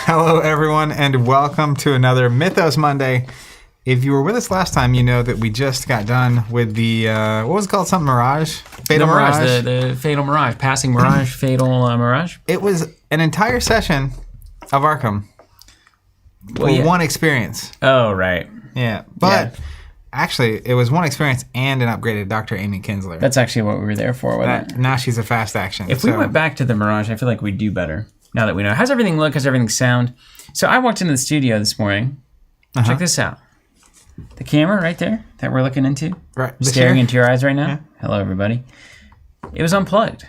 Hello, everyone, and welcome to another Mythos Monday. If you were with us last time, you know that we just got done with the, what was it called? Something Mirage? Fatal Mirage. The Fatal Mirage. Passing Mirage, Fatal Mirage. It was an entire session of Arkham for one experience. Oh, right. Yeah, but actually, it was one experience and an upgraded Dr. Amy Kinsler. That's actually what we were there for, wasn't it? Now she's a fast action. If we went back to the Mirage, I feel like we'd do better now that we know. How's everything look? How's everything sound? So I walked into the studio this morning. Check this out. The camera right there that we're looking into. Right. Staring into your eyes right now. Yeah. Hello, everybody. It was unplugged.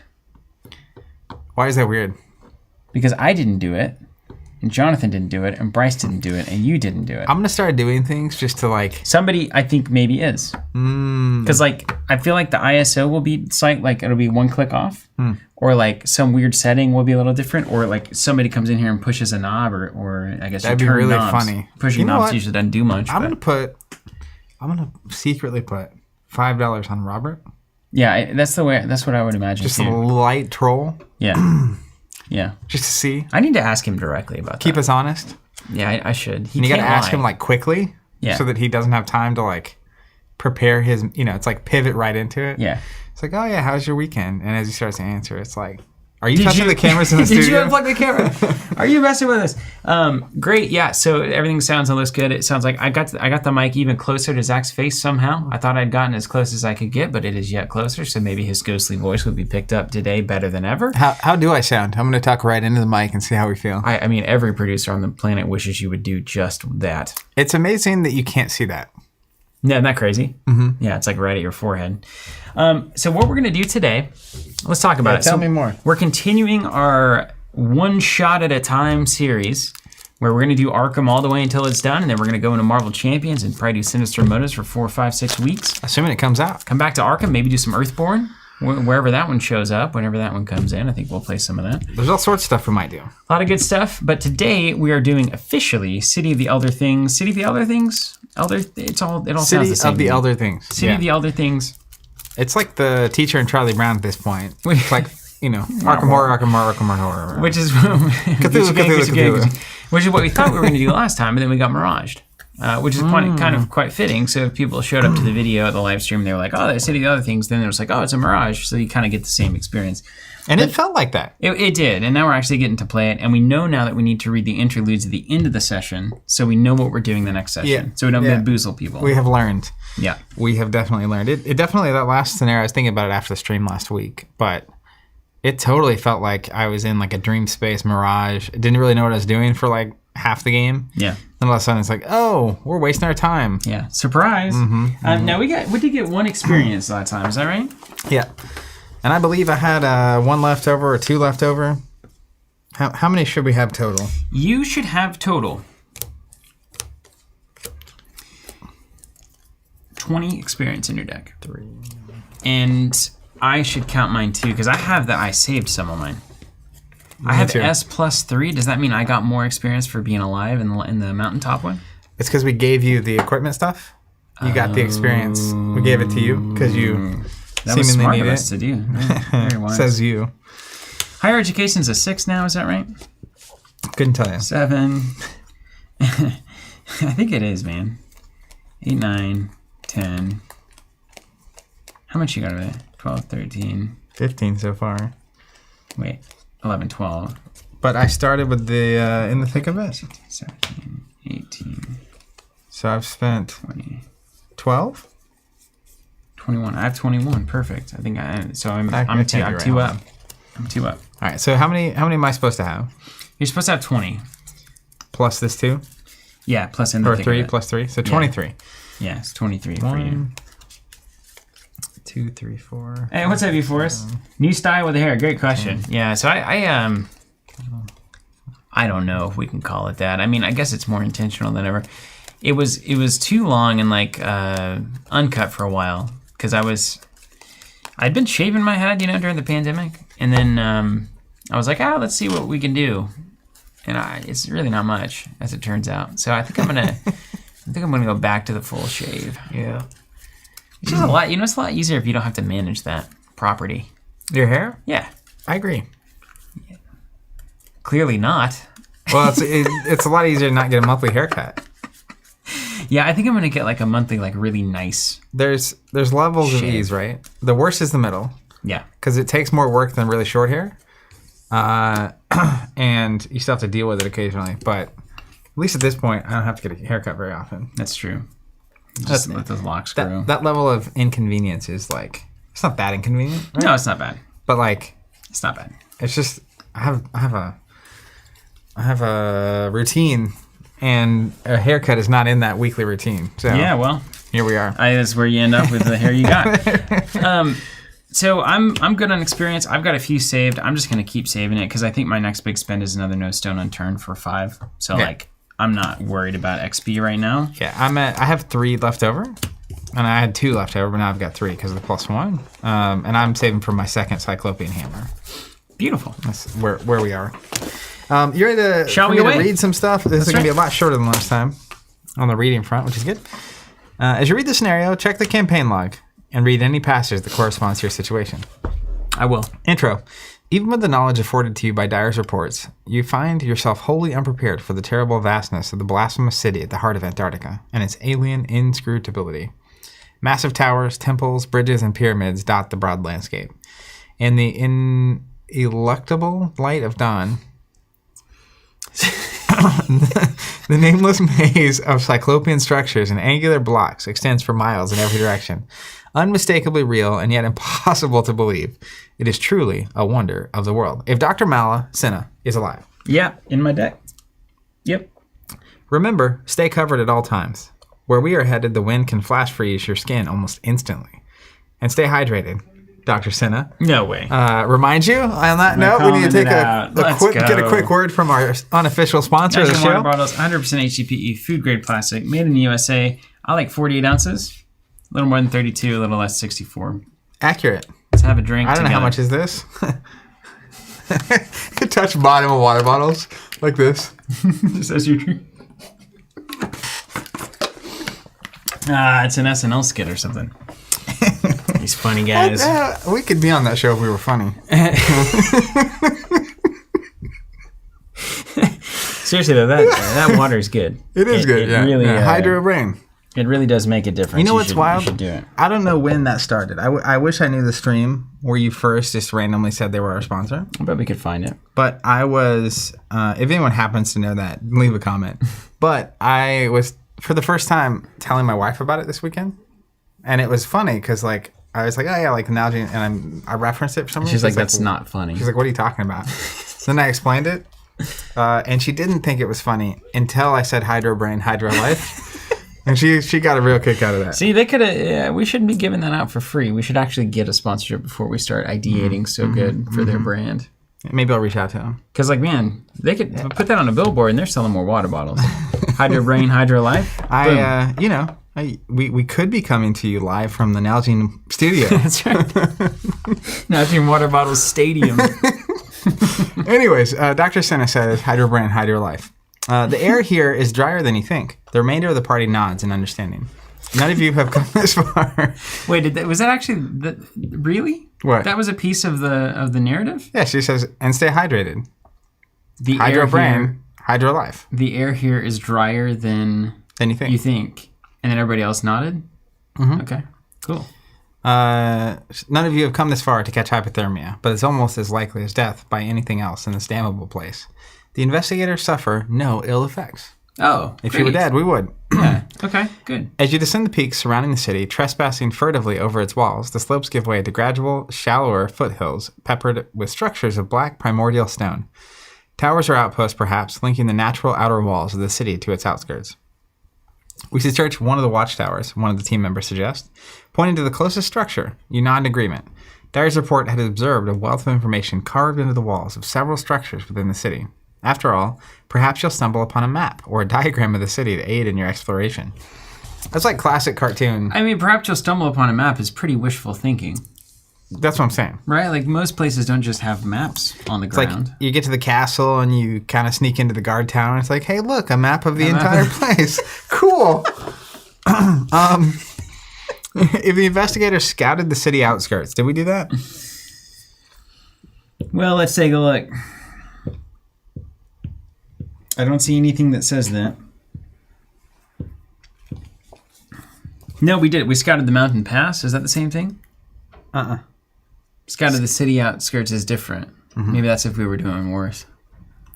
Why is that weird? Because I didn't do it, and Jonathan didn't do it, and Bryce didn't do it, and you didn't do it. I'm going to start doing things just to like... Somebody, I think, maybe is. Because, like, I feel like the ISO will be, like, it'll be one click off. Or, like, some weird setting will be a little different. Or, like, somebody comes in here and pushes a knob, or I guess that'd you be turn really knobs. Funny. Pushing knobs usually doesn't do much. I'm gonna secretly put $5 on Robert. Yeah, that's what I would imagine. Just a light troll. Yeah. Yeah. Just to see. I need to ask him directly about that. Keep us honest. Yeah, I should. You gotta ask him like quickly. Yeah. So that he doesn't have time to like prepare his, it's like pivot right into it. Yeah. It's like, oh yeah, how's your weekend? And as he starts to answer, it's like, are you touching the cameras in the studio? Did you unplug the camera? Are you messing with us? Great, yeah. So everything sounds and looks good. It sounds like I got the mic even closer to Zach's face somehow. I thought I'd gotten as close as I could get, but it is yet closer. So maybe his ghostly voice would be picked up today better than ever. How do I sound? I'm going to talk right into the mic and see how we feel. I mean, every producer on the planet wishes you would do just that. It's amazing that you can't see that. Yeah, isn't that crazy? Mm-hmm. Yeah, it's like right at your forehead. So what we're going to do today, let's talk about it. Tell me more. We're continuing our one shot at a time series where we're going to do Arkham all the way until it's done, and then we're going to go into Marvel Champions and probably do Sinister Motives for 4, 5, 6 weeks. Assuming it comes out. Come back to Arkham, maybe do some Earthborn, wherever that one shows up, whenever that one comes in. I think we'll play some of that. There's all sorts of stuff we might do. A lot of good stuff, but today we are doing officially City of the Elder Things. City of the Elder Things? It all sounds the same. City of the Elder Things. City of the Elder Things. It's like the teacher and Charlie Brown at this point. It's like, Arkham Horror. Which is Cthulhu. Which is what we thought we were going to do last time, but then we got miraged. Which is kind of quite fitting. So if people showed up to the video, the live stream, they were like, oh, that's City of the Other Things. Then it was like, oh, it's a mirage. So you kind of get the same experience. And it felt like that. It did. And now we're actually getting to play it. And we know now that we need to read the interludes at the end of the session. So we know what we're doing the next session. Yeah. So we don't bamboozle people. We have learned. Yeah. We have definitely learned. It definitely, that last scenario, I was thinking about it after the stream last week. But it totally felt like I was in like a dream space mirage. I didn't really know what I was doing for like half the game. Yeah. Then all of a sudden it's like, oh, we're wasting our time. Yeah. Surprise. Now we did get one experience that time. Is that right? Yeah. And I believe I had one left over or two left over. How many should we have total? You should have total 20 experience in your deck. 3. And I should count mine too, because I have that I saved some of mine. I have S plus 3. Does that mean I got more experience for being alive in the mountaintop one? It's because we gave you the equipment stuff. You got the experience. We gave it to you because you that was seemingly smart need of it. us to do. Very wise. Says you. Higher education's a 6 now. Is that right? Couldn't tell you. 7. I think it is, man. 8, 9, 10. How much you got over there? 12, 13. 15 so far. Wait. 11, 12. But I started with the in the thick of it. 16, 17, 18. So I've spent 20. 12? 21. I have 21. Perfect. I think I'm two up. I'm 2 up. All right. So how many am I supposed to have? You're supposed to have 20. Plus this 2? Yeah, plus in the thick 3 of it. plus 3. So 23. Yeah, it's 23 for you. 2, 3, 4. Hey, what's up, you Forrest? New style with the hair. Great question. Yeah, so I don't know if we can call it that. I mean, I guess it's more intentional than ever. It was too long and like uncut for a while because I'd been shaving my head, during the pandemic, and then I was like, let's see what we can do, and it's really not much as it turns out. So I think I'm gonna go back to the full shave. Yeah. It's just a lot. It's a lot easier if you don't have to manage that property. Your hair? Yeah. I agree. Clearly not. Well, it's a lot easier to not get a monthly haircut. Yeah, I think I'm gonna get like a monthly, like really nice. There's levels of shave. ease, right? The worst is the middle. Yeah. Because it takes more work than really short hair. And you still have to deal with it occasionally. But at least at this point, I don't have to get a haircut very often. That's true. Just let those locks grow. That level of inconvenience is like, it's not that inconvenient, right? No, it's not bad. But like, It's not bad. it's just, I have a routine, and a haircut is not in that weekly routine. So Yeah, well, here we are. that's where you end up with the hair you got. So I'm good on experience. I've got a few saved. I'm just gonna keep saving it because I think my next big spend is another No Stone Unturned for 5. So Yeah. like, I'm not worried about XP right now. Yeah, I have 3 left over, and I had 2 left over, but now I've got 3 because of the +1. And I'm saving for my second Cyclopean Hammer. Beautiful. That's where we are. You ready to, Shall for we me to away? read some stuff? This is going to be a lot shorter than last time on the reading front, which is good. As you read the scenario, check the campaign log and read any passage that corresponds to your situation. I will. Intro. Even with the knowledge afforded to you by Dyer's reports, you find yourself wholly unprepared for the terrible vastness of the blasphemous city at the heart of Antarctica and its alien inscrutability. Massive towers, temples, bridges, and pyramids dot the broad landscape. In the ineluctable light of dawn, the nameless maze of cyclopean structures and angular blocks extends for miles in every direction. Unmistakably real and yet impossible to believe. It is truly a wonder of the world. If Dr. Mala Senna is alive. Yeah, in my deck. Yep. Remember, stay covered at all times. Where we are headed, the wind can flash freeze your skin almost instantly. And stay hydrated, Dr. Senna. No way. Remind you, on that note, we need to take get a quick word from our unofficial sponsor of the Water show. bottles, 100% HDPE, food grade plastic, made in the USA. I like 48 ounces. A little more than 32, a little less 64. Accurate. Let's have a drink. I don't know how much is this. Could touch bottom of water bottles like this. Just as you drink. It's an SNL skit or something. These funny guys. We could be on that show if we were funny. Seriously though, that water is good. It is good. Yeah. Really, Hydro brain. It really does make a difference. You know what's wild? You should do it. I don't know when that started. I wish I knew the stream where you first just randomly said they were our sponsor. I bet we could find it. But I was, if anyone happens to know that, leave a comment. But I was, for the first time, telling my wife about it this weekend. And it was funny because, like, I was like, oh, yeah, like analogy. And I referenced it for some reason. She's like, that's not funny. She's like, what are you talking about? Then I explained it. And she didn't think it was funny until I said Hydro Brain, Hydro Life. And she got a real kick out of that. See, they could have. We shouldn't be giving that out for free. We should actually get a sponsorship before we start ideating so good for their brand. Maybe I'll reach out to them. Because, like, man, they could put that on a billboard and they're selling more water bottles. Hydro Brain, Hydro Life. We could be coming to you live from the Nalgene studio. That's right. Nalgene Water Bottles Stadium. Anyways, Dr. Senna says, Hydro Brand, Hydro Life. The air here is drier than you think. The remainder of the party nods in understanding. None of you have come this far. Wait, was that actually really? What? That was a piece of the narrative? Yeah, she says, and stay hydrated. The Hydro air Brand, here, Hydro Life. the air here is drier than Than you think. And then everybody else nodded? Mm-hmm. Okay, cool. None of you have come this far to catch hypothermia, but it's almost as likely as death by anything else in this damnable place. The investigators suffer no ill effects. Oh, If you were dead, we would. Yeah, okay, good. As you descend the peaks surrounding the city, trespassing furtively over its walls, the slopes give way to gradual, shallower foothills peppered with structures of black primordial stone. Towers or outposts, perhaps, linking the natural outer walls of the city to its outskirts. We should search one of the watchtowers, one of the team members suggests. Pointing to the closest structure, you nod in agreement. Dyer's report had observed a wealth of information carved into the walls of several structures within the city. After all, perhaps you'll stumble upon a map or a diagram of the city to aid in your exploration. That's like classic cartoon. I mean, perhaps you'll stumble upon a map is pretty wishful thinking. That's what I'm saying. Right? Like, most places don't just have maps on the It's ground. like you get to the castle and you kind of sneak into the guard tower and it's like, hey, look, a map of the entire place. Cool. If the investigators scouted the city outskirts, did we do that? Well, let's take a look. I don't see anything that says that. No, we did. We scouted the mountain pass. Is that the same thing? Scouted the city outskirts is different. Mm-hmm. Maybe that's if we were doing worse.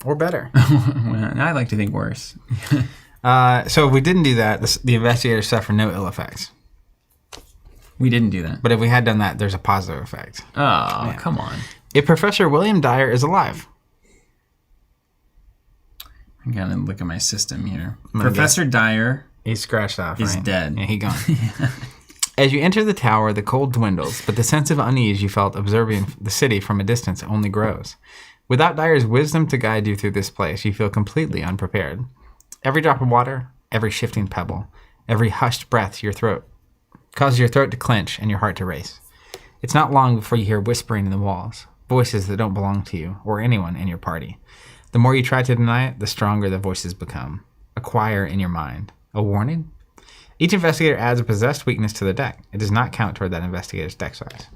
Or better. Well, I like to think worse. So if we didn't do that, the investigators suffer no ill effects. We didn't do that. But if we had done that, there's a positive effect. Oh, come on. If Professor William Dyer is alive. I'm going to look at my system here. Professor Dyer... He's scratched off, He's right? dead. Yeah, he's gone. As you enter the tower, the cold dwindles, but the sense of unease you felt observing the city from a distance only grows. Without Dyer's wisdom to guide you through this place, you feel completely unprepared. Every drop of water, every shifting pebble, every hushed breath to your throat causes your throat to clench and your heart to race. It's not long before you hear whispering in the walls, voices that don't belong to you or anyone in your party. The more you try to deny it, the stronger the voices become. A choir in your mind. A warning? Each investigator adds a possessed weakness to the deck. It does not count toward that investigator's deck size.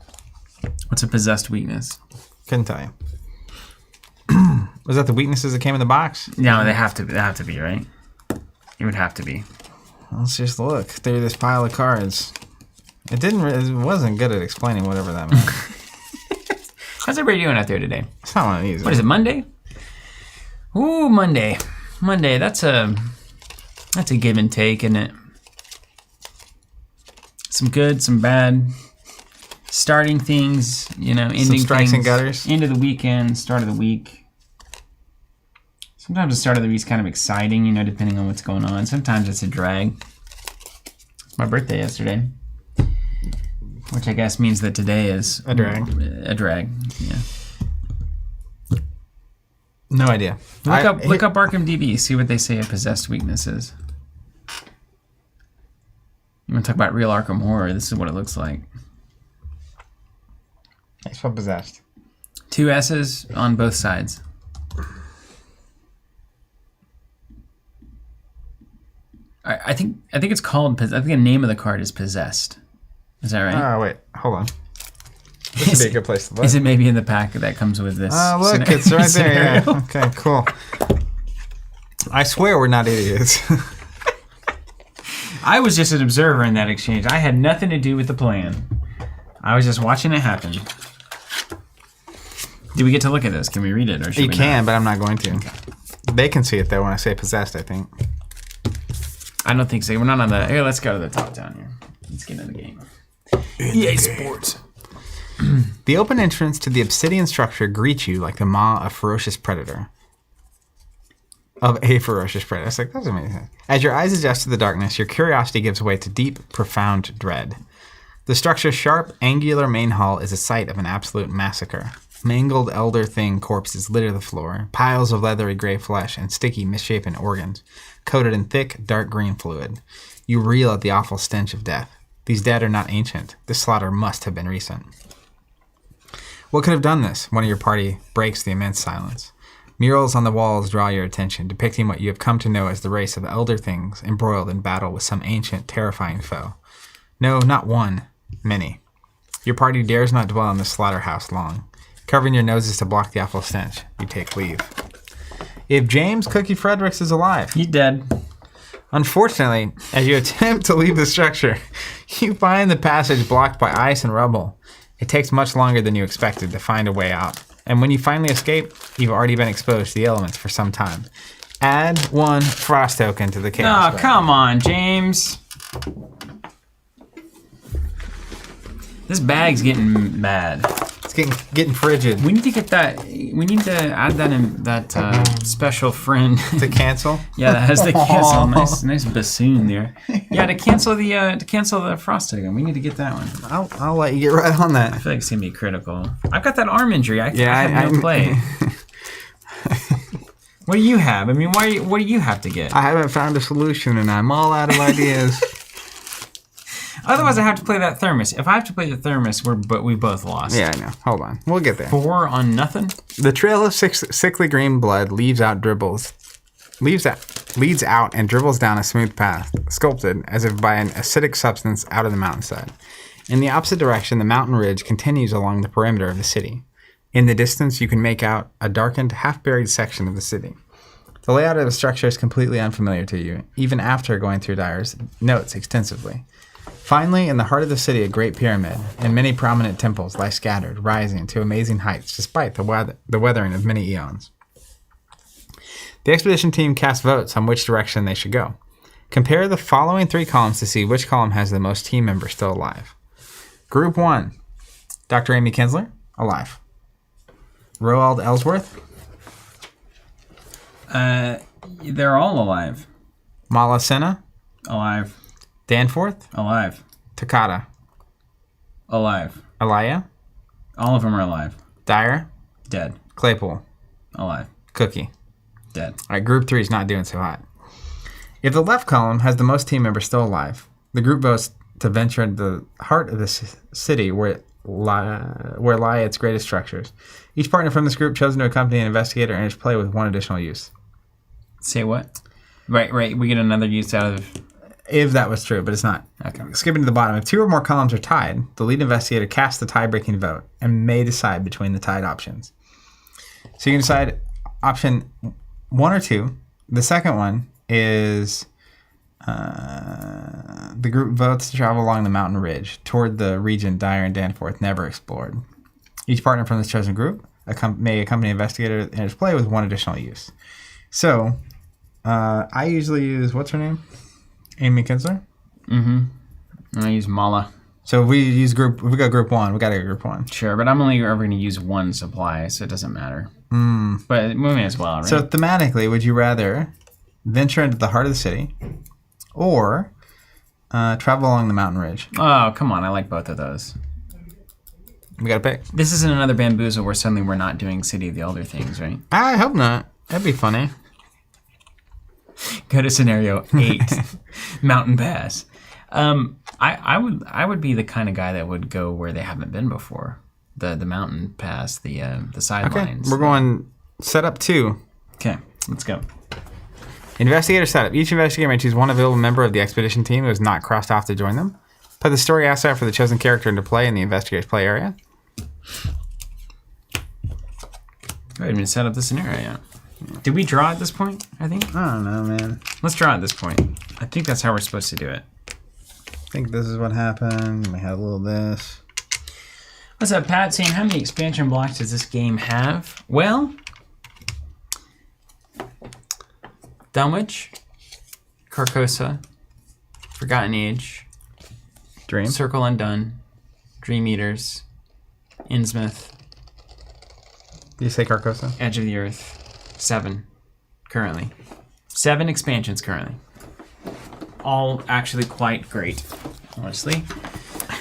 What's a possessed weakness? Couldn't tell you. Was that the weaknesses that came in the box? No, they have to be, right? It would have to be. Let's just look through this pile of cards. It wasn't good at explaining whatever that meant. How's everybody doing out there today? It's not one of these. What is it, Monday? Ooh, Monday. Monday, that's a give and take, isn't it? Some good, some bad. Starting things, ending some strikes things. And gutters. End of the weekend, start of the week. Sometimes the start of the week is kind of exciting, depending on what's going on. Sometimes it's a drag. It's my birthday yesterday, which I guess means that today is a drag. A drag, yeah. No idea. Look up Arkham DB, see what they say a possessed weakness is. You want to talk about real Arkham horror? This is what it looks like. It's what possessed. 2 S's on both sides. I think it's called. I think the name of the card is possessed. Is that right? Oh wait, hold on. This would be a good place to look. Is it maybe in the pack that comes with this? Oh look, it's right there. Yeah. Okay, cool. I swear we're not idiots. I was just an observer in that exchange. I had nothing to do with the plan. I was just watching it happen. Do we get to look at this? Can we read it? Or should you we can, not? but I'm not going to. Okay. They can see it though when I say possessed, I think. I don't think so. We're not on the... Here, let's go to the top down here. Let's get in the game. EA Sports. The open entrance to the obsidian structure greets you like the maw of a ferocious predator. It's like, that's amazing. As your eyes adjust to the darkness, your curiosity gives way to deep, profound dread. The structure's sharp, angular main hall is a site of an absolute massacre. Mangled elder thing corpses litter the floor, piles of leathery gray flesh and sticky, misshapen organs, coated in thick, dark green fluid. You reel at the awful stench of death. These dead are not ancient. This slaughter must have been recent. What could have done this? One of your party breaks the immense silence. Murals on the walls draw your attention, depicting what you have come to know as the race of elder things embroiled in battle with some ancient, terrifying foe. No, not one. Many. Your party dares not dwell in the slaughterhouse long. Covering your noses to block the awful stench, you take leave. If James Cookie Fredericks is alive... He's dead. Unfortunately, as you attempt to leave the structure, you find the passage blocked by ice and rubble. It takes much longer than you expected to find a way out. And when you finally escape, you've already been exposed to the elements for some time. Add 1 frost token to the chaos. Oh, come on, James. This bag's getting bad. It's getting frigid. We need to get that. We need to add that in that special friend to cancel. Yeah, that has the cancel. Nice bassoon there. Yeah, to cancel the frost token. We need to get that one. I'll let you get right on that. I feel like it's gonna be critical. I've got that arm injury. I have no play. What do you have? I mean, what do you have to get? I haven't found a solution, and I'm all out of ideas. Otherwise, I have to play that thermos. If I have to play the thermos, we both lost. Yeah, I know. Hold on. We'll get there. 4 on nothing? The trail of sickly green blood leads out and dribbles down a smooth path, sculpted as if by an acidic substance out of the mountainside. In the opposite direction, the mountain ridge continues along the perimeter of the city. In the distance, you can make out a darkened, half-buried section of the city. The layout of the structure is completely unfamiliar to you, even after going through Dyer's notes extensively. Finally, in the heart of the city, a great pyramid and many prominent temples lie scattered, rising to amazing heights despite the weathering of many eons. The expedition team casts votes on which direction they should go. Compare the following 3 columns to see which column has the most team members still alive. Group 1, Dr. Amy Kinsler, alive. Roald Ellsworth, They're all alive. Mala Senna, Alive. Danforth, Alive. Takata, Alive. Alaya, All of them are alive. Dyer, Dead. Claypool, Alive. Cookie. Dead. All right, Group 3 is not doing so hot. If the left column has the most team members still alive, the group votes to venture into the heart of the city where lie its greatest structures. Each partner from this group chosen to accompany an investigator and each play with 1 additional use. Say what? Right. We get another use out of... If that was true, but it's not. Okay. Skipping to the bottom. If 2 or more columns are tied, the lead investigator casts the tie-breaking vote and may decide between the tied options. So you can decide option 1 or 2. The second one is the group votes to travel along the mountain ridge toward the region Dyer and Danforth never explored. Each partner from this chosen group may accompany an investigator in its play with 1 additional use. So I usually use, what's her name? Amy Kinsler? Mm-hmm. And I use Mala. So if we go group 1, we got to go group 1. Sure, but I'm only ever going to use 1 supply, so it doesn't matter. But we may as well, right? So thematically, would you rather venture into the heart of the city or travel along the mountain ridge? Oh, come on. I like both of those. We got to pick. This isn't another Bamboozle where suddenly we're not doing City of the Elder things, right? I hope not. That'd be funny. Go to scenario 8, Mountain Pass. I would be the kind of guy that would go where they haven't been before. The mountain pass, the sidelines. Okay, we're going setup 2. Okay, let's go. Investigator setup. Each investigator may choose one available member of the expedition team who is not crossed off to join them. Put the story asset for the chosen character into play in the investigator's play area. I haven't even set up the scenario yet. Did we draw at this point, I think? I don't know, man. Let's draw at this point. I think that's how we're supposed to do it. I think this is what happened. We had a little this. What's up, Pat? Saying, how many expansion blocks does this game have? Well, Dunwich, Carcosa, Forgotten Age, Dream. Circle Undone, Dream Eaters, Innsmouth. Did you say Carcosa? Edge of the Earth. 7 currently. 7 expansions currently. All actually quite great, honestly.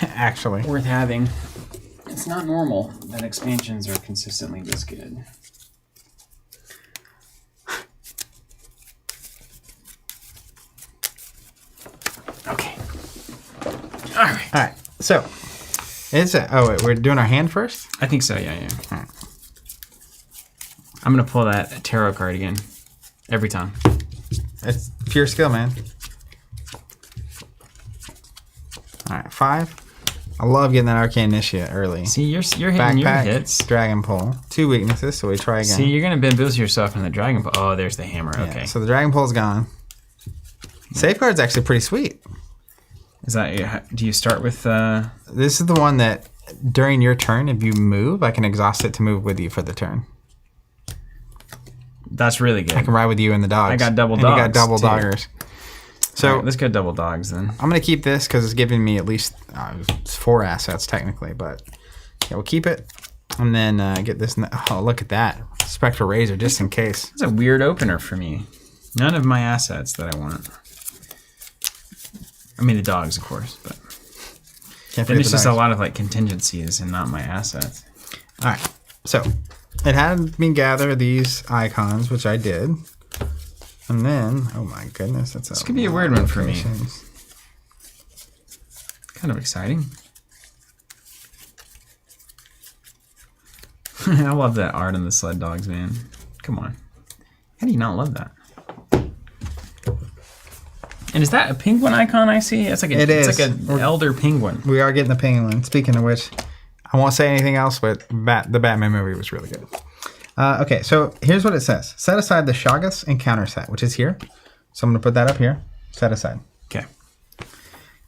Actually. Worth having. It's not normal that expansions are consistently this good. Okay. All right. So, wait, we're doing our hand first? I think so, yeah. All right. I'm going to pull that tarot card again. Every time. It's pure skill, man. All right, 5. I love getting that Arcane Initiate early. See, you're hitting your hits. Dragon Pole. 2 weaknesses, so we try again. See, you're going to bamboozle yourself in the Dragon Pole. Oh, there's the hammer. Yeah, Okay. so the Dragon Pole's gone. Safeguard's actually pretty sweet. Is that? Do you start with? This is the one that during your turn, if you move, I can exhaust it to move with you for the turn. That's really good. I can ride with you and the dogs. I got double and dogs. You got double too. doggers. So all right, let's go double dogs then. I'm gonna keep this because it's giving me at least 4 assets technically, but yeah, we'll keep it and then get this. Oh, look at that Spectral Razor, just in case. It's a weird opener for me. None of my assets that I want. I mean the dogs, of course, but then it's just a lot of like contingencies and not my assets. All right, so it had me gather these icons, which I did. And then, oh my goodness, this could be a weird one for me. Kind of exciting. I love that art on the sled dogs, man. Come on. How do you not love that? And is that a penguin icon I see? It's like it's like an elder penguin. We are getting the penguin. Speaking of which, I won't say anything else, but the Batman movie was really good. Okay, so here's what it says. Set aside the Chagas encounter set, which is here. So I'm going to put that up here. Set aside. Okay.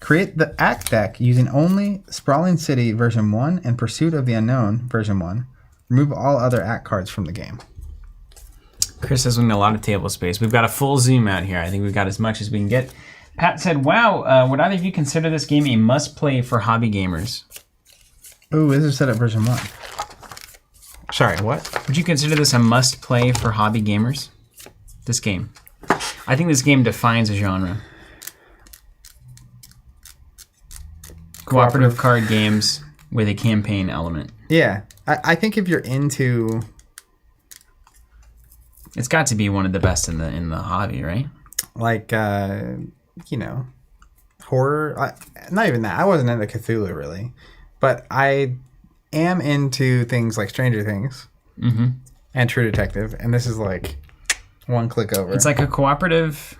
Create the act deck using only Sprawling City version 1 and Pursuit of the Unknown version 1. Remove all other act cards from the game. Chris says we need a lot of table space. We've got a full zoom out here. I think we've got as much as we can get. Pat said, wow, would either of you consider this game a must-play for hobby gamers? Ooh, this is set up version 1. Sorry, what? Would you consider this a must-play for hobby gamers? This game. I think this game defines a genre. Cooperative card games with a campaign element. Yeah, I think if you're into... It's got to be one of the best in the hobby, right? Like, you know, horror. Not even that. I wasn't into Cthulhu, really. But I am into things like Stranger Things and True Detective. And this is like one click over. It's like a cooperative,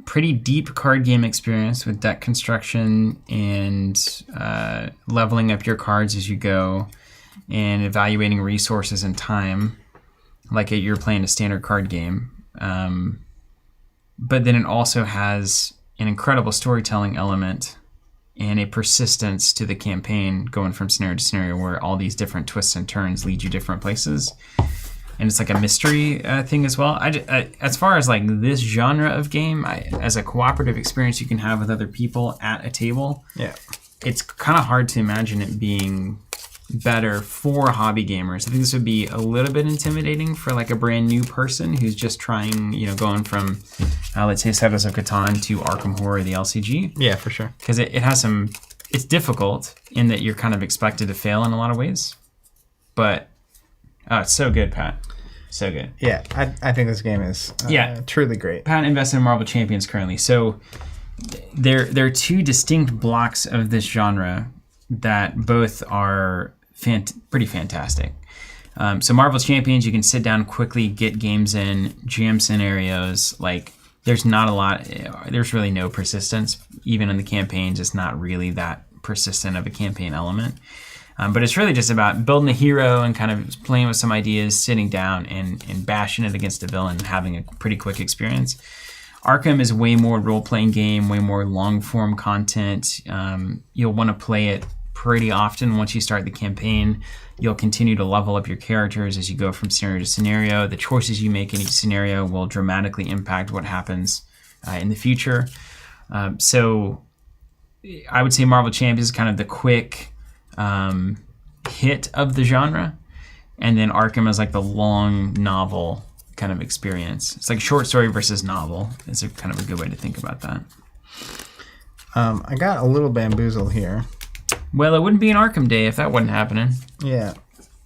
pretty deep card game experience with deck construction and leveling up your cards as you go and evaluating resources and time like you're playing a standard card game. But then it also has an incredible storytelling element and a persistence to the campaign going from scenario to scenario where all these different twists and turns lead you different places. And it's like a mystery thing as well. As far as like this genre of game, as a cooperative experience you can have with other people at a table, it's kind of hard to imagine it being better for hobby gamers. I think this would be a little bit intimidating for like a brand new person who's just trying, you know, going from, let's say, Settlers of Catan to Arkham Horror, the LCG. Yeah, for sure. Because it has some, it's difficult in that you're kind of expected to fail in a lot of ways. But, it's so good, Pat. So good. Yeah, I think this game is truly great. Pat invested in Marvel Champions currently. So there are two distinct blocks of this genre that both are pretty fantastic. So Marvel Champions, you can sit down quickly, get games in, jam scenarios. Like there's not a lot, there's really no persistence. Even in the campaigns, it's not really that persistent of a campaign element. But it's really just about building a hero and kind of playing with some ideas, sitting down and bashing it against a villain and having a pretty quick experience. Arkham is way more role-playing game, way more long-form content. You'll want to play it pretty often once you start the campaign. You'll continue to level up your characters as you go from scenario to scenario. The choices you make in each scenario will dramatically impact what happens in the future. So I would say Marvel Champions is kind of the quick hit of the genre. And then Arkham is like the long novel kind of experience. It's like short story versus novel. It's a kind of a good way to think about that. I got a little bamboozled here. Well, it wouldn't be an Arkham day if that wasn't happening. Yeah.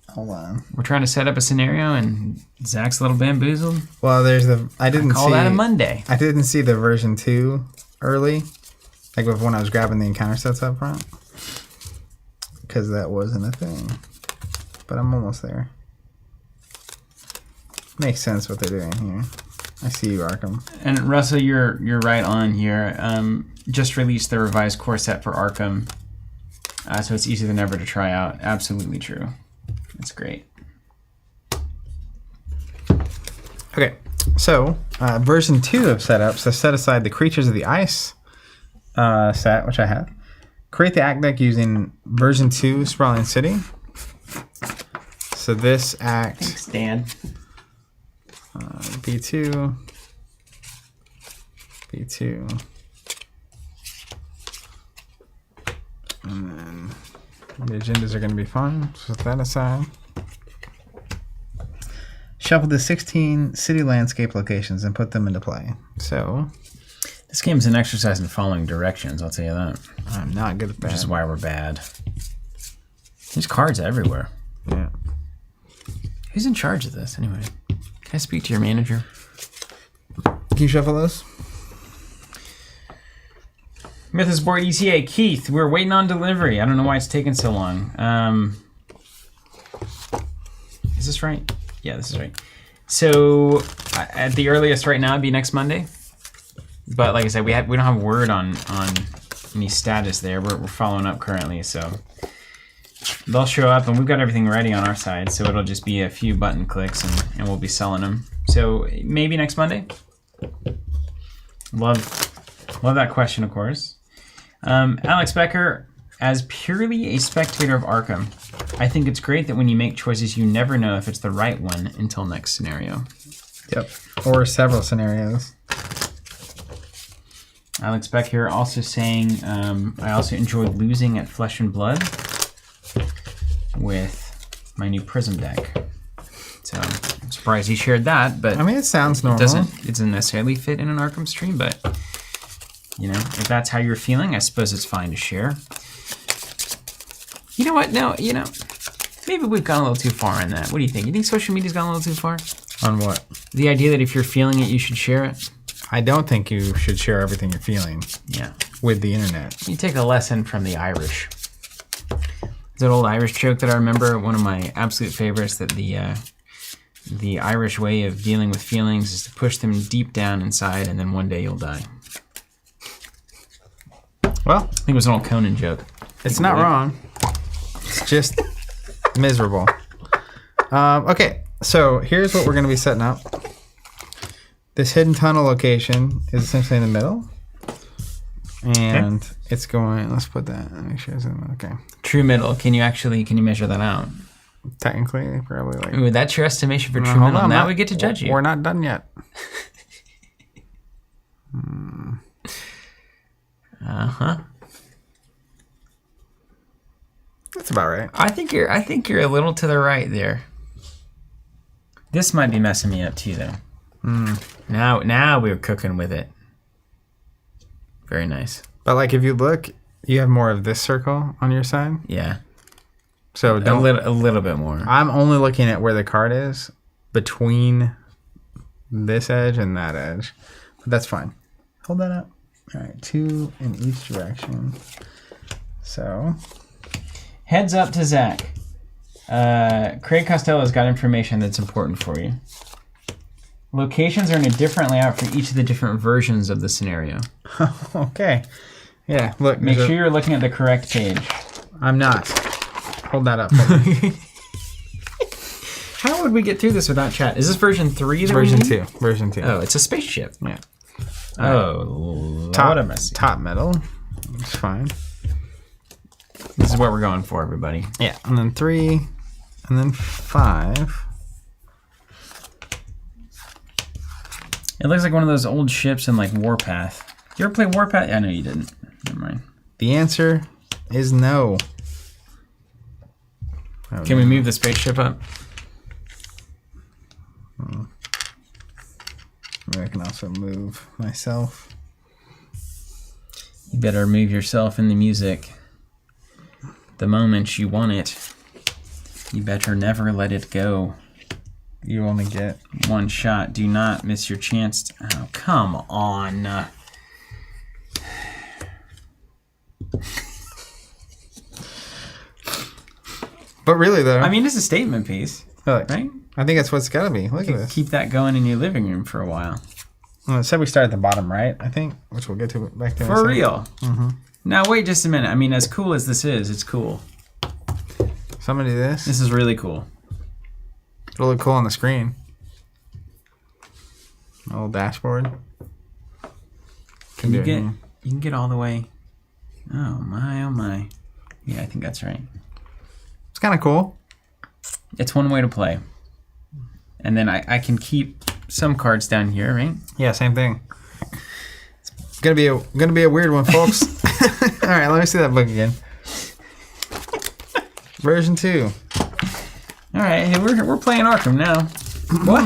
Hold on. We're trying to set up a scenario and Zach's a little bamboozled. Well, there's the... I didn't call that a Monday. I didn't see the version 2 early. Like when I was grabbing the encounter sets up front. Because that wasn't a thing. But I'm almost there. Makes sense what they're doing here. I see you, Arkham. And Russell, you're right on here. Just released the revised core set for Arkham. So it's easier than ever to try out. Absolutely true. It's great. Okay, so version 2 of setup. So set aside the Creatures of the Ice set, which I have. Create the act deck using version 2 Sprawling City. So this act... Thanks, Dan. B2. B2. And then the agendas are going to be fun. Set that aside. Shuffle the 16 city landscape locations and put them into play. So... This game's an exercise in following directions, I'll tell you that. I'm not good at that. Which is why we're bad. There's cards everywhere. Yeah. Who's in charge of this, anyway? Can I speak to your manager? Can you shuffle those? Mythos Board ETA. Keith, we're waiting on delivery. I don't know why it's taking so long. Is this right? Yeah, this is right. So, at the earliest right now, it'd be next Monday. But like I said, we don't have word on any status there. We're following up currently, so they'll show up, and we've got everything ready on our side, so it'll just be a few button clicks, and we'll be selling them. So maybe next Monday. Love that question, of course. Alex Becker, as purely a spectator of Arkham, I think it's great that when you make choices, you never know if it's the right one until next scenario. Yep. Or several scenarios. Alex Becker also saying, I also enjoy losing at Flesh and Blood with my new Prism deck. So I'm surprised he shared that, but I mean, it sounds normal. it doesn't necessarily fit in an Arkham stream, but you know, if that's how you're feeling, I suppose it's fine to share. You know what? No, you know, maybe we've gone a little too far on that. What do you think? You think social media's gone a little too far? On what? The idea that if you're feeling it, you should share it? I don't think you should share everything you're feeling. Yeah. With the internet. You take a lesson from the Irish. There's that old Irish joke that I remember, one of my absolute favorites, that the Irish way of dealing with feelings is to push them deep down inside, and then one day you'll die. Well, I think it was an old Conan joke. It's not wrong. It's just miserable. Okay, so here's what we're going to be setting up. This hidden tunnel location is essentially in the middle. And it's going, let's put that, make sure it's in the middle. Okay. True middle. Can you measure that out? Technically, probably like. Ooh, that's your estimation for true middle. Now we get to judge you. We're not done yet. Uh-huh. That's about right. I think you're a little to the right there. This might be messing me up too, though. Now we're cooking with it. Very nice. But like, if you look, you have more of this circle on your side. Yeah. So a little bit more. I'm only looking at where the card is between this edge and that edge. But that's fine. Hold that up. All right, 2 in each direction. So. Heads up to Zach. Craig Costello's got information that's important for you. Locations are in a different layout for each of the different versions of the scenario. Okay. Yeah, look. Make sure you're looking at the correct page. I'm not. Hold that up. How would we get through this without chat? Is this version 3? Version 2. Version 2. Oh, it's a spaceship. Yeah. Oh, top middle. It's fine. This is what we're going for, everybody. Yeah, and then 3, and then 5. It looks like one of those old ships in like Warpath. You ever play Warpath? I know you didn't. Never mind. The answer is no. Can we move the spaceship up? Maybe I can also move myself. You better move yourself in the music. The moment you want it, you better never let it go. You only get one shot. Do not miss your chance. Oh, come on. But really, though. I mean, it's a statement piece, look, right? I think that's what it's got to be. Look at this. Keep that going in your living room for a while. Well, it said we start at the bottom right, I think, which we'll get to back to. For real. Mm-hmm. Now, wait just a minute. I mean, as cool as this is, it's cool. Somebody do this. This is really cool. It'll look cool on the screen. A little dashboard. You can get all the way. Oh my, oh my. Yeah, I think that's right. It's kind of cool. It's one way to play. And then I can keep some cards down here, right? Yeah, same thing. It's gonna be a weird one, folks. All right, let me see that book again. Version 2. All right, hey, we're playing Arkham now. What?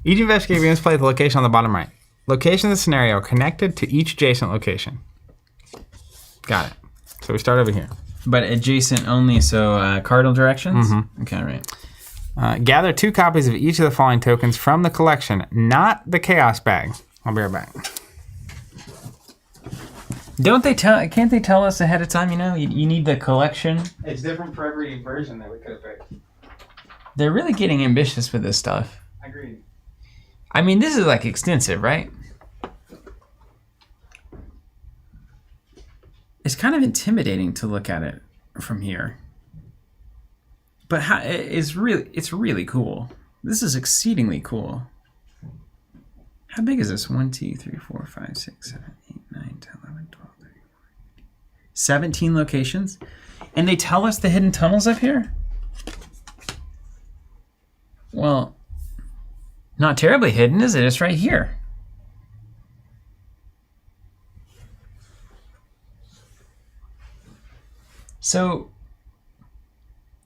Each investigative game is played at the location on the bottom right. Location of the scenario connected to each adjacent location. Got it. So we start over here. But adjacent only, so cardinal directions? Mm-hmm. Okay, right. Gather 2 copies of each of the following tokens from the collection, not the chaos bag. I'll be right back. Can't they tell us ahead of time, you know? You need the collection. It's different for every version that we could have picked. They're really getting ambitious with this stuff. Agreed. I mean, this is like extensive, right? It's kind of intimidating to look at it. from here. But it's really cool. This is exceedingly cool. How big is this? 1, 2, 3, 4, 5, 6, 7, 8, 9, 10, 11, 12, 13, 14, 17 locations? And they tell us the hidden tunnels up here? Well, not terribly hidden, is it? It's right here. So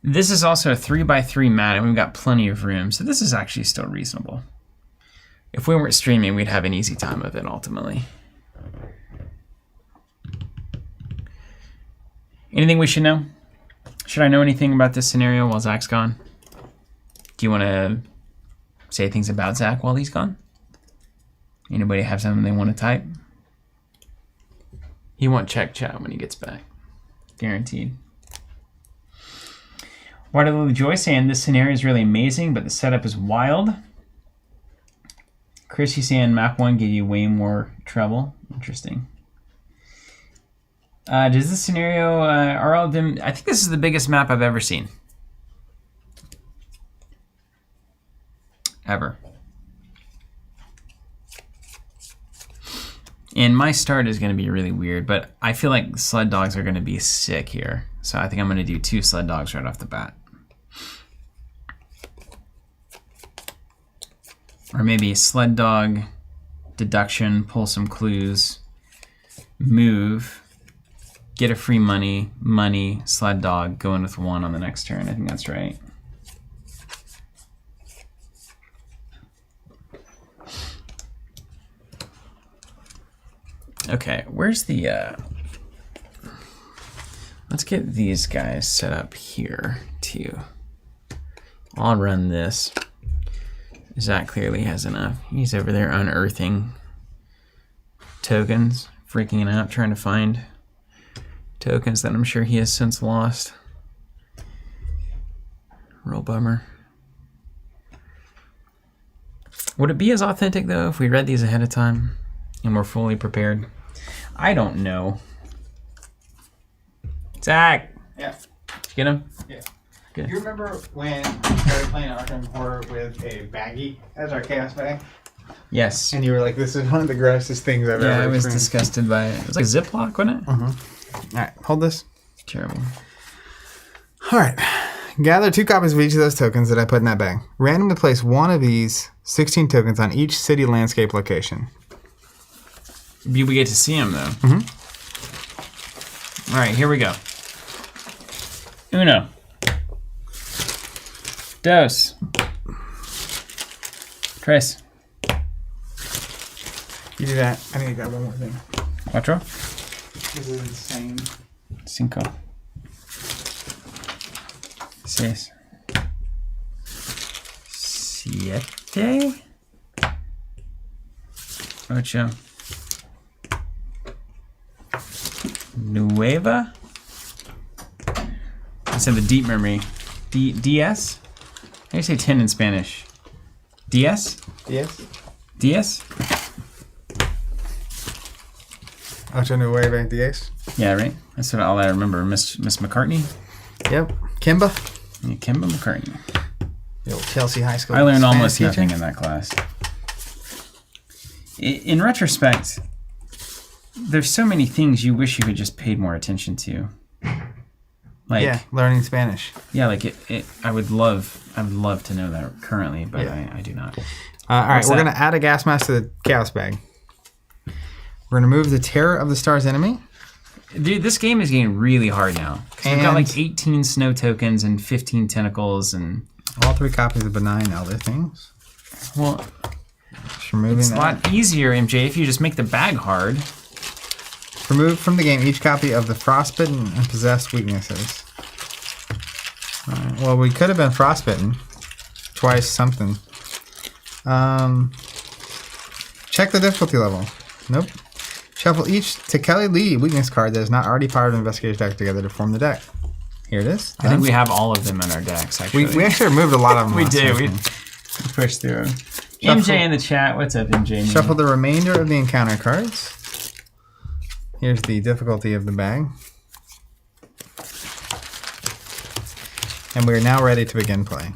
this is also a 3x3 mat, and we've got plenty of room. So this is actually still reasonable. If we weren't streaming, we'd have an easy time of it ultimately. Anything we should know? Should I know anything about this scenario while Zach's gone? Do you want to say things about Zach while he's gone? Anybody have something they want to type? He won't check chat when he gets back. Guaranteed. Waterloo Joy saying this scenario is really amazing, but the setup is wild. Chrissy saying map 1 gave you way more trouble. Interesting. Does this scenario, are all of them, I think this is the biggest map I've ever seen. Ever. And my start is going to be really weird, but I feel like sled dogs are going to be sick here. So I think I'm going to do 2 sled dogs right off the bat. Or maybe sled dog, deduction, pull some clues, move, get a free money, sled dog, go in with 1 on the next turn. I think that's right. Okay, where's the, let's get these guys set up here too. I'll run this. Zach clearly has enough. He's over there unearthing tokens, freaking out, trying to find tokens that I'm sure he has since lost. Real bummer. Would it be as authentic though if we read these ahead of time and we're fully prepared? I don't know. Zach! Yeah. Get him? Yeah. Good. You remember when we started playing Arkham Horror with a baggie as our chaos bag? Yes. And you were like, this is one of the grossest things I've ever Yeah, I was experienced. disgusted by it. It was like Ziploc, wasn't it? All right, hold this. Terrible. All right. Gather 2 copies of each of those tokens that I put in that bag. Randomly place one of these 16 tokens on each city landscape location. We get to see him, though. All right, here we go. Uno. Dos. Tres. You do that. I need to grab one more thing. Cuatro. This is insane. Cinco. Seis. Siete. Ocho. Nueva. I said the deep memory. DS? How do you say 10 in Spanish? DS? Yes. DS? Ocho Nueve Diez. Yeah, right? That's all I remember. Miss McCartney? Yep. Kimba. Yeah, Kimba McCartney. The old Chelsea High School. I learned Spanish almost teacher. nothing in that class. In retrospect, there's so many things you wish you had just paid more attention to. Like, Yeah, learning Spanish. yeah, like I would love to know that currently, but yeah. I do not. All right, What's we're that? going to add a gas mask to the chaos bag. We're going to move the Terror of the Stars enemy. Dude, this game is getting really hard now. 'Cause we've got And- like 18 snow tokens and 15 tentacles and... All 3 copies of Benign Elder Things. Well, Just removing it's a that. lot easier, MJ, if you just make the bag hard. Remove from the game each copy of the Frostbitten and Possessed weaknesses. Alright, well, we could have been Frostbitten. Twice something. Check the difficulty level. Nope. Shuffle each Tekeli Lee weakness card that is not already part of the Investigator's deck together to form the deck. Here it is. I think we have all of them in our decks, actually. We actually removed a lot of them. We last do. time. We pushed through them. MJ in the chat. What's up, MJ? Shuffle the remainder of the encounter cards. Here's the difficulty of the bag. And we're now ready to begin play.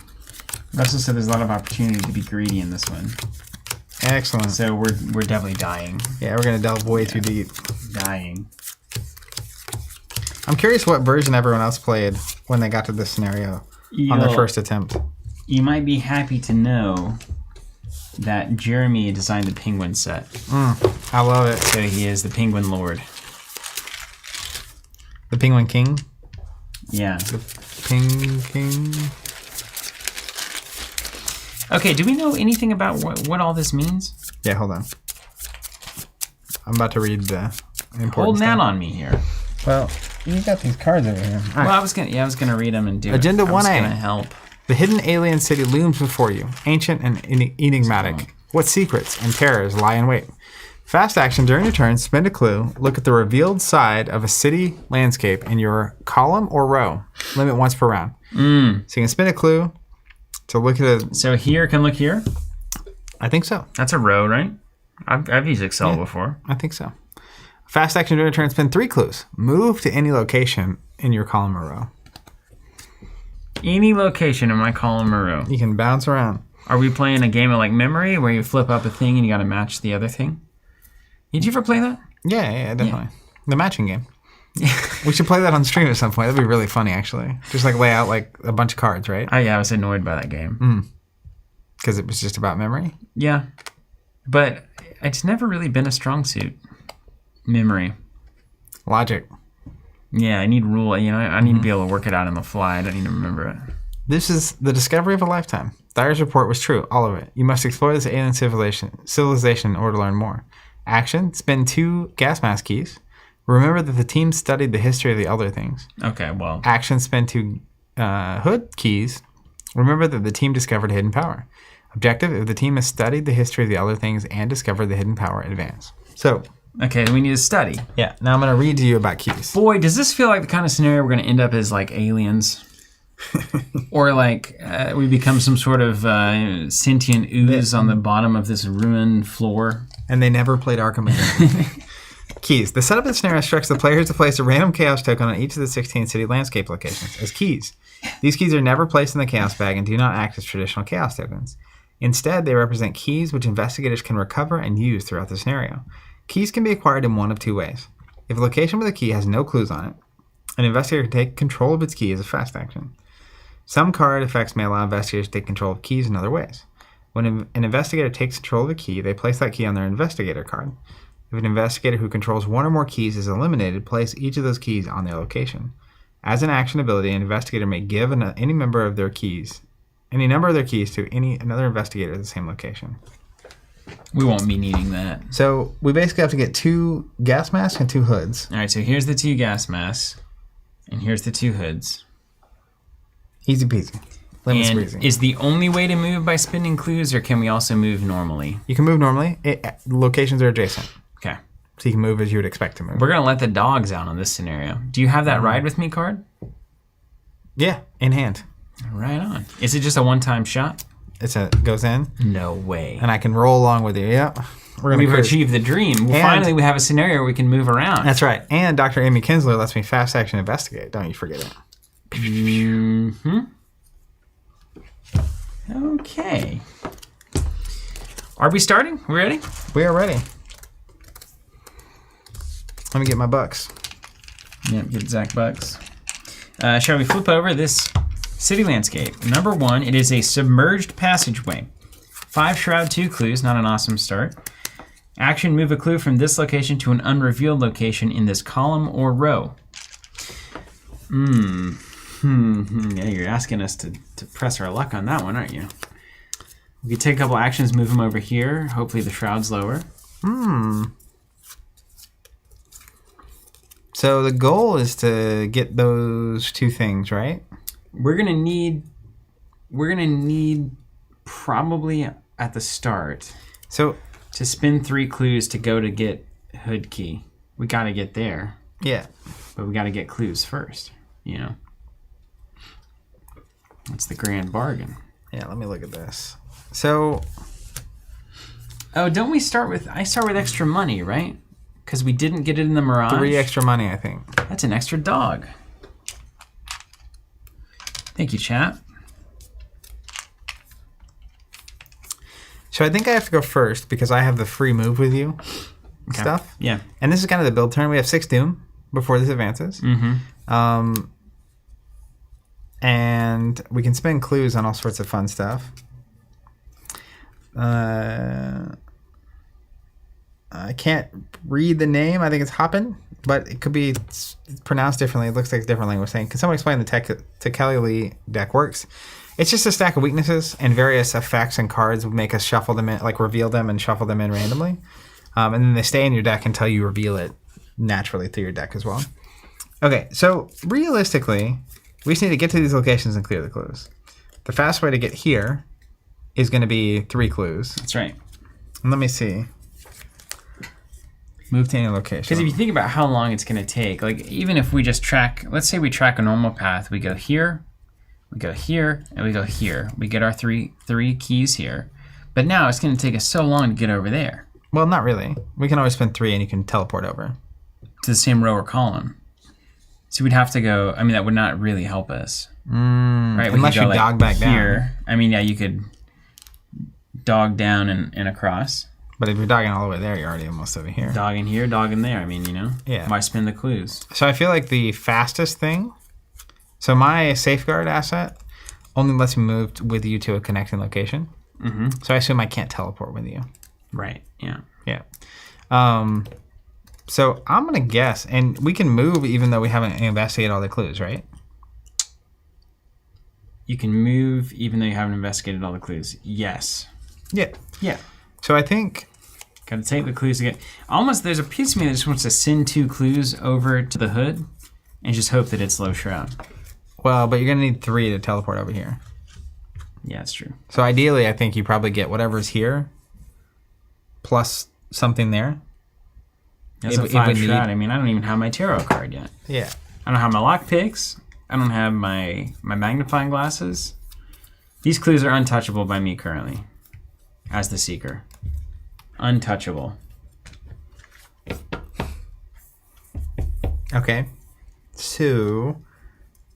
Also said there's a lot of opportunity to be greedy in this one. Excellent. So we're definitely dying. Yeah, we're going to delve way too deep. Dying. I'm curious what version everyone else played when they got to this scenario on their first attempt. You might be happy to know that Jeremy designed the penguin set. I love it. So he is the penguin lord. The Penguin King? Yeah. The King. Okay, do we know anything about what all this means? Yeah, hold on. I'm about to read the important Holding stuff. that on me here. Well, you got these cards over here. Well, I was gonna read them and do Agenda it. I was 1A. gonna help. The hidden alien city looms before you, ancient and enigmatic. What secrets and terrors lie in wait? Fast action during your turn, spend a clue, look at the revealed side of a city landscape in your column or row. Limit once per round. So you can spin a clue to look at it. So here, can look here? I think so. That's a row, right? I've used Excel before. I think so. Fast action during your turn, spin 3 clues. Move to any location in your column or row. Any location in my column or row. You can bounce around. Are we playing a game of like memory where you flip up a thing and you got to match the other thing? Did you ever play that? Yeah, definitely. The matching game. We should play that on stream at some point. That'd be really funny, actually. Just like lay out like a bunch of cards, right? I was annoyed by that game. Because it was just about memory? Yeah. But it's never really been a strong suit. Memory. Logic. Yeah, I need rule. I need to be able to work it out on the fly. I don't need to remember it. This is the discovery of a lifetime. Dyer's report was true, all of it. You must explore this alien civilization in order to learn more. Action, spin 2 gas mask keys. Remember that the team studied the history of the other things. Okay, well. Action, spin 2 hood keys. Remember that the team discovered hidden power. Objective, if the team has studied the history of the other things and discovered the hidden power, advance. So. Okay, we need to study. Yeah, now I'm going to read to you about keys. Boy, does this feel like the kind of scenario we're going to end up as like aliens. Or like we become some sort of sentient ooze on the bottom of this ruined floor. And they never played Arkham again. Keys. The setup of the scenario instructs the players to place a random chaos token on each of the 16 city landscape locations as keys. These keys are never placed in the chaos bag and do not act as traditional chaos tokens. Instead, they represent keys which investigators can recover and use throughout the scenario. Keys can be acquired in one of 2 ways. If a location with a key has no clues on it, an investigator can take control of its key as a fast action. Some card effects may allow investigators to take control of keys in other ways. When an investigator takes control of a key, they place that key on their investigator card. If an investigator who controls one or more keys is eliminated, place each of those keys on their location. As an action ability, an investigator may give any number of their keys to another investigator at the same location. We won't be needing that. So we basically have to get 2 gas masks and 2 hoods. All right, so here's the 2 gas masks, and here's the 2 hoods. Easy peasy. Lemon And squeezy. is the only way to move by spinning clues, or can we also move normally? You can move normally. Locations are adjacent. Okay. So you can move as you would expect to move. We're going to let the dogs out on this scenario. Do you have that ride with me card? Yeah, in hand. Right on. Is it just a one-time shot? It goes in. No way. And I can roll along with you. Yep. We've achieved the dream. Well, finally, we have a scenario where we can move around. That's right. And Dr. Amy Kinsler lets me fast action investigate. Don't you forget it. Mm-hmm. Okay. Are we starting? We ready? We are ready. Let me get my bucks. Yep, get Zach bucks. Shall we flip over this city landscape? Number 1, it is a submerged passageway. 5 shroud, 2 clues, not an awesome start. Action, move a clue from this location to an unrevealed location in this column or row. Yeah, you're asking us to press our luck on that one, aren't you? We could take a couple actions, move them over here. Hopefully the shroud's lower. So the goal is to get those 2 things, right? We're gonna need probably at the start. So To spin 3 clues to go to get hood key. We gotta get there. yeah. But we gotta get clues first, you know? That's the grand bargain. Yeah, let me look at this. So Oh, don't we start with... I start with extra money, right? Because we didn't get it in the Mirage. 3 extra money, I think. That's an extra dog. Thank you, chat. So I think I have to go first because I have the free move with you stuff. Yeah. And this is kind of the build turn. We have 6 Doom before this advances. And we can spend clues on all sorts of fun stuff. I can't read the name. I think it's Hoppin, but it could be pronounced differently. It looks like a different language saying. Can someone explain the Tekeli deck works? It's just a stack of weaknesses, and various effects and cards will make us shuffle them in, like reveal them and shuffle them in randomly. And then they stay in your deck until you reveal it naturally through your deck as well. Okay, so realistically, we just need to get to these locations and clear the clues. The fast way to get here is going to be 3 clues. That's right. And let me see. Move to any location. Because if you think about how long it's going to take, like even if we just track, let's say we track a normal path, we go here, we go here, and we go here. We get our three keys here. But now it's going to take us so long to get over there. Well, not really. We can always spend 3 and you can teleport over. To the same row or column. So we'd have to go, I mean, that would not really help us. Right? Unless you dog back here. down. I mean, yeah, you could dog down and across. But if you're dogging all the way there, you're already almost over here. Dogging here, dogging there. I mean, you know? Yeah. Why spin the clues? So I feel like the fastest thing, so my safeguard asset only lets me move with you to a connecting location. So I assume I can't teleport with you. Right, yeah. Yeah. So I'm going to guess, and we can move even though we haven't investigated all the clues, right? You can move even though you haven't investigated all the clues. Yes. Yeah. Yeah. So I think... Gotta take the clues again. Almost, there's a piece of me that just wants to send 2 clues over to the hood and just hope that it's low shroud. Well, but you're going to need 3 to teleport over here. Yeah, that's true. So ideally, I think you probably get whatever's here plus something there. That's a 5 shroud. I mean, I don't even have my tarot card yet. Yeah. I don't have my lockpicks. I don't have my magnifying glasses. These clues are untouchable by me currently as the seeker. Untouchable. Okay. So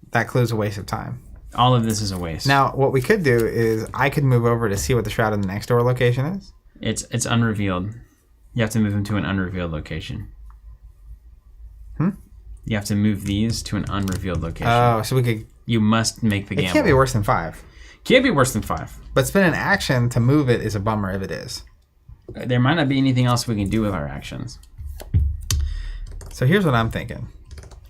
that clue's a waste of time. All of this is a waste. Now, what we could do is I could move over to see what the shroud in the next door location is. It's unrevealed. You have to move them to an unrevealed location. You have to move these to an unrevealed location. Oh, so we could... You must make the gamble. It can't be worse than 5. Can't be worse than 5. But spend an action to move it is a bummer if it is. There might not be anything else we can do with our actions. So here's what I'm thinking.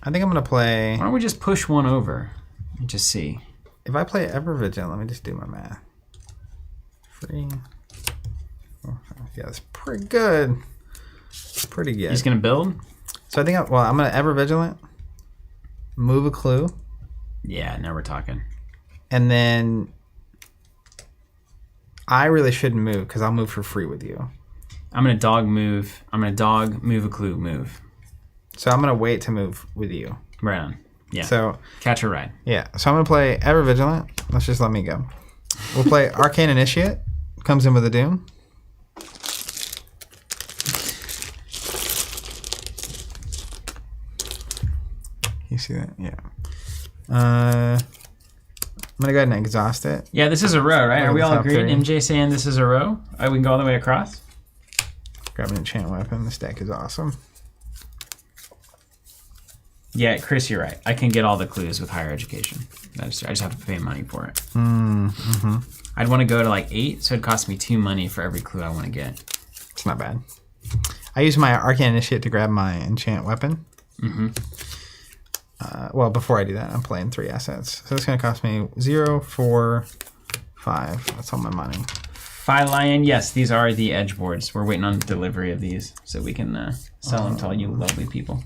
I think I'm going to play... Why don't we just push one over and just see? If I play Ever Vigilant, let me just do my math. 3, 4, 5. Yeah, that's pretty good. Pretty good. He's going to build? So I think, I'm going to Ever Vigilant, move a clue. Yeah, now we're talking. And then I really shouldn't move because I'll move for free with you. I'm going to dog move. I'm going to dog, move a clue, move. So I'm going to wait to move with you. Right on. Yeah. So catch a ride. Yeah. So I'm going to play Ever Vigilant. Let's just let me go. We'll play Arcane Initiate. Comes in with a Doom. You see that? Yeah. I'm going to go ahead and exhaust it. Yeah, this is a row, right? Are we all agreed? 3. MJ saying this is a row? We can go all the way across? Grab an enchant weapon. This deck is awesome. Yeah, Chris, you're right. I can get all the clues with higher education. I just have to pay money for it. I'd want to go to like 8, so it'd cost me 2 money for every clue I want to get. It's not bad. I use my Arcane Initiate to grab my enchant weapon. Well, before I do that, I'm playing 3 assets. So it's going to cost me 0, 4, 5. That's all my money. Phi Lion, yes, these are the edge boards. We're waiting on delivery of these so we can sell them to all you lovely people.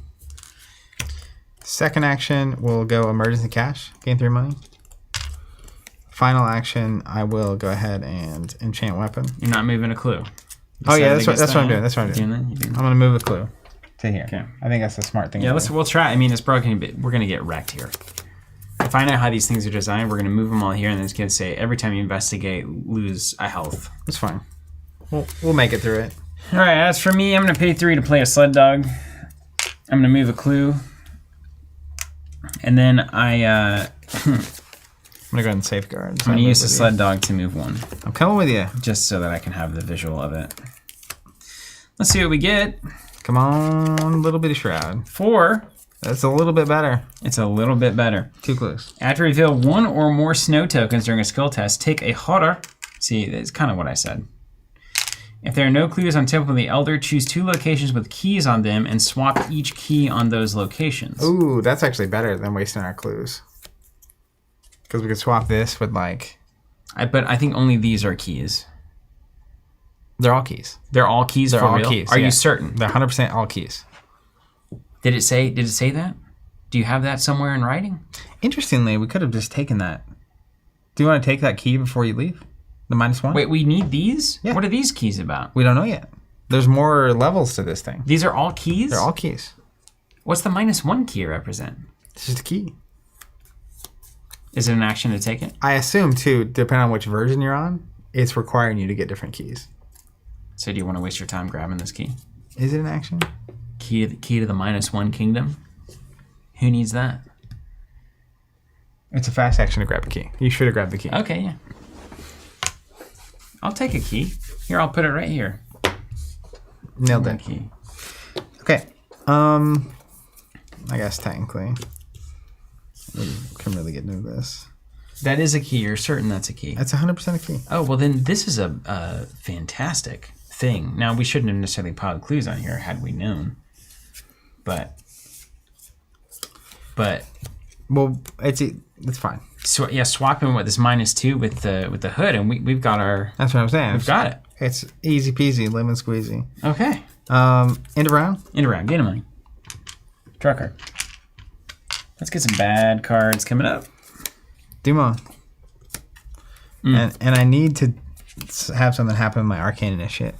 Second action, we'll go Emergency Cash, gain 3 money. Final action, I will go ahead and enchant weapon. You're not moving a clue. Oh yeah, that's what I'm doing. I'm going to move a clue to here. Okay. I think that's a smart thing. Yeah, we'll try. I mean, it's broken, but we're going to get wrecked here. If I know how these things are designed, we're going to move them all here, and then it's going to say, every time you investigate, lose a health. It's fine. We'll make it through it. All right, as for me, I'm going to pay 3 to play a sled dog. I'm going to move a clue. And then I gonna go ahead and safeguard. I'm gonna use the sled dog to move 1. I'm coming with you. Just so that I can have the visual of it. Let's see what we get. Come on, little bitty shroud. 4. That's a little bit better. It's a little bit better. 2 clues. After reveal 1 or more snow tokens during a skill test, take a horror. See, that's kind of what I said. If there are no clues on Temple of the Elder, choose 2 locations with keys on them and swap each key on those locations. Ooh, that's actually better than wasting our clues. Because we could swap this with like... But I think only these are keys. They're all keys. They're all keys They're for all real? keys. Are yeah. you certain? They're 100% all keys. Did it say that? Do you have that somewhere in writing? Interestingly, we could have just taken that. Do you want to take that key before you leave? The -1? Wait, we need these? Yeah. What are these keys about? We don't know yet. There's more levels to this thing. These are all keys? They're all keys. What's the -1 key represent? It's just a key. Is it an action to take it? I assume, too, depending on which version you're on, it's requiring you to get different keys. So do you want to waste your time grabbing this key? Is it an action? Key to the -1 kingdom? Who needs that? It's a fast action to grab a key. You should have grabbed the key. Okay, yeah. I'll take a key. Here, I'll put it right here. Nailed it. Key. Okay. I guess technically we can really get into this. That is a key. You're certain that's a key? That's 100% a key. Oh, well then this is a fantastic thing. Now, we shouldn't have necessarily piled clues on here had we known. But Well, it's fine. so yeah, swapping with this -2 with the hood, and we've got our. That's what I'm saying. We've got it. It's easy peasy, lemon squeezy. Okay. End around. End around. Gain of money. Draw a card. Let's get some bad cards coming up. Demo. And I need to have something happen in my arcane initiate.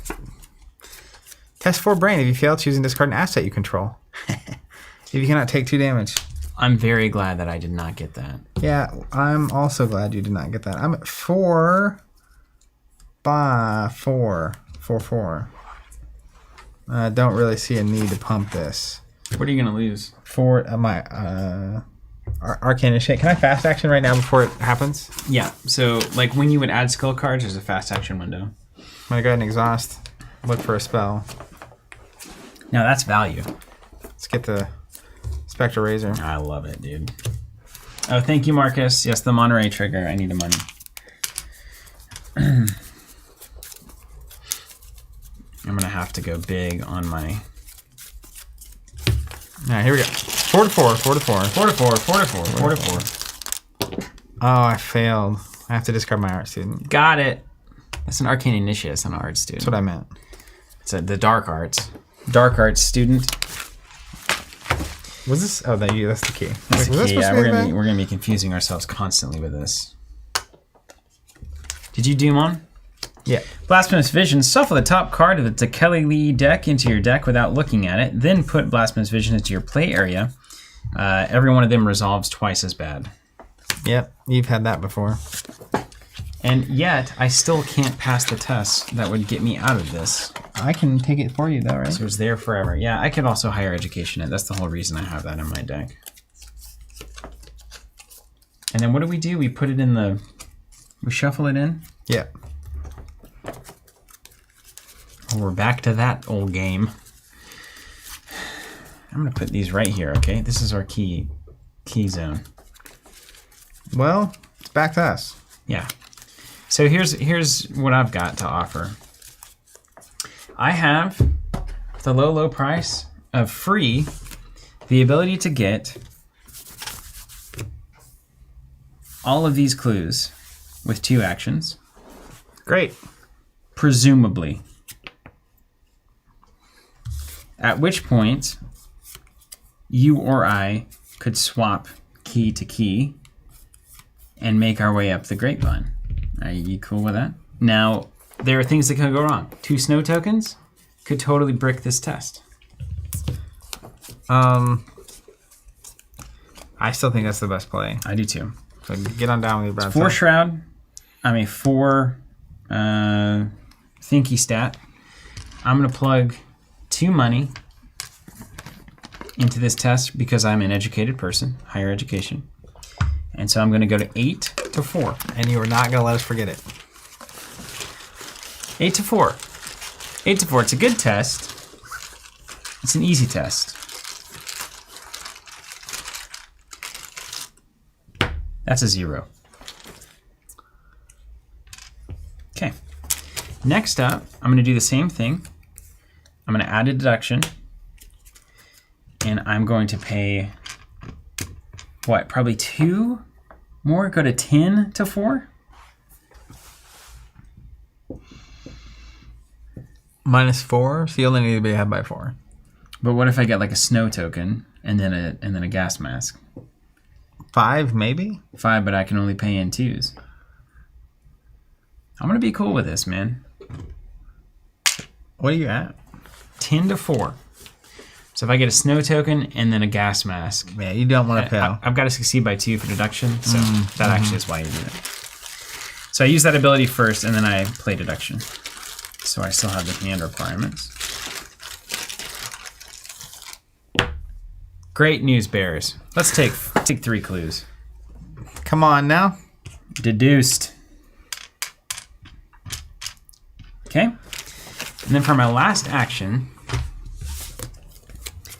Test 4 brain. If you fail, choosing discard an asset you control. If you cannot take 2 damage. I'm very glad that I did not get that. Yeah, I'm also glad you did not get that. I'm at 4 by 4. 4. I don't really see a need to pump this. What are you gonna lose? 4 my arcane initiate. Can I fast action right now before it happens? Yeah. So like when you would add skill cards, there's a fast action window. I'm gonna go ahead and exhaust. Look for a spell. Now that's value. Let's get the Spectre Razor. I love it, dude. Oh, thank you, Marcus. Yes, the Monterey trigger. I need the money. I'm gonna have to go big on my. All right, here we go. 4 to 4. 4 to 4. 4 to 4. 4 to 4. 4 to 4. Oh, I failed. I have to discard my art student. Got it. That's an arcane initiate. It's not an art student. That's what I meant. It's the dark arts. Dark arts student. Was this? Oh, that's the key. That's Was the that key. supposed Yeah, to be the we're gonna be confusing ourselves constantly with this. Did you do one? Yeah. Blasphemous Vision. Shuffle the top card of the Tekeli deck into your deck without looking at it. Then put Blasphemous Vision into your play area. Every one of them resolves twice as bad. Yep, you've had that before. And yet, I still can't pass the test that would get me out of this. I can take it for you, though, right? So it's there forever. Yeah, I could also higher education it. That's the whole reason I have that in my deck. And then what do? We put it in the... We shuffle it in? Yeah. We're back to that old game. I'm going to put these right here, okay? This is our key zone. Well, it's back to us. Yeah. So here's what I've got to offer. I have the low price of free the ability to get all of these clues with 2 actions. Great. Presumably. At which point, you or I could swap key to key and make our way up the grapevine. Are you cool with that? Now, there are things that can go wrong. 2 snow tokens could totally brick this test. I still think that's the best play. I do too. So get on down with your Brad. 4 shroud. I'm a 4 thinky stat. I'm going to plug 2 money into this test because I'm an educated person, higher education. And so I'm going to go to 8. to 4. And you are not going to let us forget it. 8 to 4. 8 to 4. It's a good test. It's an easy test. That's a 0. Okay. Next up, I'm going to do the same thing. I'm going to add a deduction. And I'm going to pay, what, probably 2 more? Go to 10 to 4? -4, so you only need to be ahead by 4. But what if I get like a snow token and then a gas mask? 5, maybe? 5, but I can only pay in 2s. I'm gonna be cool with this, man. What are you at? 10 to 4. So if I get a snow token and then a gas mask, Yeah, you don't want to pay. I've got to succeed by 2 for deduction. So that actually is why you do it. So I use that ability first, and then I play deduction. So I still have the hand requirements. Great news bears. Let's take 3 clues. Come on now. Deduced. Okay. And then for my last action,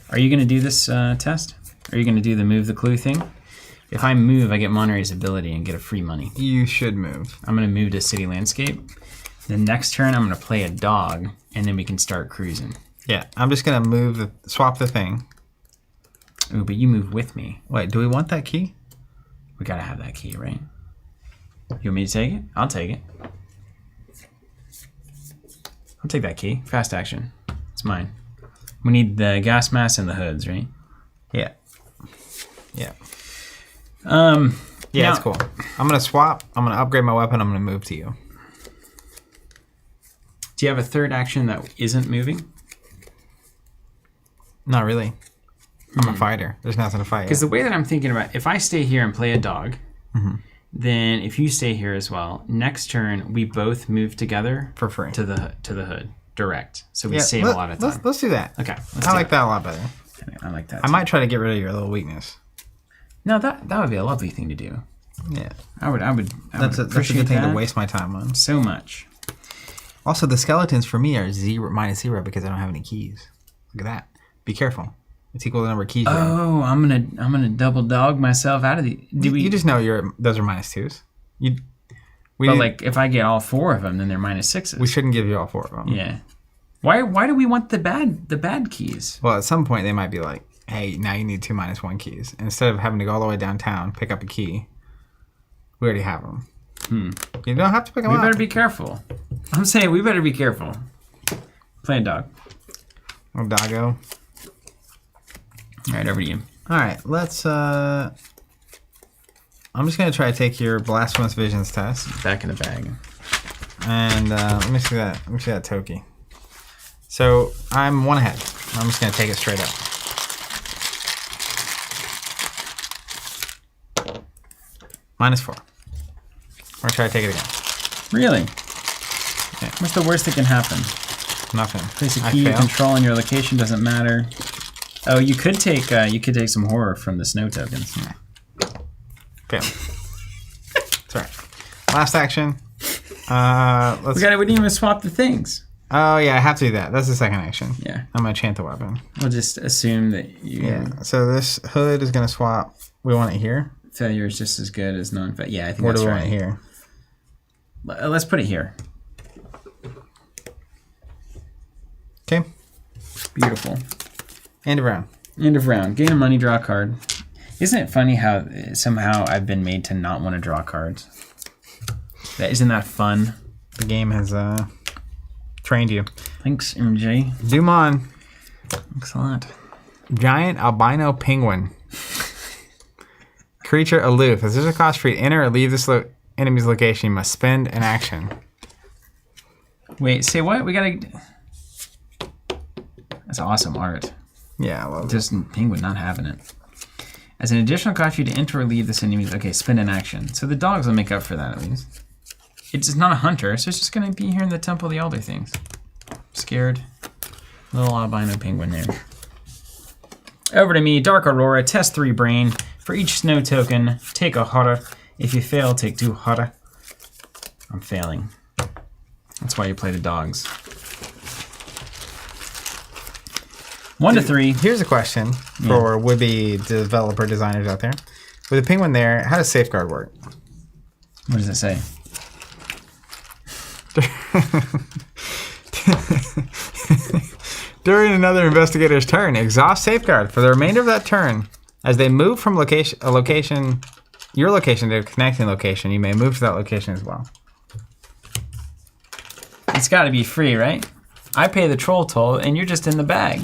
are you going to do this test? Are you going to do the move the clue thing? If I move, I get Monterey's ability and get a free money. You should move. I'm going to move to city landscape. The next turn, I'm going to play a dog, and then we can start cruising. Yeah, I'm just going to swap the thing. Ooh, but you move with me. Wait, do we want that key? We got to have that key, right? You want me to take it? I'll take it. I'll take that key. Fast action. It's mine. We need the gas mask and the hoods, right? Yeah. Yeah. Yeah, It's cool. I'm going to swap. I'm going to upgrade my weapon. I'm going to move to you. Do you have a third action that isn't moving? Not really. I'm a fighter. There's nothing to fight. Because the way that I'm thinking about, if I stay here and play a dog, then if you stay here as well, next turn we both move together For free. to the hood direct, so we save a lot of time. Let's do that. Okay, I like that a lot better. I like that. I might try to get rid of your little weakness. No, that would be a lovely thing to do. Yeah. I would That's a appreciate good thing that to waste my time on. so much. Also, the skeletons for me are -0 because I don't have any keys. Look at that. Be careful. It's equal to the number of keys you have. Oh, I'm gonna double dog myself out of the. You just know those are -2s. But like, if I get all 4 of them, then they're -6s. We shouldn't give you all 4 of them. Yeah. Why do we want the bad keys? Well, at some point they might be like, hey, now you need 2 -1 keys. And instead of having to go all the way downtown, pick up a key, we already have them. You don't have to pick them We up. better be careful. I'm saying we better be careful. Play a dog. Oh, doggo. All right, over to you. All right, let's... I'm just going to try to take your Blasphemous Visions test. Back in the bag. And let me see that. Let me see that Toki. So I'm 1 ahead. I'm just going to take it straight up. -4. I'm going to try to take it again. Really? Yeah. What's the worst that can happen? Nothing. Place a I key you fail. control on your location, doesn't matter. Oh, you could take some horror from the snow tokens. Fail. It's all right. Last action. We didn't even swap the things. Oh, yeah, I have to do that. That's the second action. Yeah. I'm going to chant the weapon. We'll just assume that you So this hood is going to swap. We want it here. failure is just as good as non-failure. Yeah, I think Where that's do we right. want it here? Let's put it here. Okay. Beautiful. End of round. End of round. Gain a money, draw a card. Isn't it funny how somehow I've been made to not want to draw cards? Isn't that fun? The game has trained you. Thanks, MJ. Dumon. Thanks a lot. Giant albino penguin. Creature aloof. As there's a cost for you to enter or leave this enemy's location, you must spend an action. Wait, say what? We gotta... That's awesome art. Yeah, I love it. Just penguin not having it. As an additional cost for you to enter or leave this enemy's... Okay, spend an action. So the dogs will make up for that at least. It's not a hunter, so it's just gonna be here in the Temple of the Elder Things. Scared. Little albino penguin there. Over to me, Dark Aurora, test 3 brain. For each snow token, take a horror. If you fail, take 2 hara. I'm failing. That's why you play the dogs. 1 to 3. Here's a question for would-be developer designers out there. With a penguin there, how does safeguard work? What does it say? During another investigator's turn, exhaust safeguard for the remainder of that turn. As they move from your location to a connecting location, you may move to that location as well. It's got to be free, right? I pay the troll toll, and you're just in the bag.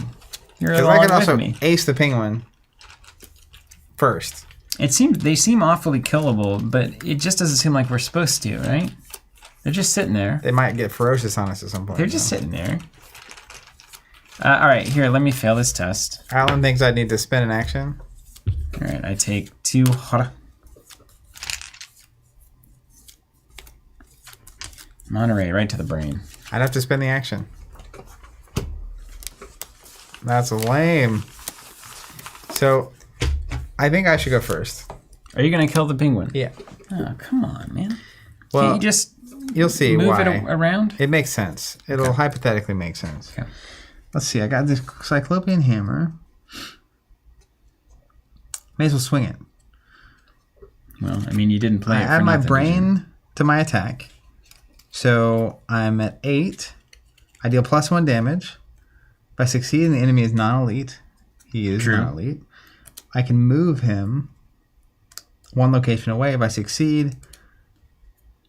You're Because along I can with also me. ace the penguin first. They seem awfully killable, but it just doesn't seem like we're supposed to, right? They're just sitting there. They might get ferocious on us at some point. They're just sitting there. All right, here, let me fail this test. Alan thinks I need to spin an action. All right, I take 2 hara. Monterey, right to the brain. I'd have to spin the action. That's lame. So, I think I should go first. Are you going to kill the penguin? Yeah. Oh, come on, man. Well, Can't you just you'll see move why. it around? It makes sense. It'll hypothetically make sense. Okay. Let's see. I got this Cyclopean hammer. May as well swing it. Well, I mean, you didn't play I it for add my nothing, did you? brain to my attack. So I'm at 8. I deal +1 damage. If I succeed and the enemy is non-elite, he is True. non-elite, I can move him 1 location away. If I succeed,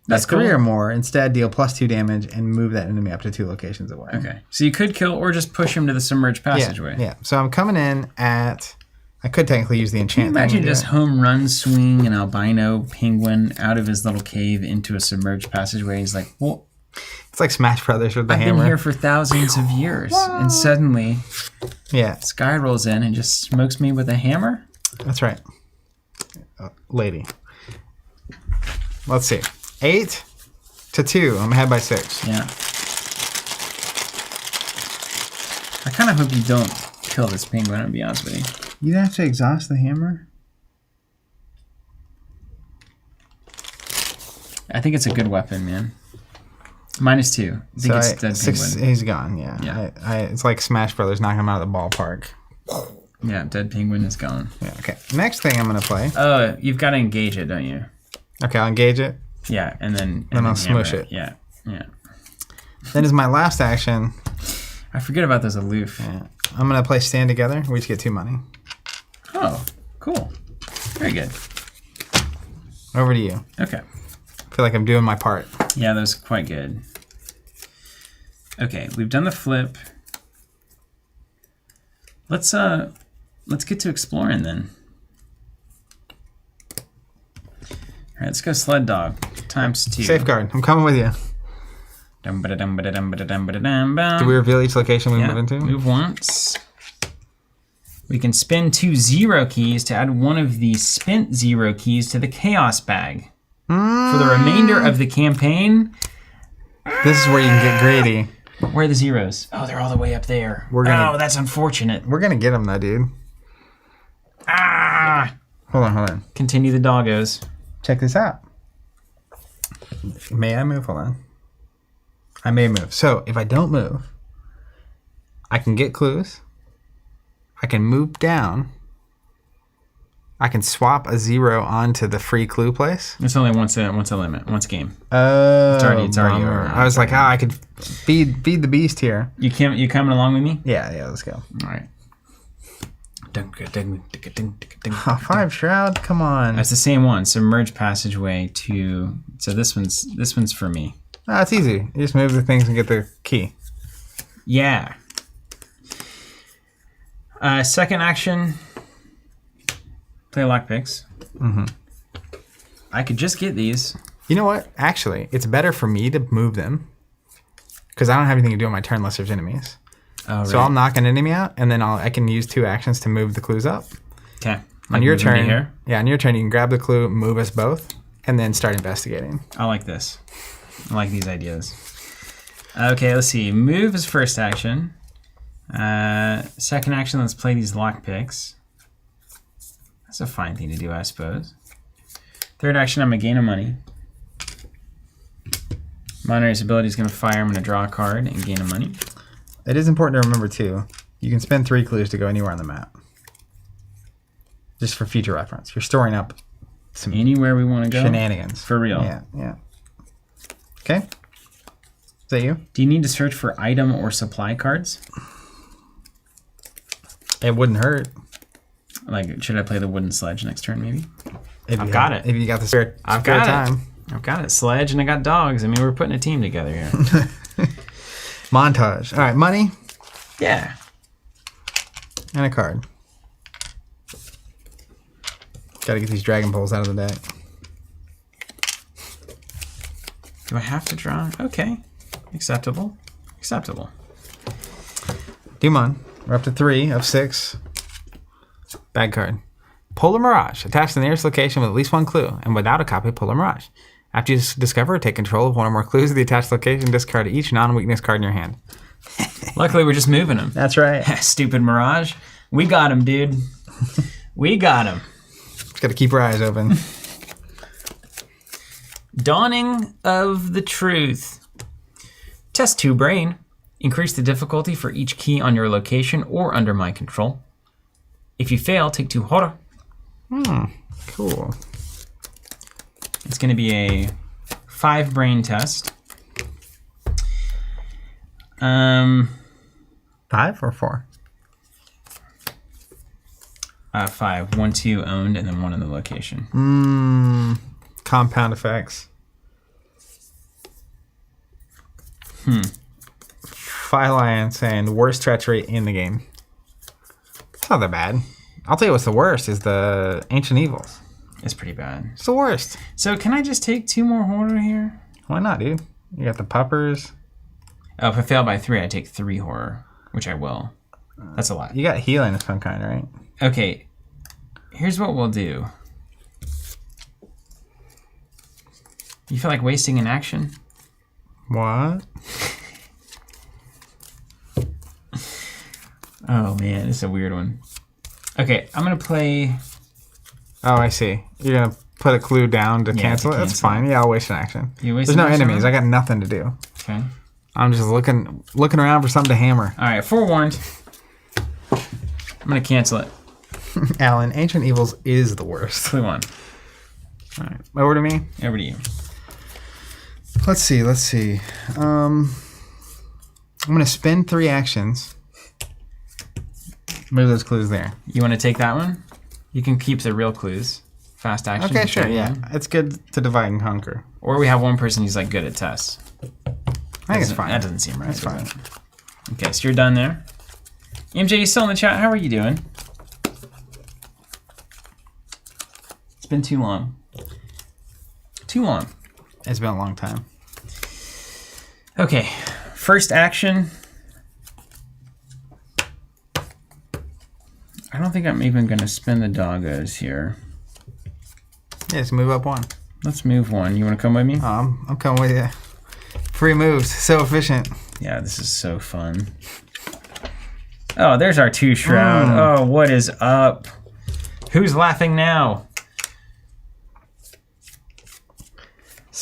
That's that's 3 cool. or more. Instead, deal +2 damage and move that enemy up to 2 locations away. Okay. So you could kill or just push him to the submerged passageway. Yeah. So I'm coming in at... I could technically use the Can you enchant thing imagine to do just it. home run swing an albino penguin out of his little cave into a submerged passageway? He's like, well, It's like Smash Brothers with the I've hammer. been here for thousands of years. And suddenly, Yeah, Sky rolls in and just smokes me with a hammer? that's right. Lady. Let's see. 8 to 2. I'm ahead by 6. Yeah. I kind of hope you don't kill this penguin, to be honest with you. You don't have to exhaust the hammer? I think it's a good weapon, man. -2. I think it's dead penguin. He's gone, yeah. Yeah. It's like Smash Brothers knocking him out of the ballpark. Yeah, dead penguin is gone. Yeah, okay. Next thing I'm going to play. Oh, you've got to engage it, don't you? Okay, I'll engage it. Yeah, and then Then I'll hammer smush it. Yeah, yeah. Then is my last action. I forget about those aloof. Yeah. I'm going to play Stand Together. We each get 2 money. Oh, cool. Very good. Over to you. Okay. I feel like I'm doing my part. Yeah, that was quite good. Okay, we've done the flip. Let's get to exploring then. All right, let's go sled dog ×2. Safeguard. I'm coming with you. Do we reveal each location we Yeah, move into? move once. We can spin 2 0 keys to add 1 of the spent 0 keys to the chaos bag. For the remainder of the campaign, This is where you can get greedy. where are the zeros? Oh, they're all the way up there. gonna- Oh, that's unfortunate. We're going to get them, though, dude. Ah! Hold on. Continue the doggos. Check this out. May I move? Hold on. I may move. So, if I don't move, I can get clues. I can move down. I can swap a 0 onto the free clue place. It's only once a limit, once a game. Oh, It's already bummer. over. I was like, I could feed the beast here. You coming along with me? Yeah, let's go. All right. Oh, 5 Shroud? Come on. That's the same one. Submerged passageway to. So this one's for me. Oh, it's easy. You just move the things and get the key. Yeah. Second action. Play lockpicks. Mm-hmm. I could just get these. You know what? Actually, it's better for me to move them because I don't have anything to do on my turn unless there's enemies. Oh, So I'll knock an enemy out, and then I can use 2 actions to move the clues up. Okay. On your turn, here. yeah, on your turn, you can grab the clue, move us both, and then start investigating. I like this. I like these ideas. Okay, let's see. Move is first action. Second action, let's play these lockpicks. That's a fine thing to do, I suppose. Third action, I'm going to gain a money. Monterey's ability is going to fire. I'm going to draw a card and gain a money. It is important to remember, too, you can spend 3 clues to go anywhere on the map. Just for future reference. You're storing up some anywhere we want to go. Shenanigans. For real. Yeah. Okay. Is that you? Do you need to search for item or supply cards? It wouldn't hurt. Like, should I play the wooden sledge next turn, maybe? I've got it. If you got the spare I've got time. I've got it. Sledge, and I got dogs. I mean, we're putting a team together here. Montage. All right, money. Yeah. And a card. Gotta get these dragon poles out of the deck. Do I have to draw? Okay. Acceptable. Acceptable. Demon. We're up to 3 of 6. Bad card. Polar Mirage. Attached to the nearest location with at least 1 clue, and without a copy of Polar Mirage. After you discover or take control of 1 or more clues of the attached location, discard each non-weakness card in your hand. Luckily, we're just moving them. That's right. Stupid Mirage. We got him, dude. We got him. Just gotta keep our eyes open. Dawning of the Truth. Test 2 Brain. Increase the difficulty for each key on your location or under my control. If you fail, take 2 horror. Cool. It's going to be a 5 brain test. 5 or 4? 5. 1, 2 owned, and then 1 in the location. Compound effects. Phyllian saying the worst treachery in the game. It's not that bad. I'll tell you what's the worst is the Ancient Evils. It's pretty bad. It's the worst. So can I just take 2 more horror here? Why not, dude? You got the puppers. Oh, if I fail by 3, I take 3 horror, which I will. That's a lot. You got healing of some kind, right? Okay. Here's what we'll do. You feel like wasting an action? What? Oh, man. It's a weird one. Okay, I'm going to play... Oh, I see. You're going to put a clue down to cancel it? That's fine. Yeah, I'll waste an action. There's no enemies. I got nothing to do. Okay. I'm just looking around for something to hammer. All right, forewarned. I'm going to cancel it. Alan, Ancient Evils is the worst. Clue 1. All right, over to me. Over to you. Let's see. I'm going to spend 3 actions. Move those clues there. You want to take that one? You can keep the real clues. Fast action. Okay, sure, yeah. It's good to divide and conquer. Or we have one person who's like good at tests. I think it's fine. That doesn't seem right. That's fine. Okay, so you're done there. MJ, you still in the chat? How are you doing? It's been too long. Too long. It's been a long time. Okay, first action. I don't think I'm even going to spin the doggos here. Yeah, just move up 1. Let's move 1. You want to come with me? I'm coming with you. Free moves, so efficient. Yeah, this is so fun. Oh, there's our 2 shroud. Oh, what is up? Who's laughing now?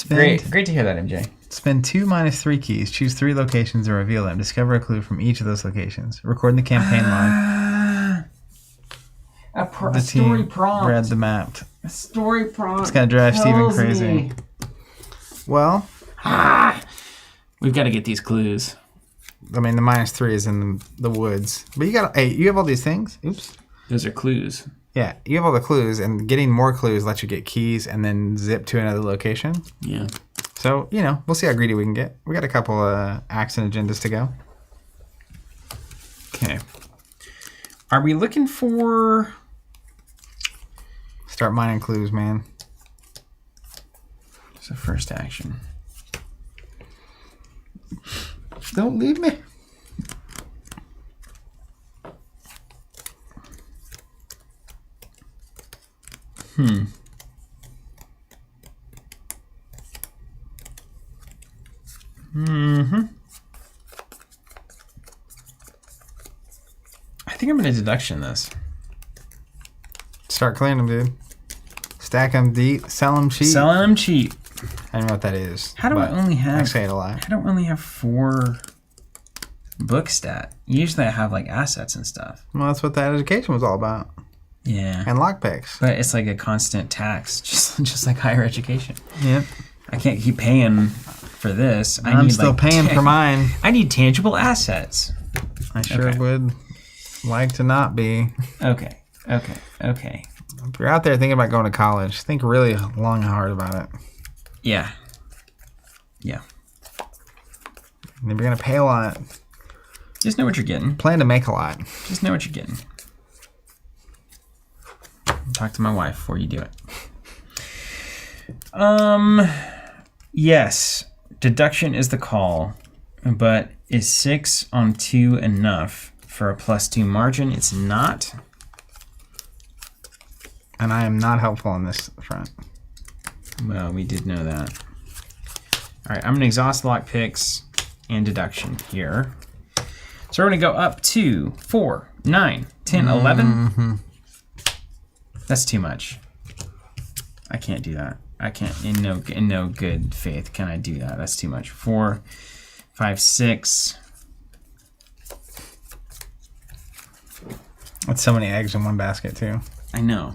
Great to hear that, MJ. Spend 2 minus 3 keys. Choose 3 locations and reveal them. Discover a clue from each of those locations. Record in the campaign log. A story prompt. Read the map. A story prompt. It's gonna drive Steven crazy. Well, we've got to get these clues. I mean, the -3 is in the woods, but you have all these things. Oops. Those are clues. Yeah, you have all the clues, and getting more clues lets you get keys and then zip to another location. Yeah. So we'll see how greedy we can get. We got a couple of acts and agendas to go. Okay. Are we looking for? Start mining clues, man. It's the first action. Don't leave me. I think I'm going to deduction this. Start cleaning them, dude. Stack them deep, sell them cheap. Selling them cheap. I don't know what that is. How do I only have... I say it a lot. I don't only have 4 book stat. Usually I have like assets and stuff. Well, that's what that education was all about. Yeah. And lockpicks. But it's like a constant tax, just like higher education. Yep. I can't keep paying for this. I'm still paying for mine. I need tangible assets. I sure would like to not be. Okay. If you're out there thinking about going to college, think really long and hard about it. Yeah. And if you're going to pay a lot, just know what you're getting. plan to make a lot. Just know what you're getting. Talk to my wife before you do it. Yes. Deduction is the call, but is 6 on 2 enough for a +2 margin? It's not. And I am not helpful on this front. Well, we did know that. All right, I'm going to exhaust lock picks and deduction here. So we're going to go up to 4, 9, 10, 11. Mm-hmm. That's too much. I can't do that. I can't, in no good faith can I do that. That's too much. 4, 5, 6. That's so many eggs in one basket, too. I know.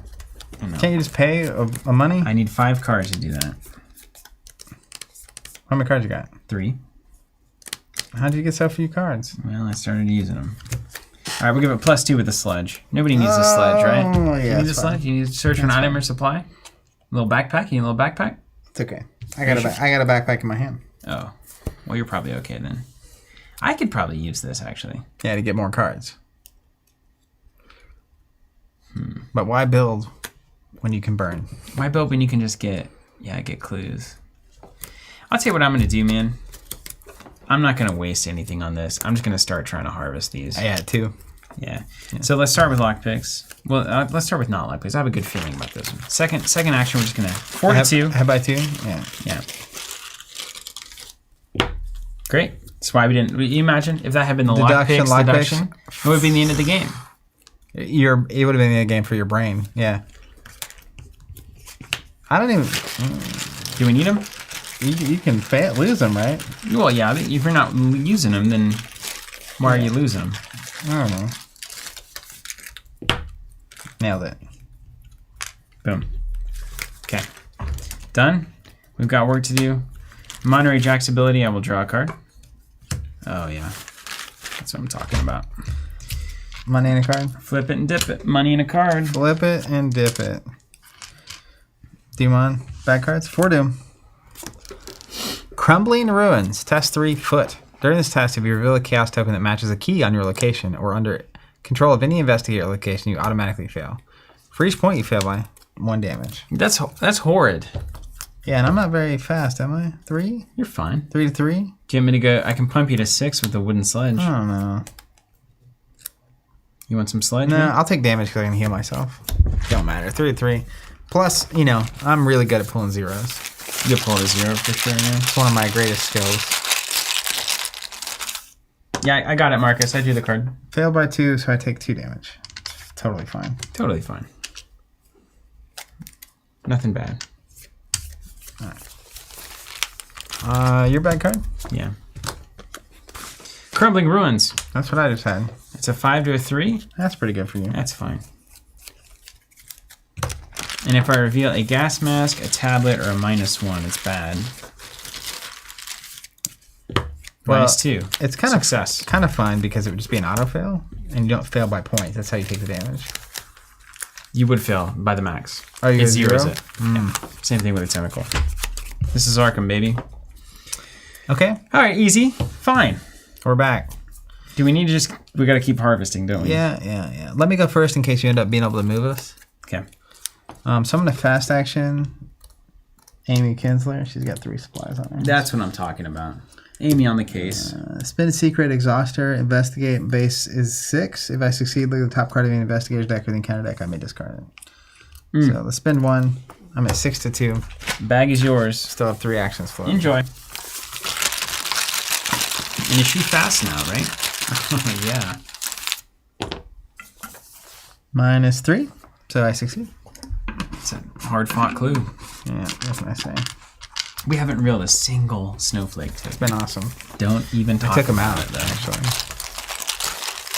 Can't you just pay a money? I need 5 cards to do that. How many cards you got? 3. How'd you get so few cards? Well, I started using them. All right, we'll give it +2 with the sledge. Nobody needs a sledge, right? Oh, yeah. You need a sledge? You need to search for an item or supply? A little backpack? You need a little backpack? It's okay. I got a backpack in my hand. Oh. Well, you're probably okay then. I could probably use this, actually. Yeah, to get more cards. But why build when you can burn? Why build when you can just get clues? I'll tell you what I'm going to do, man. I'm not going to waste anything on this. I'm just going to start trying to harvest these. I had 2. Yeah. So let's start with lockpicks. Well, let's start with not lockpicks. I have a good feeling about this one. Second action, we're just going to 42. Have by 2? Yeah. Great. That's why we didn't. You imagine if that had been the Deduction, deduction, it would have been the end of the game. It would have been a game for your brain. Yeah. I don't even. Do we need them? You can lose them, right? Well, yeah. If you're not using them, then why are you losing them? I don't know. Nailed it. Boom. Okay. Done. We've got work to do. Monterey Jack's ability, I will draw a card. Oh, yeah. That's what I'm talking about. Money in a card? Flip it and dip it. Money in a card. Flip it and dip it. Demon. Bad cards? 4 doom. Crumbling Ruins. Test 3 foot. During this test, if you reveal a chaos token that matches a key on your location or under control of any investigator location, you automatically fail. For each point, you fail by 1 damage. That's horrid. Yeah, and I'm not very fast, am I? 3? You're fine. 3 to 3? Do you want me to go? I can pump you to 6 with the wooden sledge. I don't know. You want some sledge? No, I'll take damage because I can heal myself. Don't matter. 3 to 3. Plus, I'm really good at pulling zeros. You'll pull a 0 for sure, yeah. It's one of my greatest skills. Yeah, I got it, Marcus. I drew the card. Failed by 2, so I take 2 damage. It's totally fine. Totally fine. Nothing bad. Your bad card? Yeah. Crumbling Ruins. That's what I just had. It's a 5 to a 3. That's pretty good for you. That's fine. And if I reveal a gas mask, a tablet, or a -1, it's bad. Well, -2. It's kind Success. of fun because it would just be an auto fail, and you don't fail by points. That's how you take the damage. You would fail by the max. Oh, you It go zeros 0? it. Yeah. Same thing with a tentacle. This is Arkham, baby. Okay. All right, easy. Fine. We're back. Do we need to we got to keep harvesting, don't we? Yeah. Let me go first in case you end up being able to move us. Okay. So I'm going to fast action Amy Kinsler. She's got 3 supplies on her. That's what I'm talking about. Amy on the case. Spin a secret, exhaust her, investigate, base is 6. If I succeed, look at the top card of the investigator's deck or the encounter deck, I may discard it. So let's spend 1. I'm at 6 to 2. Bag is yours. Still have 3 actions floating. Enjoy. And you shoot fast now, right? Yeah. -3, so I succeed. So hard-fought clue. Yeah, what can I say? We haven't reeled a single snowflake to. It's been awesome. Don't even talk I took them about out, it, though.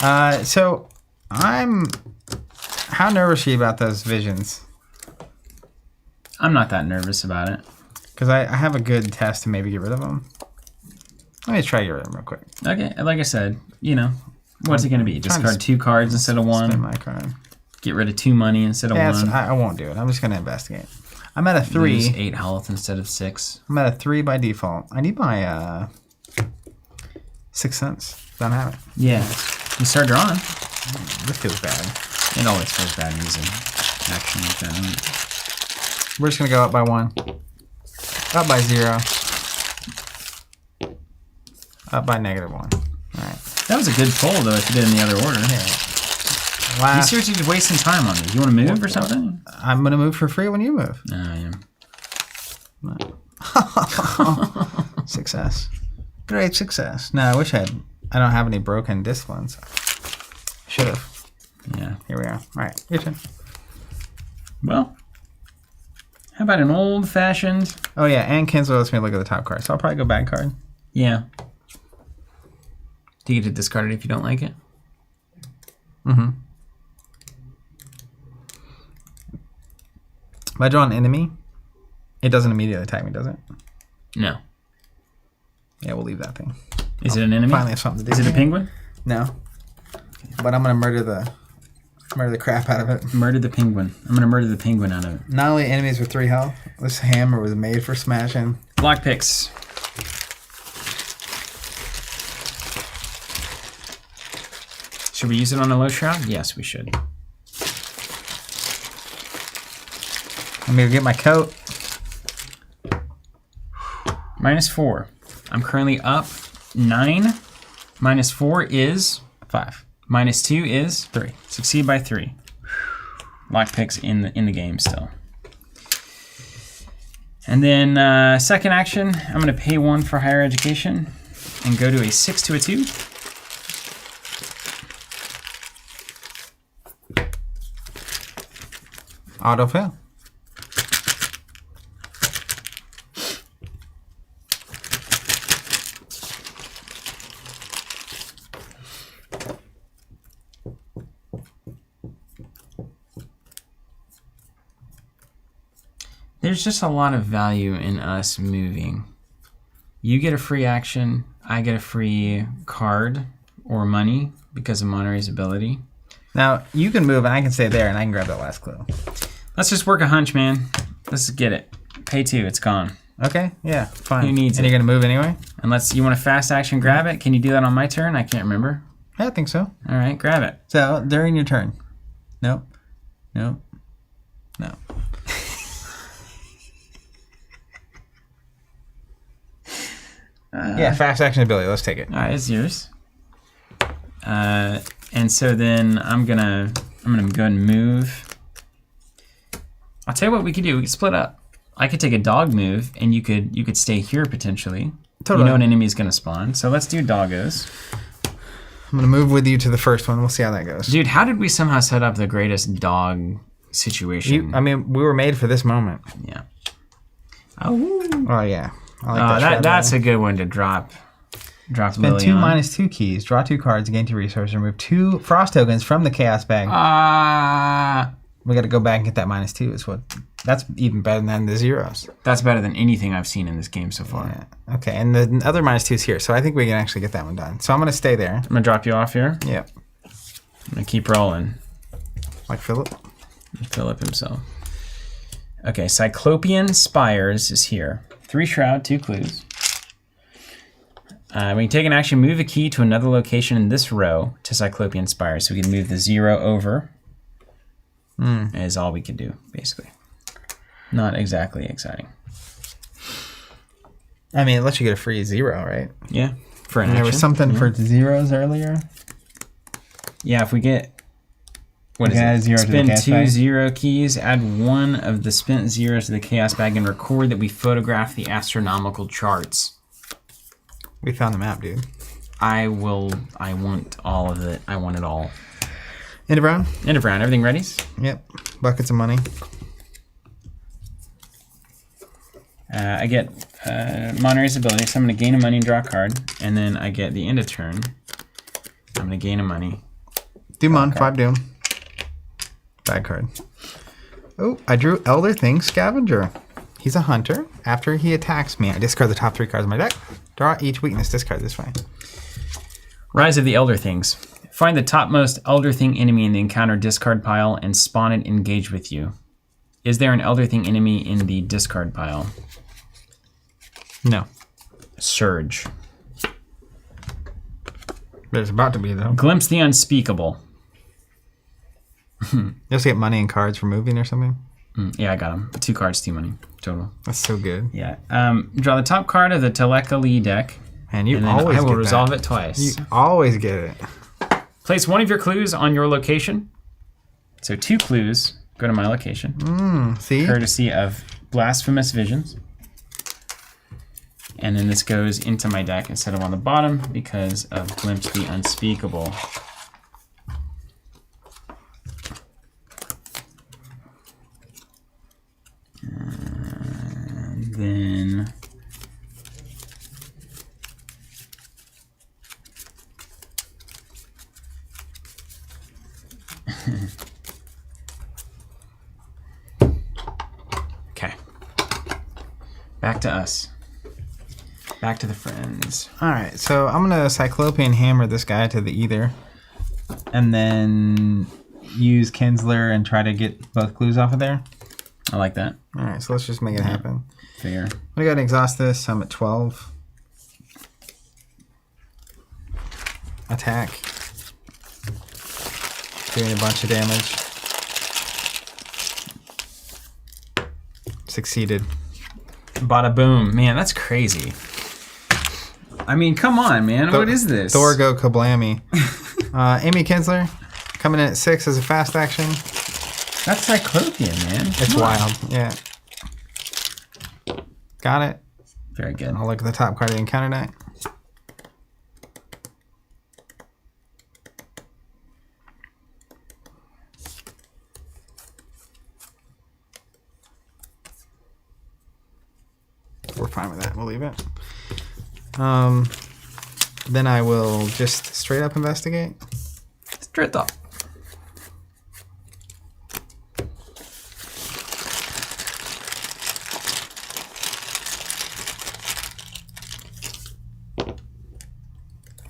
actually. So, how nervous are you about those visions? I'm not that nervous about it. Because I have a good test to maybe get rid of them. Let me try to get rid of them real quick. Okay, like I said, what's it going to be? Discard 2 cards instead of 1. Spend my card. Get rid of 2 money instead of 1. I won't do it. I'm just going to investigate. I'm at a 3. Lose 8 health instead of 6. I'm at a 3 by default. I need my 6 cents. Don't have it. Yeah. You start drawing. This feels bad. It always feels bad using action like that. We're just going to go up by 1. Up by 0. Up by -1. All right. That was a good pull, though, if you did in the other order. Yeah. You seriously just wasting time on me. You want to move or something? I'm going to move for free when you move. Yeah. Success. Great success. No, I wish I don't have any broken disciplines. Should have. Yeah. Here we are. All right. Your turn. Well, how about an old-fashioned... Oh, yeah. And Kenzo lets me look at the top card. So I'll probably go back card. Yeah. Do you get to discard it if you don't like it? Mm-hmm. If I draw an enemy, it doesn't immediately attack me, does it? No. Yeah, we'll leave that thing. Is it an enemy? Finally have something to do. Is it a penguin? No. But I'm going to murder the crap out of it. Murder the penguin. I'm going to murder the penguin out of it. Not only enemies with 3 health, this hammer was made for smashing. Block picks. Should we use it on a low shroud? Yes, we should. I'm going to get my coat. -4. I'm currently up 9. -4 is 5. -2 is 3. Succeed by 3. Lock picks in the game still. And then second action, I'm going to pay 1 for higher education and go to a 6 to a 2. Auto fail. There's just a lot of value in us moving. You get a free action, I get a free card or money because of Monterey's ability. Now, you can move and I can stay there and I can grab that last clue. Let's just work a hunch, man. Let's get it. Pay 2, it's gone. Okay, yeah, fine. Who needs and it? You're going to move anyway? Unless you want a fast action, grab it. Can you do that on my turn? I can't remember. Yeah, I think so. All right, grab it. So, during your turn. Nope. Nope. No. Yeah, fast action ability. Let's take it. All right, it's yours. And so then I'm gonna go ahead and move. I'll tell you what we could do. We could split up. I could take a dog move, and you could stay here potentially. Totally. You know an enemy's gonna spawn. So let's do doggos. I'm gonna move with you to the first one. We'll see how that goes. Dude, how did we somehow set up the greatest dog situation? We were made for this moment. Yeah. Oh. Oh yeah. I like that's a good one to drop. Spend Lily 2 on. -2 keys. Draw 2 cards. Gain 2 resources. Remove 2 frost tokens from the chaos bag. We got to go back and get that -2. That's even better than the zeros. That's better than anything I've seen in this game so far. Yeah. Okay, and the other -2 is here, so I think we can actually get that one done. So I'm gonna stay there. I'm gonna drop you off here. Yep. I'm gonna keep rolling. Like Philip. Philip himself. Okay, Cyclopean Spires is here. 3 shroud, 2 clues. We can take an action, move a key to another location in this row to Cyclopean Spires. So we can move the 0 over. Is all we can do, basically. Not exactly exciting. I mean, it lets you get a free 0, right? Yeah, for an And there was action. something for zeros earlier. Yeah, if we get... What is add it? 0 to the Spend chaos 2 bag. 0 keys, add 1 of the spent zeros to the chaos bag, and record that we photograph the astronomical charts. We found the map, dude. I want all of it. I want it all. End of round? End of round. Everything ready? Yep. Buckets of money. I get Monterey's ability, so I'm going to gain a money and draw a card. And then I get the end of turn. I'm going to gain a money. Doom on, 5 Doom. Bad card. Oh, I drew Elder Thing Scavenger. He's a hunter. After he attacks me, I discard the top 3 cards of my deck. Draw each weakness, discard this way. Rise of the Elder Things. Find the topmost Elder Thing enemy in the encounter discard pile and spawn it engage with you. Is there an Elder Thing enemy in the discard pile? No. Surge. There's about to be, though. Glimpse the Unspeakable. You also get money and cards for moving or something? Yeah, I got them. 2 cards, 2 money total. That's so good. Yeah. Draw the top card of the Telekali deck. And you and then always I will get resolve that. it twice. You always get it. Place one of your clues on your location. So 2 clues go to my location. See? Courtesy of Blasphemous Visions. And then this goes into my deck instead of on the bottom because of Glimpse the Unspeakable. And then okay. Back to us. Back to the friends. All right, so I'm going to Cyclopean Hammer this guy to the Ether. And then use Kinsler and try to get both clues off of there. I like that. All right, so let's just make it happen. Fair. I'm going to exhaust this. I'm at 12. Attack. Doing a bunch of damage. Succeeded. Bada boom. Man, that's crazy. I mean, come on, man. What is this? Thor go kablammy. Amy Kinsler coming in at 6 as a fast action. That's Cyclopean, man. It's wild. Yeah. Got it. Very good. I'll look at the top card of the encounter deck. We're fine with that. We'll leave it. Then I will just straight up investigate. Straight up.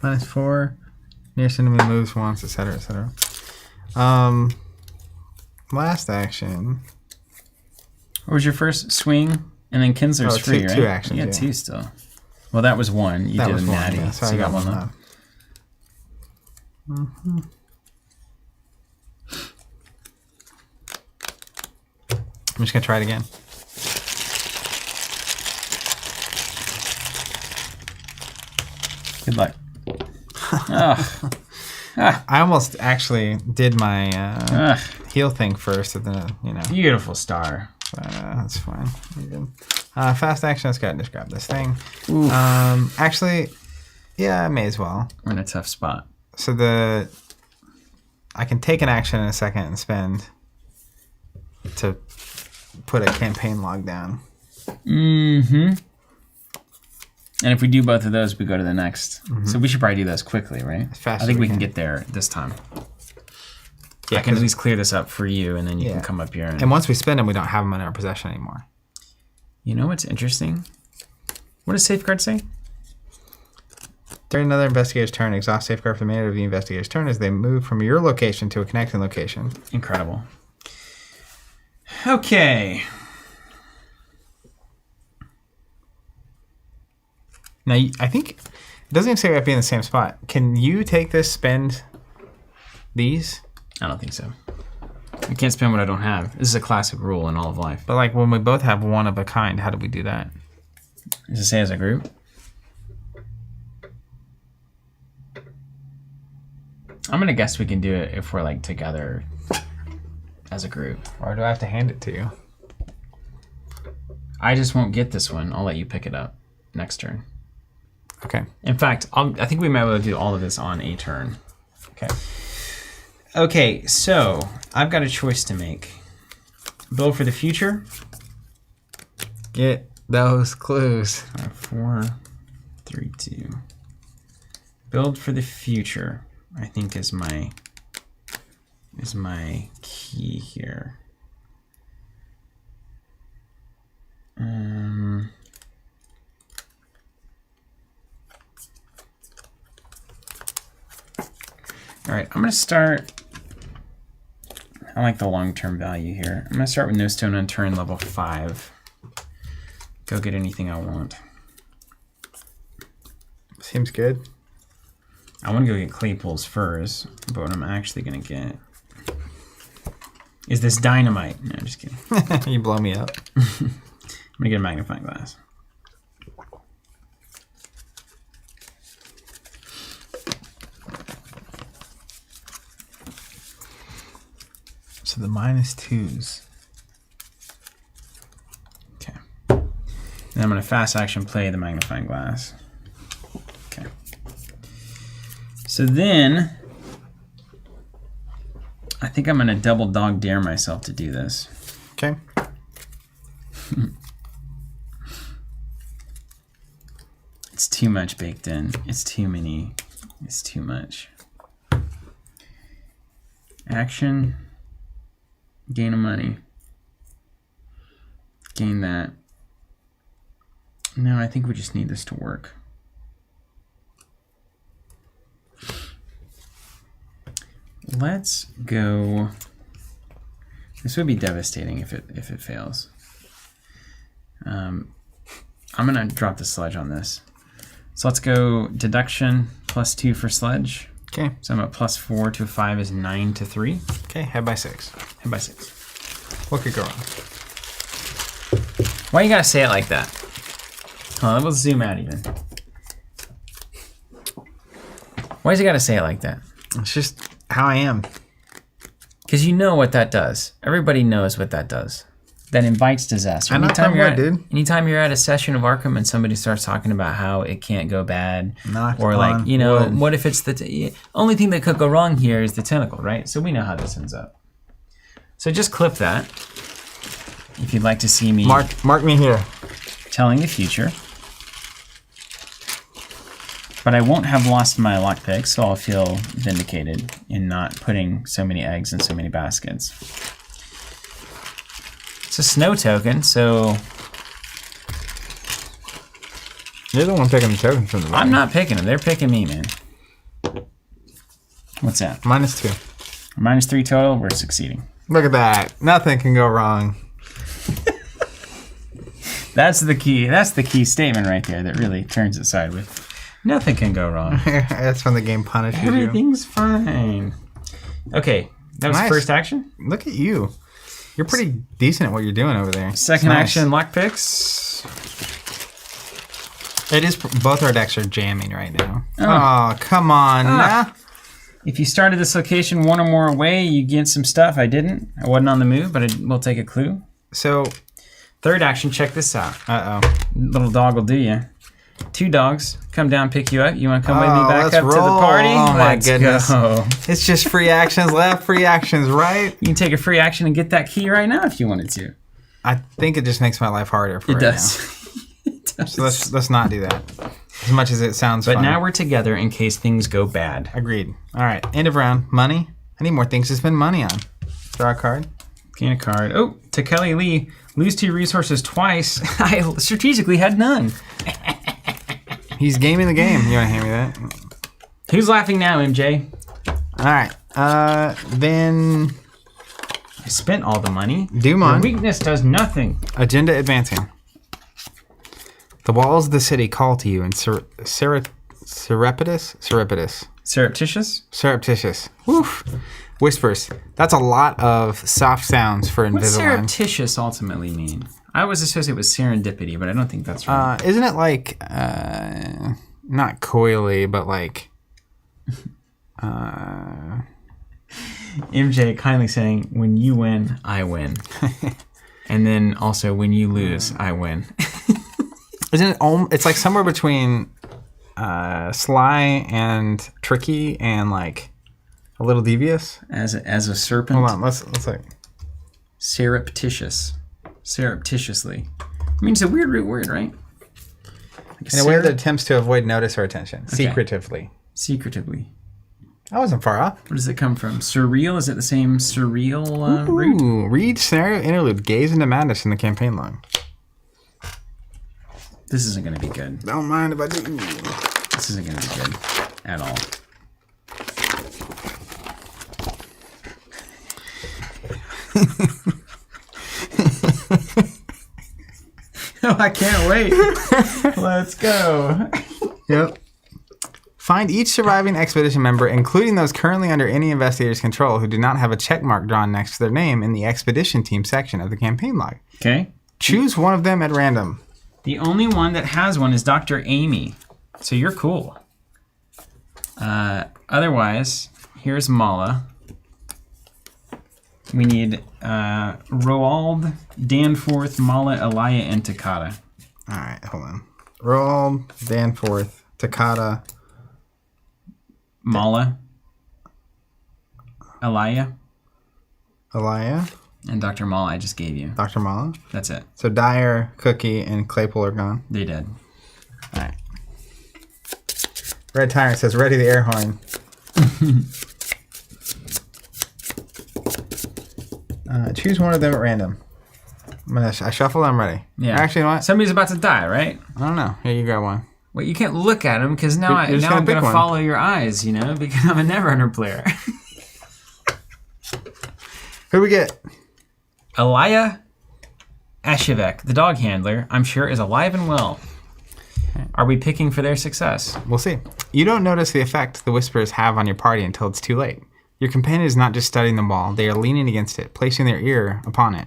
-4. Nearest enemy moves once, etc., etc. Last action. What was your first swing? And then Kinsler's free, right? 2 actions. You got 2 still. Well, that was 1. You That did was a 1, natty. yeah, So you got 1 left. I'm just going to try it again. Good luck. Oh. I almost actually did my heal thing first, and then, you know. Beautiful star. That's fine. You're good. Fast action, let's go ahead and just grab this thing. Oof. Actually, yeah, I may as well. We're in a tough spot. So I can take an action in a second and spend to put a campaign log down. Mm-hmm. And if we do both of those, we go to the next. So we should probably do those quickly, right? As fast I think as we we can can. get there this time. Yeah, I can at least clear this up for you, and then you Yeah. can come up here. And once we spend them, we don't have them in our possession anymore. You know what's interesting? What does Safeguard say? During another investigator's turn, exhaust safeguard for the remainder of the investigator's turn as they move from your location to a connecting location. Incredible. Okay. Now, I think it doesn't even say we have to be in the same spot. Can you take this, spend these? I don't think so. I can't spend what I don't have. This is a classic rule in all of life. But like when we both have one of a kind, how do we do that? Does it say as a group? I'm going to guess we can do it if we're like together as a group. Or do I have to hand it to you? I just won't get this one. I'll let you pick it up next turn. Okay. In fact, I think we might be able to do all of this on a turn. Okay. Okay, so I've got a choice to make. Build for the future. Get those clues. 4, 3, 2. Build for the future, I think is my key here. All right, I'm gonna start. I like the long-term value here. I'm gonna start with no stone unturned level 5. Go get anything I want. Seems good. I want to go get Claypool's furs, but what I'm actually gonna get is this dynamite. No, just kidding. You blow me up. I'm gonna get a magnifying glass. So the -2s. Okay. And I'm gonna fast action play the magnifying glass. Okay. So then, I think I'm gonna double dog dare myself to do this. Okay. It's too much baked in. It's too many. It's too much. Action. Gain a money. Gain that. No, I think we just need this to work. Let's go. This would be devastating if it fails. I'm gonna drop the sledge on this. So let's go deduction +2 for sledge. Okay. So I'm at +4 to 5 is 9 to 3. Okay, head by 6. Head by 6. What could go wrong? Why you gotta say it like that? Hold on, let's zoom out even. Why's you gotta say it like that? It's just how I am. Because you know what that does. Everybody knows what that does. That invites disaster. I know Anytime what, dude. Anytime you're at a session of Arkham and somebody starts talking about how it can't go bad, Knock or on like, you know, wood. what if it's the only thing that could go wrong here is the tentacle, right? So we know how this ends up. So just clip that if you'd like to see me Mark me here. telling the future. But I won't have lost my lockpick, so I'll feel vindicated in not putting so many eggs in so many baskets. It's a snow token, so You're the one picking the tokens from the bottom. I'm not picking them. They're picking me, man. What's that? -2. -3 total. We're succeeding. Look at that. Nothing can go wrong. That's the key. That's the key statement right there that really turns it sideways. Nothing can go wrong. That's when the game punishes you. Everything's fine. Okay, that was Nice. first action. Look at you. You're pretty decent at what you're doing over there. Second It's nice. action, lockpicks. It is. Both our decks are jamming right now. Oh, come on. Nah. If you started this location one or more away, you get some stuff. I didn't. I wasn't on the move, but we'll take a clue. So, Third action, check this out. uh-oh. Little dog will do you. 2 dogs come down, pick you up. You want to come with me Oh, back let's up to the roll. party? Oh, my Let's goodness. go. It's just free actions left, free actions right. You can take a free action and get that key right now if you wanted to. I think it just makes my life harder for It right does. It now. does. So let's not do that. As much as it sounds But fun. now we're together in case things go bad. Agreed. All right, end of round. Money. I need more things to spend money on. Draw a card. Gain a card. Oh, to Kelly Lee. Lose 2 resources twice. I strategically had none. He's gaming the game. You want to hand me that? Who's laughing now, MJ? All right. Then I spent all the money. Dumon. Your weakness does nothing. Agenda advancing. The walls of the city call to you in surreptitious. Surreptitious? Woof. Whispers. That's a lot of soft sounds for What's Invisalign. surreptitious ultimately mean? I always associate with serendipity, but I don't think that's right. Isn't it like not coyly, but like MJ kindly saying, when you win, I win. And then also, when you lose, I win. Isn't it? It's like somewhere between sly and tricky and like a little devious. As a serpent. Hold on, let's like Surreptitious. Surreptitiously. I mean, it's a weird root word, right? Like In a way that attempts to avoid notice or attention. Okay. Secretively. Secretively. I wasn't far off. Where does it come from? Surreal? Is it the same surreal root? Ooh, read scenario interlude. Gaze into madness in the campaign log. This isn't going to be good. Don't mind if I do. This isn't going to be good at all. Oh, I can't wait. Let's go. Yep. Find each surviving expedition member, including those currently under any investigator's control who do not have a check mark drawn next to their name in the expedition team section of the campaign log. Okay. Choose one of them at random. The only one that has one is Dr. Amy. So you're cool. Otherwise, here's Mala. We need Roald, Danforth, Mala, Elia, and Takata. All right, hold on. Roald, Danforth, Takata, Mala, Elia, and Dr. Mala I just gave you. Dr. Mala. That's it. So Dyer, Cookie, and Claypool are gone. They did. All right. Red Tyrant says, ready the air horn. Choose one of them at random. I shuffle. I'm ready. Yeah. Actually, you know what? Somebody's about to die, right? I don't know. Here, you grab one. Well, you can't look at him because now, You're just I'm gonna going pick to one. follow your eyes, you know, because I'm a Neverhunter player. Who do we get? Elia Ashevek, the dog handler, I'm sure is alive and well. Are we picking for their success? We'll see. You don't notice the effect the whispers have on your party until it's too late. Your companion is not just studying the wall, they are leaning against it, placing their ear upon it.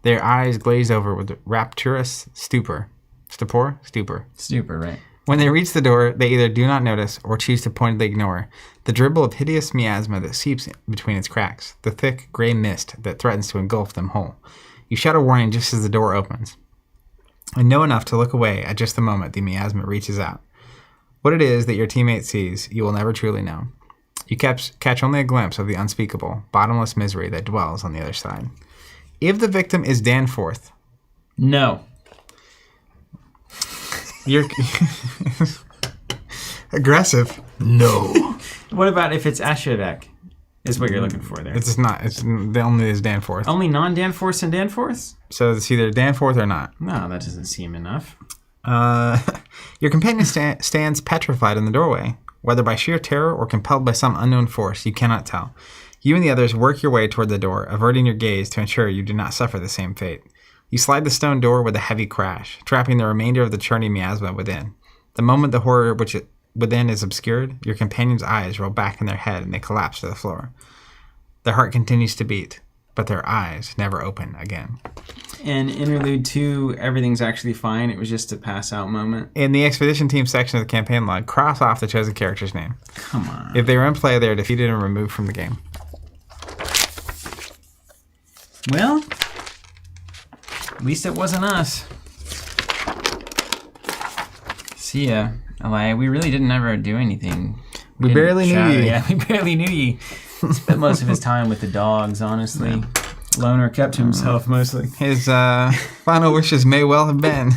Their eyes glaze over with rapturous stupor. Stupor? Stupor. Stupor, right? When they reach the door, they either do not notice or choose to pointedly ignore the dribble of hideous miasma that seeps between its cracks, the thick gray mist that threatens to engulf them whole. You shout a warning just as the door opens, and know enough to look away at just the moment the miasma reaches out. What it is that your teammate sees, you will never truly know. You catch only a glimpse of the unspeakable, bottomless misery that dwells on the other side. If the victim is Danforth... No. You're... aggressive. No. What about if it's Ashevek? Is what you're looking for there. It's not. It's the only is Danforth. Only non-Danforths and Danforths? So it's either Danforth or not. No, that doesn't seem enough. Your companion stands petrified in the doorway. Whether by sheer terror or compelled by some unknown force, you cannot tell. You and the others work your way toward the door, averting your gaze to ensure you do not suffer the same fate. You slide the stone door with a heavy crash, trapping the remainder of the churning miasma within. The moment the horror within is obscured, your companion's eyes roll back in their head and they collapse to the floor. Their heart continues to beat, but their eyes never open again. And interlude 2, everything's actually fine. It was just a pass out moment. In the expedition team section of the campaign log, cross off the chosen character's name. Come on. If they are in play, they are defeated and removed from the game. Well, at least it wasn't us. See ya, Elia. We really didn't ever do anything. We barely knew you. Yeah, we barely knew you. Spent most of his time with the dogs, honestly. Yeah. Loner kept to himself mostly. His final wishes may well have been.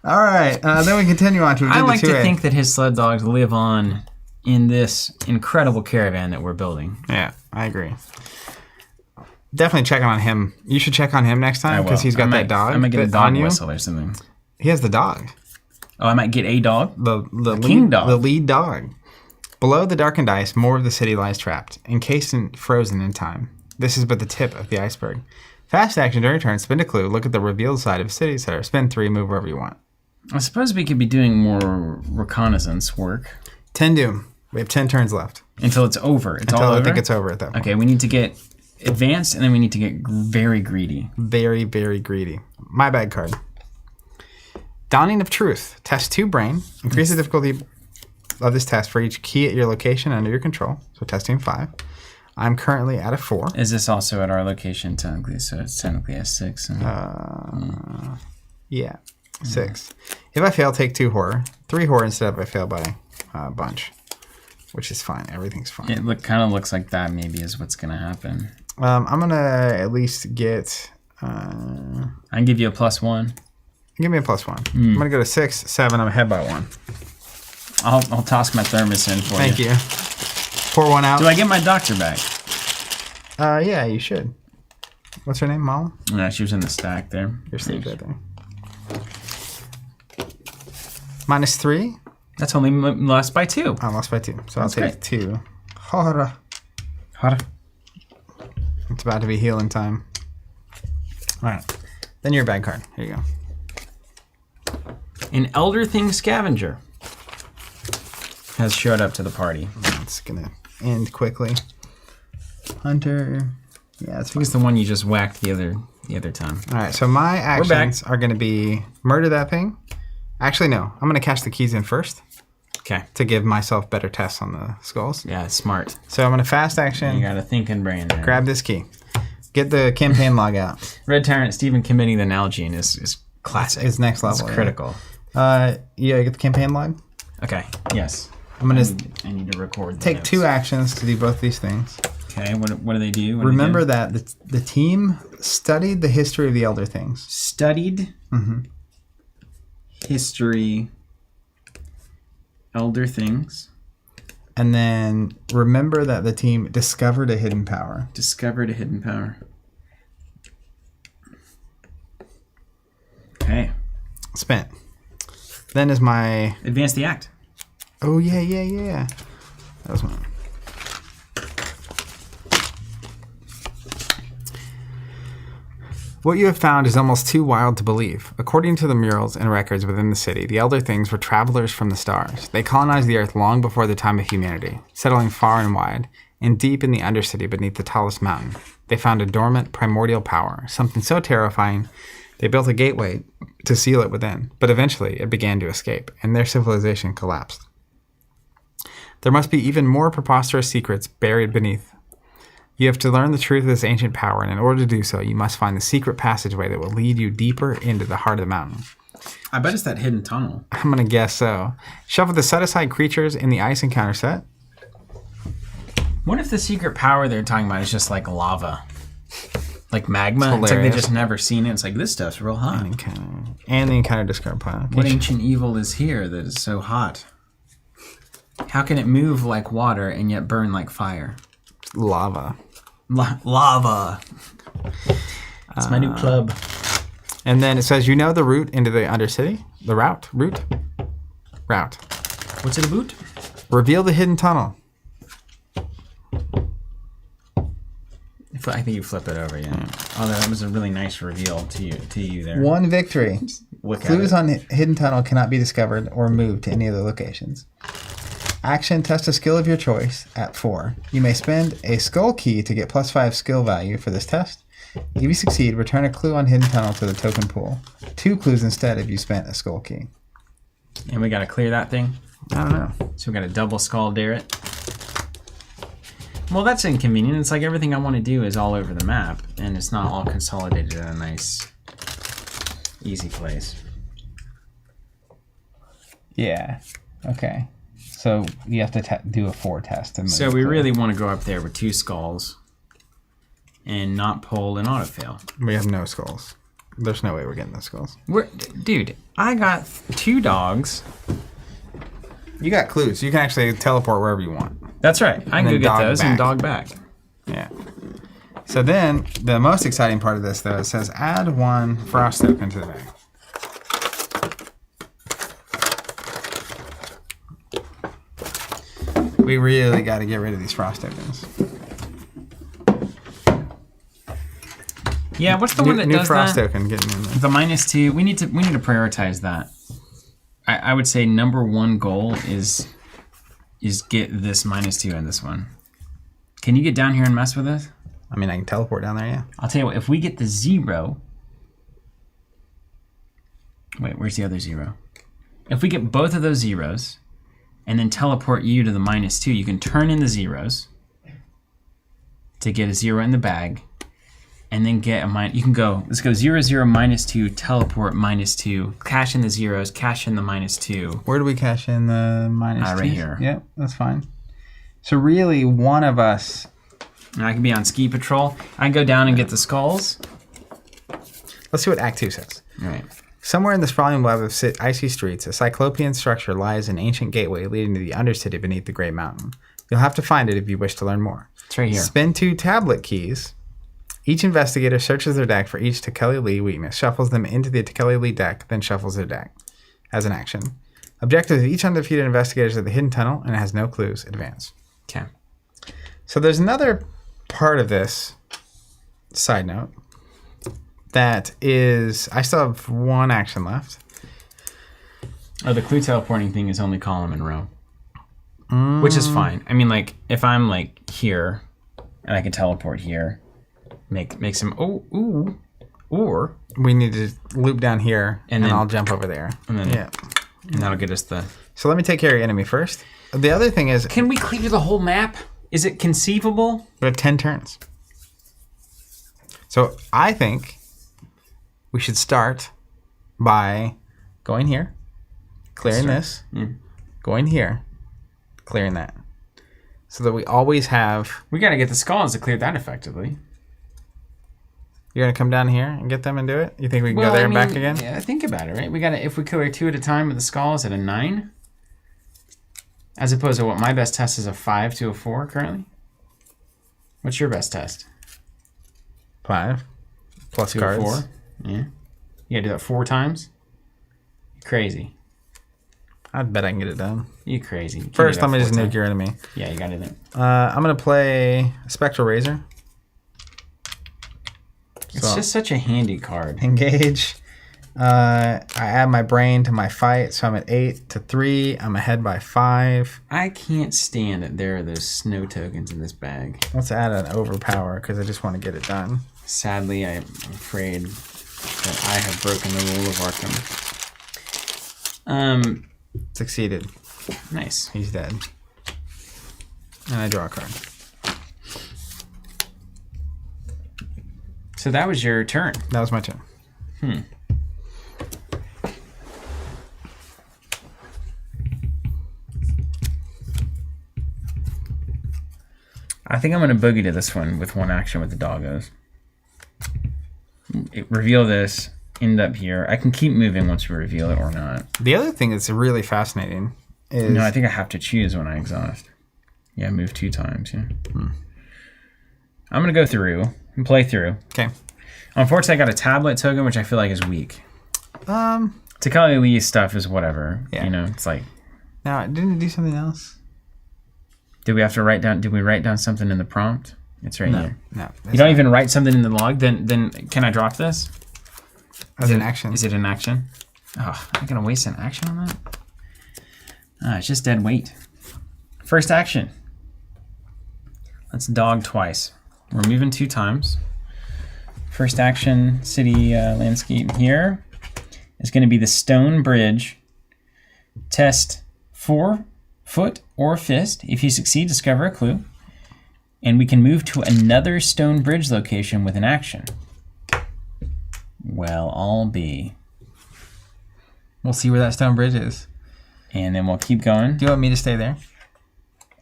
All right, then we continue on to Agenda 2A. I like to think that his sled dogs live on in this incredible caravan that we're building. Yeah, I agree. Definitely checking on him. You should check on him next time because he's got that dog. I might get a dog whistle or something. He has the dog. Oh, I might get a dog? The king dog. The lead dog. Below the darkened ice, more of the city lies trapped, encased and frozen in time. This is but the tip of the iceberg. Fast action during turn, spin a clue, look at the revealed side of City Center, spin 3, move wherever you want. I suppose we could be doing more reconnaissance work. 10 doom. We have 10 turns left. Until it's over. It's all over? Until I think it's over at that point. Okay, we need to get advanced, and then we need to get very greedy. Very, very greedy. My bad card. Dawning of Truth. Test 2 brain. Increase the difficulty of this test for each key at your location under your control. So testing 5. I'm currently at a 4. Is this also at our location technically? So it's technically a 6. Yeah. 6. If I fail, take 2 horror. 3 horror instead if I fail by a bunch. Which is fine. Everything's fine. It kind of looks like that maybe is what's going to happen. I'm going to at least get I can give you a +1. Give me a +1. I'm going to go to 6, 7. I'm ahead by 1. I'll toss my thermos in for you. Thank you. Pour one out. Do I get my doctor back? Yeah, you should. What's her name, Mom? No, she was in the stack there. Your sleeve right there. -3. That's only lost by 2. I lost by 2. So That's I'll take great. 2. Hara. It's about to be healing time. All right. Then your bad card. Here you go. An Elder Thing Scavenger has showed up to the party. It's going to end quickly. Hunter. Yeah, it's I think it's the one you just whacked the other time. All right, so my actions are going to be murder that thing. Actually, no. I'm going to cash the keys in first. Okay. To give myself better tests on the skulls. Yeah, smart. So I'm going to fast action. You got a thinking brain there. Grab this key. Get the campaign log out. Red Tyrant Stephen committing the Nalgene is classic. It's next level. It's critical. Yeah, get the campaign log. Okay, yes. I'm going to I need to record the take notes. 2 actions to do both these things. Okay, what do they do? Remember that the team studied the history of the Elder Things. Studied history, Elder Things. And then remember that the team discovered a hidden power. Discovered a hidden power. Okay. Spent. Then is my... Advance the act. Oh, yeah. That was one. What you have found is almost too wild to believe. According to the murals and records within the city, the Elder Things were travelers from the stars. They colonized the Earth long before the time of humanity, settling far and wide, and deep in the Undercity beneath the tallest mountain. They found a dormant primordial power, something so terrifying, they built a gateway to seal it within. But eventually, it began to escape, and their civilization collapsed. There must be even more preposterous secrets buried beneath. You have to learn the truth of this ancient power, and in order to do so, you must find the secret passageway that will lead you deeper into the heart of the mountain. I bet it's that hidden tunnel. I'm going to guess so. Shuffle the set-aside creatures in the ice encounter set. What if the secret power they're talking about is just like lava? Like magma? It's It's like they hilarious. just never seen it. It's like, this stuff's real hot. And the encounter discard pile. What ancient evil is here that is so hot? How can it move like water and yet burn like fire? Lava. Lava. It's my new club. And then it says, you know the route into the Undercity? The route? Route. What's it about? Reveal the hidden tunnel. I think you flip it over, yeah. Oh, that was a really nice reveal to you there. 1 victory. Look at Clues it. on hidden tunnel cannot be discovered or moved to any other locations. Action, test a skill of your choice at 4. You may spend a skull key to get +5 skill value for this test. If you succeed, return a clue on hidden tunnel to the token pool. 2 clues instead if you spent a skull key. And we got to clear that thing. I don't know. So we got a double skull dare it. Well, that's inconvenient. It's like everything I want to do is all over the map, and it's not all consolidated in a nice, easy place. Yeah. Okay. So you have to do a 4 test. To So we really want to go up there with 2 skulls and not pull an autofail. We have no skulls. There's no way we're getting those skulls. Dude, I got 2 dogs. You got clues. You can actually teleport wherever you want. That's right. I can And go then get dog those back. and dog back. Yeah. So then, the most exciting part of this, though, it says add 1 frost token to the bag. We really got to get rid of these frost tokens. Yeah, what's the one that new does frost that? token getting in there. The -2. We need to prioritize that. I would say number 1 goal is get this -2 in this one. Can you get down here and mess with us? I mean, I can teleport down there, yeah. I'll tell you what, if we get the 0... Wait, where's the other 0? If we get both of those zeros and then teleport you to the -2, you can turn in the zeros to get a 0 in the bag and then get a you can go, let's go 0, 0, -2, teleport -2, cash in the zeros, cash in the -2. Where do we cash in the -2? Right here. Yep, that's fine. So really, one of us... And I can be on ski patrol. I can go down and get the skulls. Let's see what Act 2 says. All right. Somewhere in the sprawling web of icy streets, a cyclopean structure lies an ancient gateway leading to the Undercity beneath the Great Mountain. You'll have to find it if you wish to learn more. It's right here. Spin 2 tablet keys. Each investigator searches their deck for each Tekeli Lee weakness, shuffles them into the Tekeli Lee deck, then shuffles their deck as an action. Objective of each undefeated investigator is at the hidden tunnel and it has no clues. Advance. Okay. So there's another part of this, side note, that is, I still have one action left. Oh, the clue teleporting thing is only column and row. Which is fine. I mean, like, if I'm, like, here, and I can teleport here, make some, or... We need to loop down here, and then I'll jump over there. And then, and that'll get us the... So let me take care of your enemy first. The other thing is... Can we clear the whole map? Is it conceivable? We have 10 turns. So I think we should start by going here, clearing this, going here, clearing that. So that we always have... We got to get the skulls to clear that effectively. You're going to come down here and get them and do it? You think we can go there and back again? Yeah, think about it, right? We got to, if we clear 2 at a time with the skulls at a 9, as opposed to what my best test is a 5 to a 4 currently. What's your best test? 5 plus 2 cards. 4. Yeah. You got to do that 4 times? Crazy. I bet I can get it done. You crazy. You First, let me just nuke your enemy. Yeah, you got it then. I'm going to play Spectral Razor. It's just such a handy card. Engage. I add my brain to my fight, so I'm at 8 to 3. I'm ahead by 5. I can't stand that there are those snow tokens in this bag. Let's add an overpower because I just want to get it done. Sadly, I'm afraid that I have broken the rule of Arkham. Succeeded. Nice. He's dead. And I draw a card. So that was your turn. That was my turn. I think I'm going to boogie to this one with one action with the doggos. Reveal this, end up here. I can keep moving once we reveal it or not. The other thing that's really fascinating is... No, I think I have to choose when I exhaust. Yeah, move 2 times. Yeah. I'm going to go through and play through. Okay. Unfortunately, I got a tablet token, which I feel like is weak. Tekeli Lee stuff is whatever. Yeah. You know, it's like... Now, didn't it do something else? Did we have to write down... Did we write down something in the prompt? It's right here. No. You don't even write something in the log? Then can I drop this? As an action. Is it an action? Oh, I'm going to waste an action on that? It's just dead weight. First action. Let's dog twice. We're moving 2 times. First action, city landscape here is going to be the stone bridge. Test 4 foot or fist. If you succeed, discover a clue. And we can move to another stone bridge location with an action. Well, I'll be. We'll see where that stone bridge is. And then we'll keep going. Do you want me to stay there?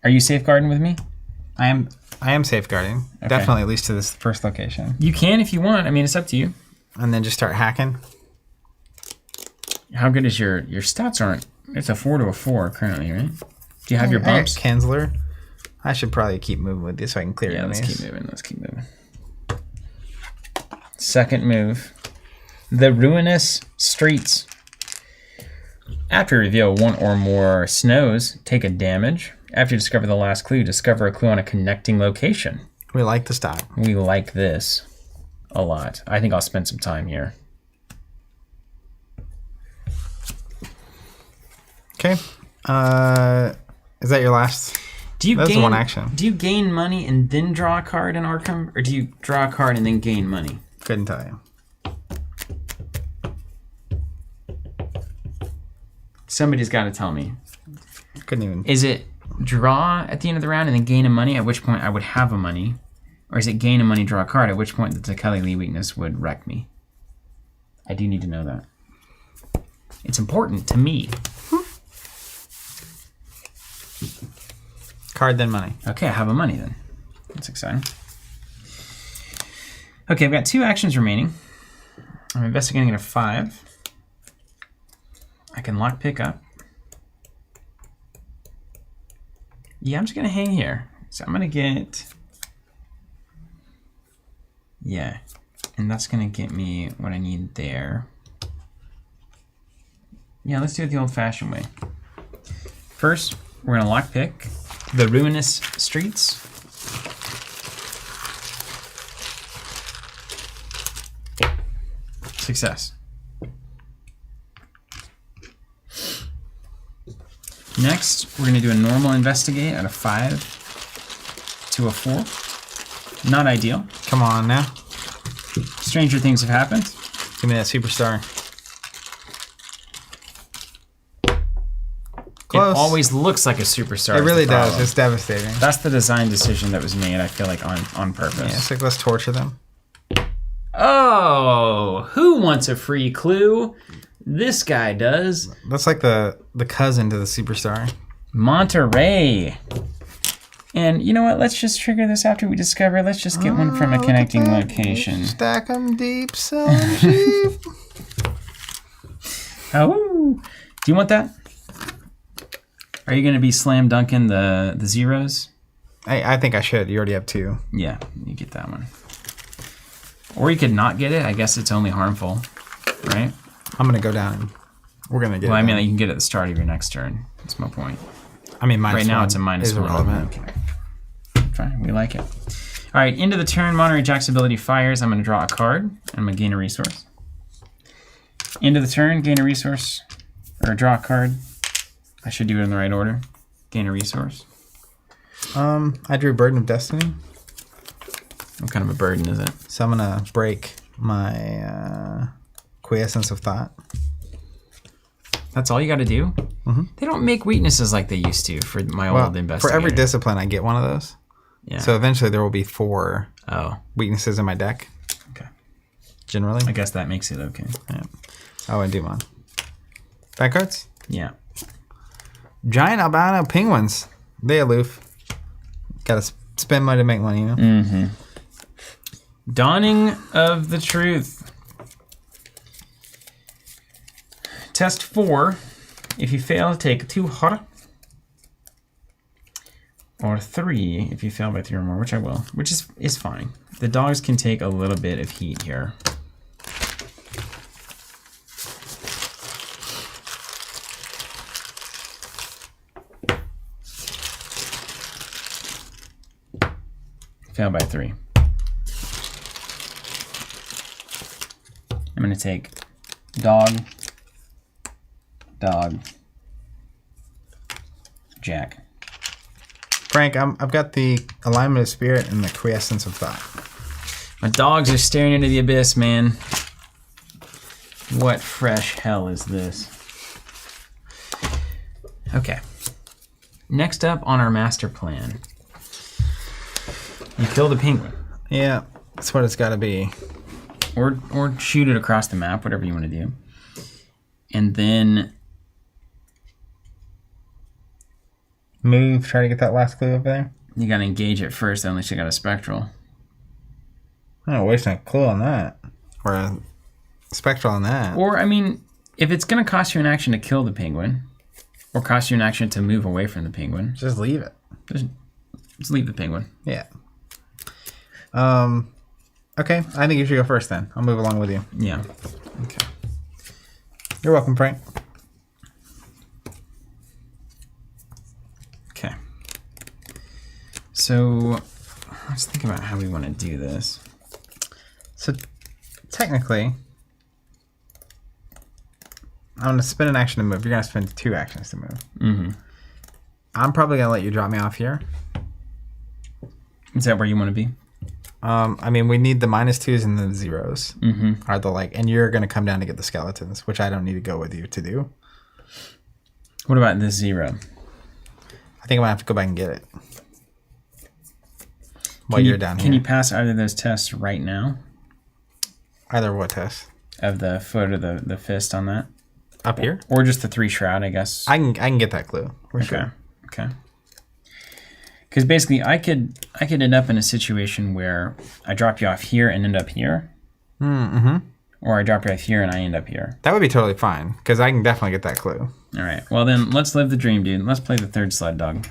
Are you safeguarding with me? I am safeguarding. Okay. Definitely, at least to this first location. You can if you want. I mean, it's up to you. And then just start hacking. How good is your stats aren't... It's a 4 to a 4 currently, right? Do you have your bumps? Kensler. I should probably keep moving with this so I can clear enemies. Let's keep moving. Second move. The Ruinous Streets. After you reveal 1 or more snows, take a damage. After you discover the last clue, discover a clue on a connecting location. We like the style. We like this a lot. I think I'll spend some time here. Okay. Is that your last? That's one action. Do you gain money and then draw a card in Arkham? Or do you draw a card and then gain money? Couldn't tell you. Somebody's got to tell me. Couldn't even. Is it draw at the end of the round and then gain a money, at which point I would have a money? Or is it gain a money, draw a card, at which point the Tekeli Lee weakness would wreck me? I do need to know that. It's important to me. Card, then money. Okay, I have a money then. That's exciting. Okay, I've got 2 actions remaining. I'm investigating at a 5. I can lock pick up. Yeah, I'm just gonna hang here. So I'm gonna get, yeah, and that's gonna get me what I need there. Yeah, let's do it the old-fashioned way. First, we're gonna lockpick the ruinous streets. Success. Next, we're gonna do a normal investigate at a 5 to a 4. Not ideal. Come on now. Stranger things have happened. Give me that superstar. Close. It always looks like a superstar. It really does. It's devastating. That's the design decision that was made, I feel like, on purpose. Yeah, it's like, let's torture them. Oh, who wants a free clue? This guy does. That's like the cousin to the superstar. Monterey. And you know what? Let's just trigger this after we discover. Let's just get one from a connecting location. Stack them deep, sell them cheap. Oh, do you want that? Are you going to be slam dunking the zeros? I think I should. You already have 2. Yeah, you get that one. Or you could not get it. I guess it's only harmful, right? I'm going to go down and we're going to get it. Well, I mean, you can get it at the start of your next turn. That's my point. I mean, right now it's a -1. Irrelevant. Okay. Fine, we like it. All right, into the turn, Monterey Jack's ability fires. I'm going to draw a card. I'm going to gain a resource. Into the turn, gain a resource, or draw a card. I should do it in the right order. Gain a resource. I drew Burden of Destiny. What kind of a burden is it? So I'm going to break my quiescence of thought. That's all you got to do? Mm-hmm. They don't make weaknesses like they used to for my old investigator. For every discipline, I get one of those. Yeah. So eventually there will be 4 Oh. weaknesses in my deck. Okay. Generally. I guess that makes it okay. Yeah. Oh, I do one. Back cards? Yeah. Giant albino penguins. They aloof. Gotta spend money to make money, you know? Mm-hmm. Dawning of the Truth. Test 4. If you fail, take 2 hot. Or 3 if you fail by 3 or more, which I will. Which is fine. The dogs can take a little bit of heat here. Fail by 3. I'm going to take dog, Jack. Frank, I've got the alignment of spirit and the quiescence of thought. My dogs are staring into the abyss, man. What fresh hell is this? Okay. Next up on our master plan. You kill the penguin. Yeah, that's what it's got to be. Or shoot it across the map, whatever you want to do. And then move, try to get that last clue over there. you got to engage it first, unless you got a spectral. I don't waste a clue on that. Or a spectral on that. Or, I mean, if it's going to cost you an action to kill the penguin, or cost you an action to move away from the penguin, Just leave it. just leave the penguin. Yeah. Okay, I think you should go first then. I'll move along with you. Yeah. Okay. You're welcome, Frank. Okay. So let's think about how we want to do this. So technically, I'm going to spend an action to move. You're going to spend 2 actions to move. Mm-hmm. I'm probably going to let you drop me off here. Is that where you want to be? I mean, we need the -2s and the 0s. Mm-hmm. Are the and you're going to come down to get the skeletons, which I don't need to go with you to do. What about this 0? I think I'm going to have to go back and get it. While you're down here. Can you pass either of those tests right now? Either what test? Of the foot or the fist on that? Up here? Or just the 3 shroud, I guess. I can get that clue. For sure. Okay. Because basically, I could end up in a situation where I drop you off here and end up here. Mm-hmm. Or I drop right here and I end up here. That would be totally fine, because I can definitely get that clue. All right. Well, then let's live the dream, dude. Let's play the third sled dog.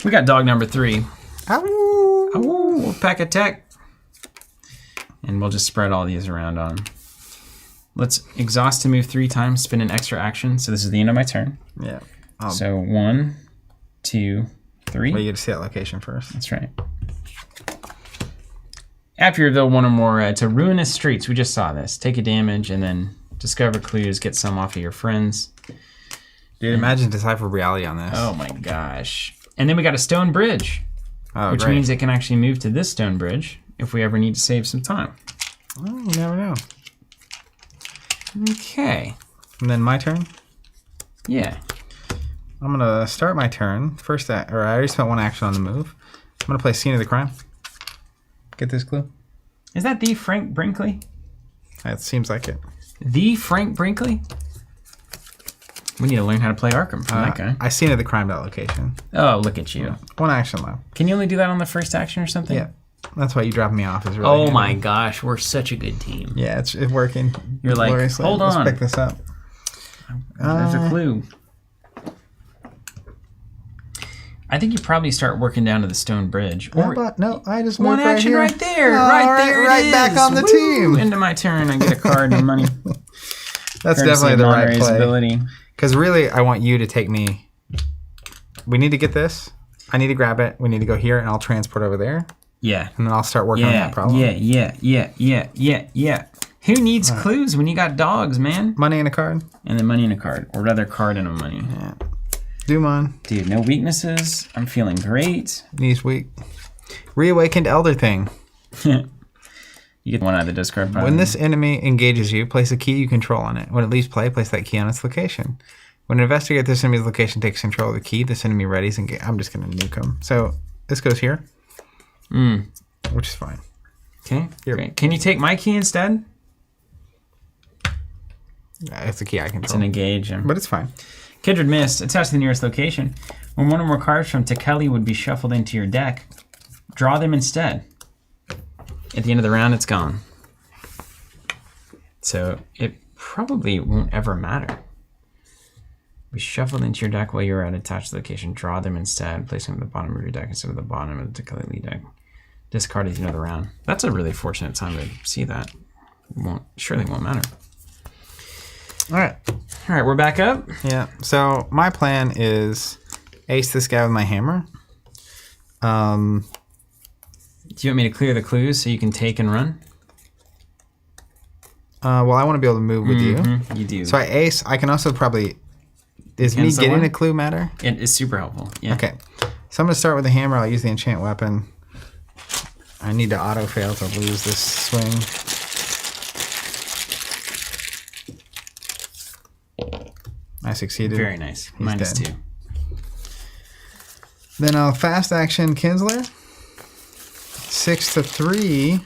We got dog number 3. Ow. Ow, pack a tech. And we'll just spread all these around on him. Let's exhaust to move 3 times, spin an extra action. So this is the end of my turn. Yeah. So 1, 2, 3. Well, you get to see that location first. That's right. After you reveal one or more to ruinous streets, we just saw this. Take a damage and then discover clues, get some off of your friends. Dude, imagine decipher reality on this. Oh my gosh. And then we got a stone bridge, which means it can actually move to this stone bridge if we ever need to save some time. Well, you never know. Okay. And then my turn? Yeah. I'm going to start my turn. I already spent 1 action on the move. I'm going to play Scene of the Crime. Get this clue? Is that the Frank Brinkley? It seems like it. The Frank Brinkley? We need to learn how to play Arkham from that guy. I Scene of the Crime location. Oh, look at you. 1 action left. Can you only do that on the first action or something? Yeah. That's why you dropping me off is really Oh handy. my gosh, we're such a good team. Yeah, it's working. You're like, gloriously. hold on. Let's pick this up. There's a clue. I think you probably start working down to the stone bridge. No, I just one moved right action here. right there. Oh, right there. Right back on the team. Into my turn, I get a card and money. That's definitely the right Monterey's play. ability. Because really, I want you to take me. We need to get this. I need to grab it. We need to go here, and I'll transport over there. Yeah. And then I'll start working on that problem. Yeah. Who needs clues when you got dogs, man? Money and a card. And then money and a card. Or rather, card and a money. Yeah. Dumon. Dude, no weaknesses. I'm feeling great. Knees weak. Reawakened Elder Thing. You get one out of the discard pile. When this enemy engages you, place a key you control on it. When it leaves play, place that key on its location. When an investigator this enemy's location takes control of the key, this enemy readies and I'm just going to nuke him. So this goes here. Which is fine. Okay, great. Can you take my key instead? It's a key I control. It's an engage. But it's fine. Kindred Mist. Attach to the nearest location. When one or more cards from Tekeli would be shuffled into your deck, draw them instead. At the end of the round, it's gone. So it probably won't ever matter. Be shuffled into your deck while you're at attached location. Draw them instead. Place them at the bottom of your deck instead of the bottom of the Tekeli deck. Discard at the end of the round. That's a really fortunate time to see that. Surely won't matter. All right. All right, we're back up. Yeah. So my plan is ace this guy with my hammer. Do you want me to clear the clues so you can take and run? Well, I want to be able to move with you. You do. So I ace. I can also probably... Is me Cancel getting one? a clue matter? It is super helpful. Yeah. Okay. So I'm going to start with the hammer. I'll use the enchant weapon. I need to auto-fail to lose this swing. I succeeded. Very nice. He's -2. dead. Then I'll fast action Kinsler. 6-3.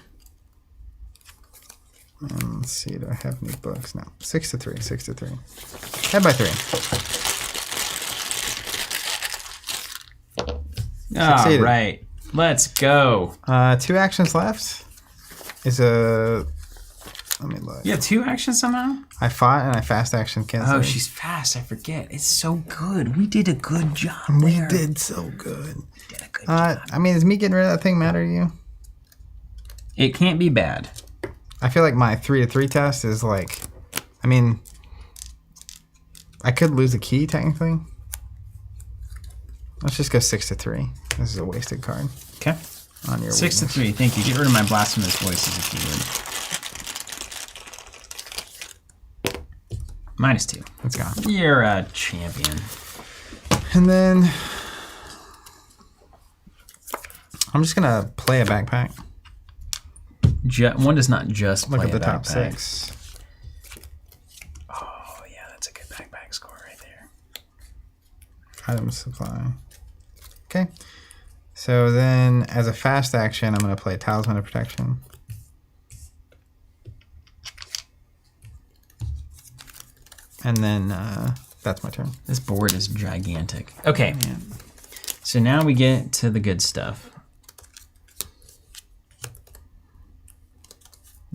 Let's see, do I have any books? No. 6-3. 6-3. Head by 3. All Succeeded. right. Let's go. 2 actions left. Is a... Let me look. You have 2 actions somehow? I fought and I fast action Kinsler. Oh, she's fast. I forget. It's so good. We did a good job We there. did so good. Did a good job. I mean, does me getting rid of that thing matter to you? It can't be bad. I feel like my 3-3 test is like... I mean... I could lose a key, technically. Let's just go 6-3. This is a wasted card. Okay. On your 6-3. Thank you. Get rid of my blasphemous voices if you would. -2. It's gone. You're a champion. And then... I'm just going to play a backpack. One does not just play Look at the a top backpack. 6. Oh, yeah. That's a good backpack score right there. Item supply. Okay. So then, as a fast action, I'm going to play Talisman of Protection. And then that's my turn. This board is gigantic. Okay. So now we get to the good stuff.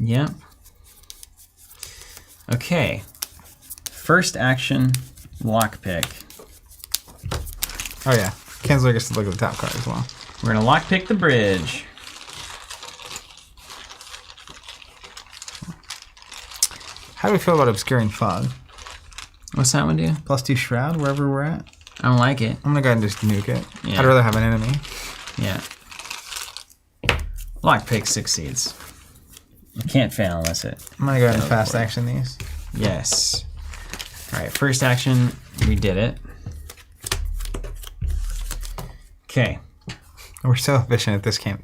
Yep. Okay. First action, lockpick. Oh yeah, Kinsler gets to look at the top card as well. We're gonna lockpick the bridge. How do we feel about obscuring fog? What's that one do? +2 shroud wherever we're at. I don't like it. I'm gonna go ahead and just nuke it. Yeah. I'd rather have an enemy. Yeah. Lockpick succeeds. You can't fail unless it. I'm gonna go ahead and fast action these. Yes. All right, first action, we did it. Okay. We're so efficient at this camp.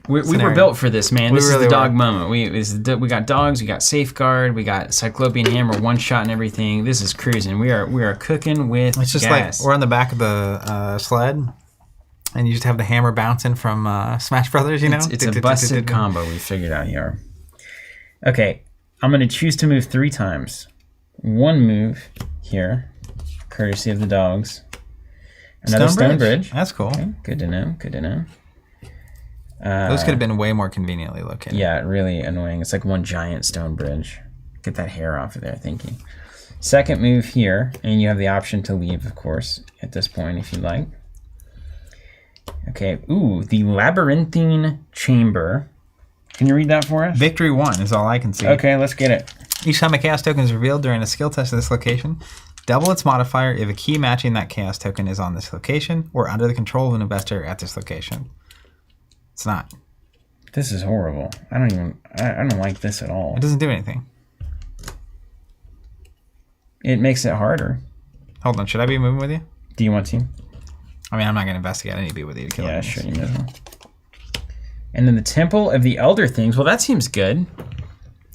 We were built for this, man. This is the dog moment. We got dogs, we got safeguard, we got Cyclopean Hammer, one shot and everything. This is cruising. We are cooking with It's just gas. like we're on the back of the sled, and you just have the hammer bouncing from Smash Brothers. You know, it's a busted combo we figured out here. Okay, I'm gonna choose to move 3 times. One move here, courtesy of the dogs. Another stone bridge. That's cool. Okay, good to know. Good to know. Those could have been way more conveniently located. Yeah, really annoying. It's like one giant stone bridge. Get that hair off of there, thank you. Second move here, and you have the option to leave, of course, at this point if you'd like. Okay, ooh, the Labyrinthine Chamber. Can you read that for us? Victory 1 is all I can see. Okay, let's get it. Each time a chaos token is revealed during a skill test of this location, double its modifier if a key matching that chaos token is on this location or under the control of an investor at this location. It's not. This is horrible. I don't like this at all. It doesn't do anything. It makes it harder. Hold on, should I be moving with you? Do you want to? I mean, I'm not going to investigate. I need to be with you to kill Yeah, enemies. sure, you may as well. And then the Temple of the Elder Things. Well, that seems good.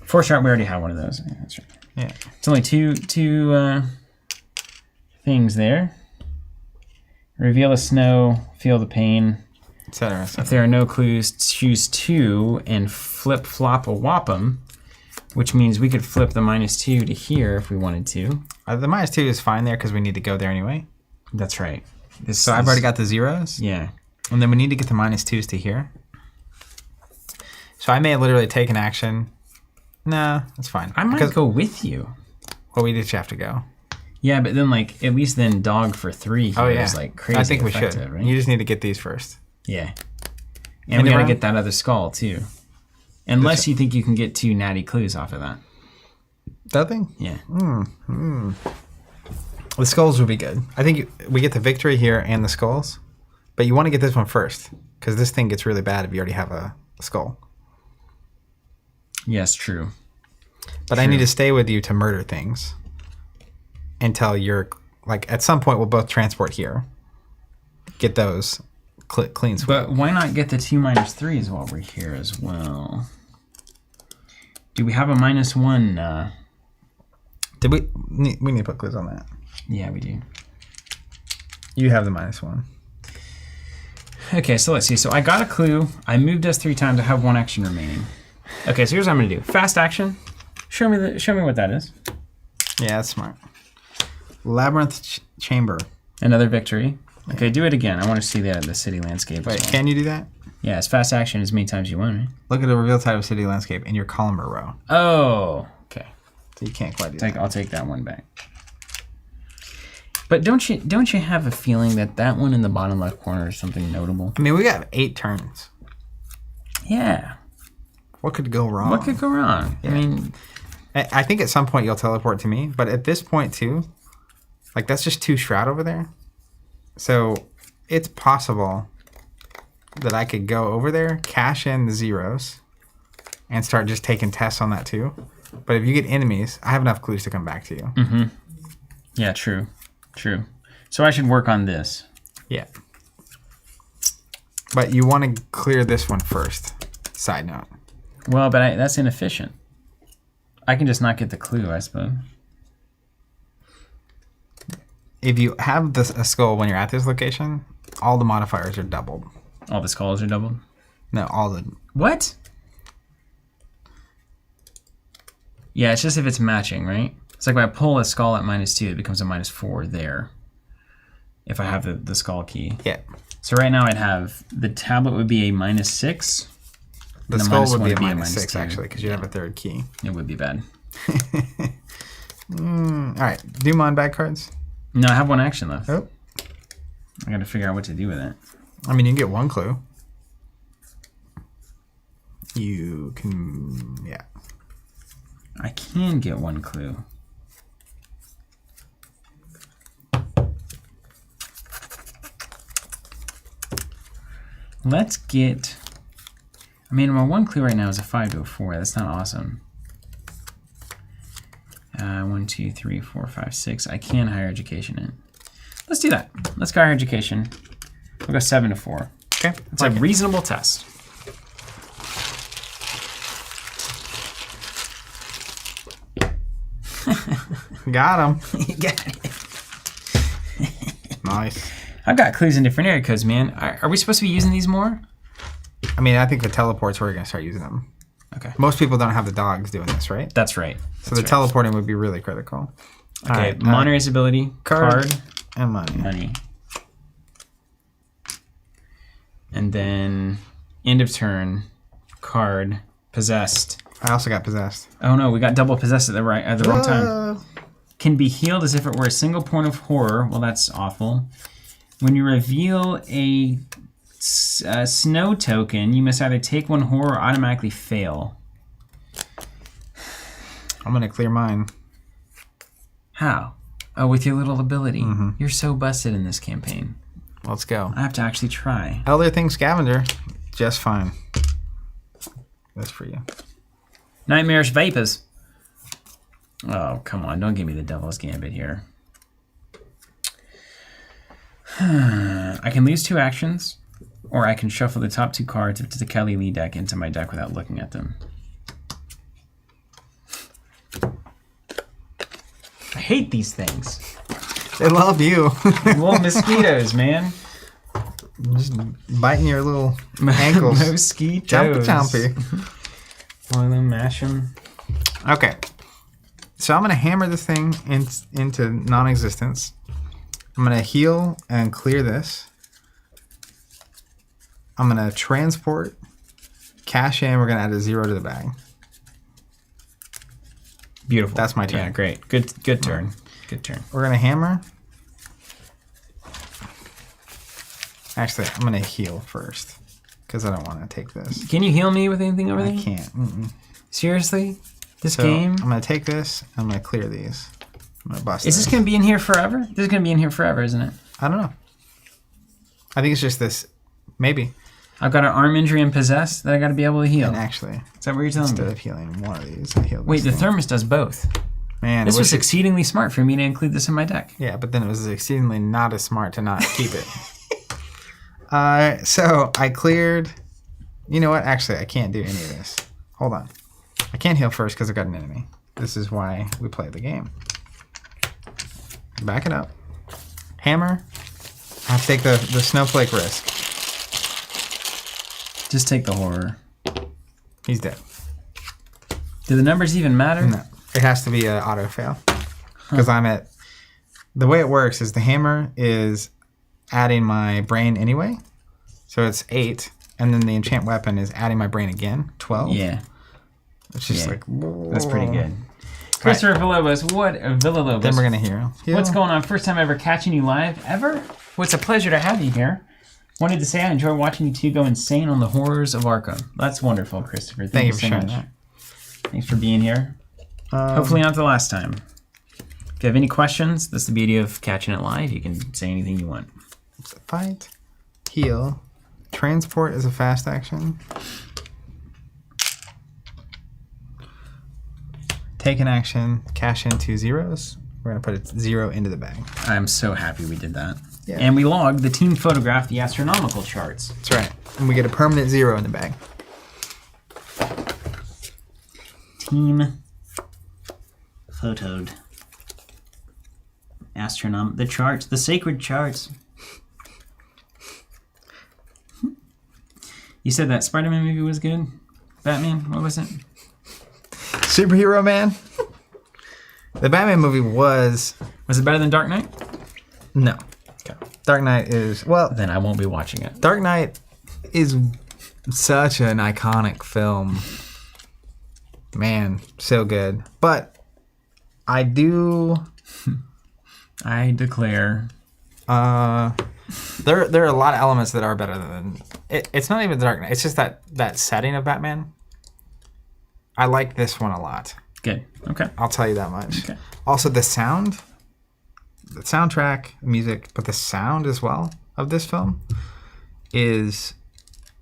For sure, we already have one of those. Yeah, that's right. Yeah. It's only two things there. Reveal the snow, feel the pain. Etc. If there are no clues, choose 2 and flip-flop a Whopp'em, which means we could flip the -2 to here if we wanted to. The -2 is fine there because we need to go there anyway. That's right. So I've already got the zeros. Yeah. And then we need to get the -2s to here. So I may literally take an action. Nah, that's fine. I might go with you. Well, we just have to go. Yeah, but then like at least then dog for 3 here is like crazy. I think we should. Right? You just need to get these first. Yeah. And we gotta get that other skull too. Unless you think you can get 2 natty clues off of that. That thing? Yeah. The skulls would be good. I think we get the victory here and the skulls. But you want to get this one first. Because this thing gets really bad if you already have a skull. Yes, true. But I need to stay with you to murder things. Until you're... Like, at some point, we'll both transport here. Get those clean sweep. But why not get the 2 -3s while we're here as well? Do we have a -1? Did we need to put clues on that. Yeah, we do. You have the -1. Okay, so let's see. So I got a clue. I moved us 3 times. I have 1 action remaining. Okay, so here's what I'm gonna do. Fast action. Show me what that is. Yeah, that's smart. Labyrinth Chamber. Another victory. Okay, do it again. I want to see the city landscape. Wait, as well. can you do that? Yeah, it's fast action as many times as you want, right? Look at the reveal type of city landscape in your column or row. Oh, okay. So you can't quite do that. I'll take that one back. But don't you have a feeling that one in the bottom left corner is something notable? I mean, we got 8 turns. Yeah. What could go wrong? What could go wrong? Yeah. I mean, I think at some point you'll teleport to me, but at this point too, like that's just 2 shroud over there. So it's possible that I could go over there, cash in the zeros, and start just taking tests on that too. But if you get enemies, I have enough clues to come back to you. mm-hmm. Yeah, true. True. So I should work on this. Yeah. But you want to clear this one first. Side note. Well, but that's inefficient. I can just not get the clue, I suppose. If you have a skull when you're at this location, all the modifiers are doubled. All the skulls are doubled? No, all the... What? Yeah, it's just if it's matching, right? It's like when I pull a skull at -2, it becomes a -4 there. If I have the skull key. Yeah. So right now I'd have the tablet would be a -6. The And skull would -1 be a would -6 -2. actually, because you'd have a third key. It would be bad. All right, do you mind bad cards? No, I have one action left. Oh. I got to figure out what to do with it. I mean, you can get one clue. You can, yeah. I can get one clue. Let's get... I mean, my one clue right now is a 5 to a 4. That's not awesome. 1, 2, 3, 4, 5, 6. I can higher education it. Let's do that. Let's go higher education. We'll go 7 to 4. Okay. It's a reasonable test. Got him. You got it. Nice. I've got clues in different area codes, man. Are we supposed to be using these more? I mean, I think the teleports, we're going to start using them. Okay. Most people don't have the dogs doing this, right? That's right. So the teleporting would be really critical. Okay, All right, Monterey's ability, card, and money. money. And then end of turn, card, possessed. I also got possessed. Oh no, we got double possessed at the wrong time. Can be healed as if it were a single point of horror. Well, that's awful. When you reveal a snow token, you must either take one horror or automatically fail. I'm going to clear mine. How? Oh, with your little ability. You're so busted in this campaign. Let's go. I have to actually try. Elder Thing Scavenger, just fine. That's for you. Nightmarish Vapors. Oh, come on. Don't give me the Devil's Gambit here. I can lose 2 actions, or I can shuffle the top 2 cards of the Kelly Lee deck into my deck without looking at them. I hate these things. They love you. Little mosquitoes, man. Just biting your little ankles. Mosquitoes. Chompy. Boil them, mash them. Okay. So I'm going to hammer this thing into non-existence. I'm going to heal and clear this. I'm going to transport, cash in. We're going to add a 0 to the bag. Beautiful. That's my turn. Yeah, great. Good turn. Good turn. We're going to hammer. Actually, I'm going to heal first because I don't want to take this. Can you heal me with anything over there? I can't. Seriously? This So game? I'm going to take this. I'm going to clear these. I'm going to bust Is this going to be in here forever? This is going to be in here forever, isn't it? I don't know. I think it's just this. Maybe. I've got an arm injury and possessed that I got to be able to heal. And actually, Is that what you're telling instead me? of healing one of these, I healed Wait, this the thing. thermos does both. Man, This it was exceedingly smart for me to include this in my deck. Yeah, but then it was exceedingly not as smart to not keep it. So I cleared. You know what? Actually, I can't do any of this. Hold on. I can't heal first because I got an enemy. This is why we play the game. Back it up. Hammer. I have to take the snowflake risk. Just take the horror. He's dead. Do the numbers even matter? No. It has to be an auto fail. Because I'm at... The way it works is the hammer is adding my brain anyway. So it's 8. And then the enchant weapon is adding my brain again. 12. Yeah. It's just Yeah. like... That's pretty good. Christopher Villalobos, Villalobos. Then we're going to heal. What's going on? First time ever catching you live? Ever? Well, it's a pleasure to have you here. Wanted to say I enjoy watching you two go insane on the horrors of Arkham. That's wonderful, Christopher. Thank you for so sharing much. that. Thanks for being here. Hopefully not the last time. If you have any questions, that's the beauty of catching it live. You can say anything you want. Fight. Heal. Transport is a fast action. Take an action. Cash in 2 zeros. We're going to put a 0 into the bag. I'm so happy we did that. Yeah. And we logged the team photograph, the astronomical charts. That's right. And we get a permanent 0 in the bag. Team photoed. The charts, the sacred charts. You said that Spider-Man movie was good? Batman? What was it? Superhero Man. The Batman movie was... Was it better than Dark Knight? No. Okay. Dark Knight is... Well, Then I won't be watching it. Dark Knight is Such an iconic film. Man, so good. But I declare. there are a lot of elements that are better than it. It's not even the Dark Knight. It's just that setting of Batman. I like this one a lot. Good. Okay. I'll tell you that much. Okay. Also, the soundtrack, music, but the sound as well of this film is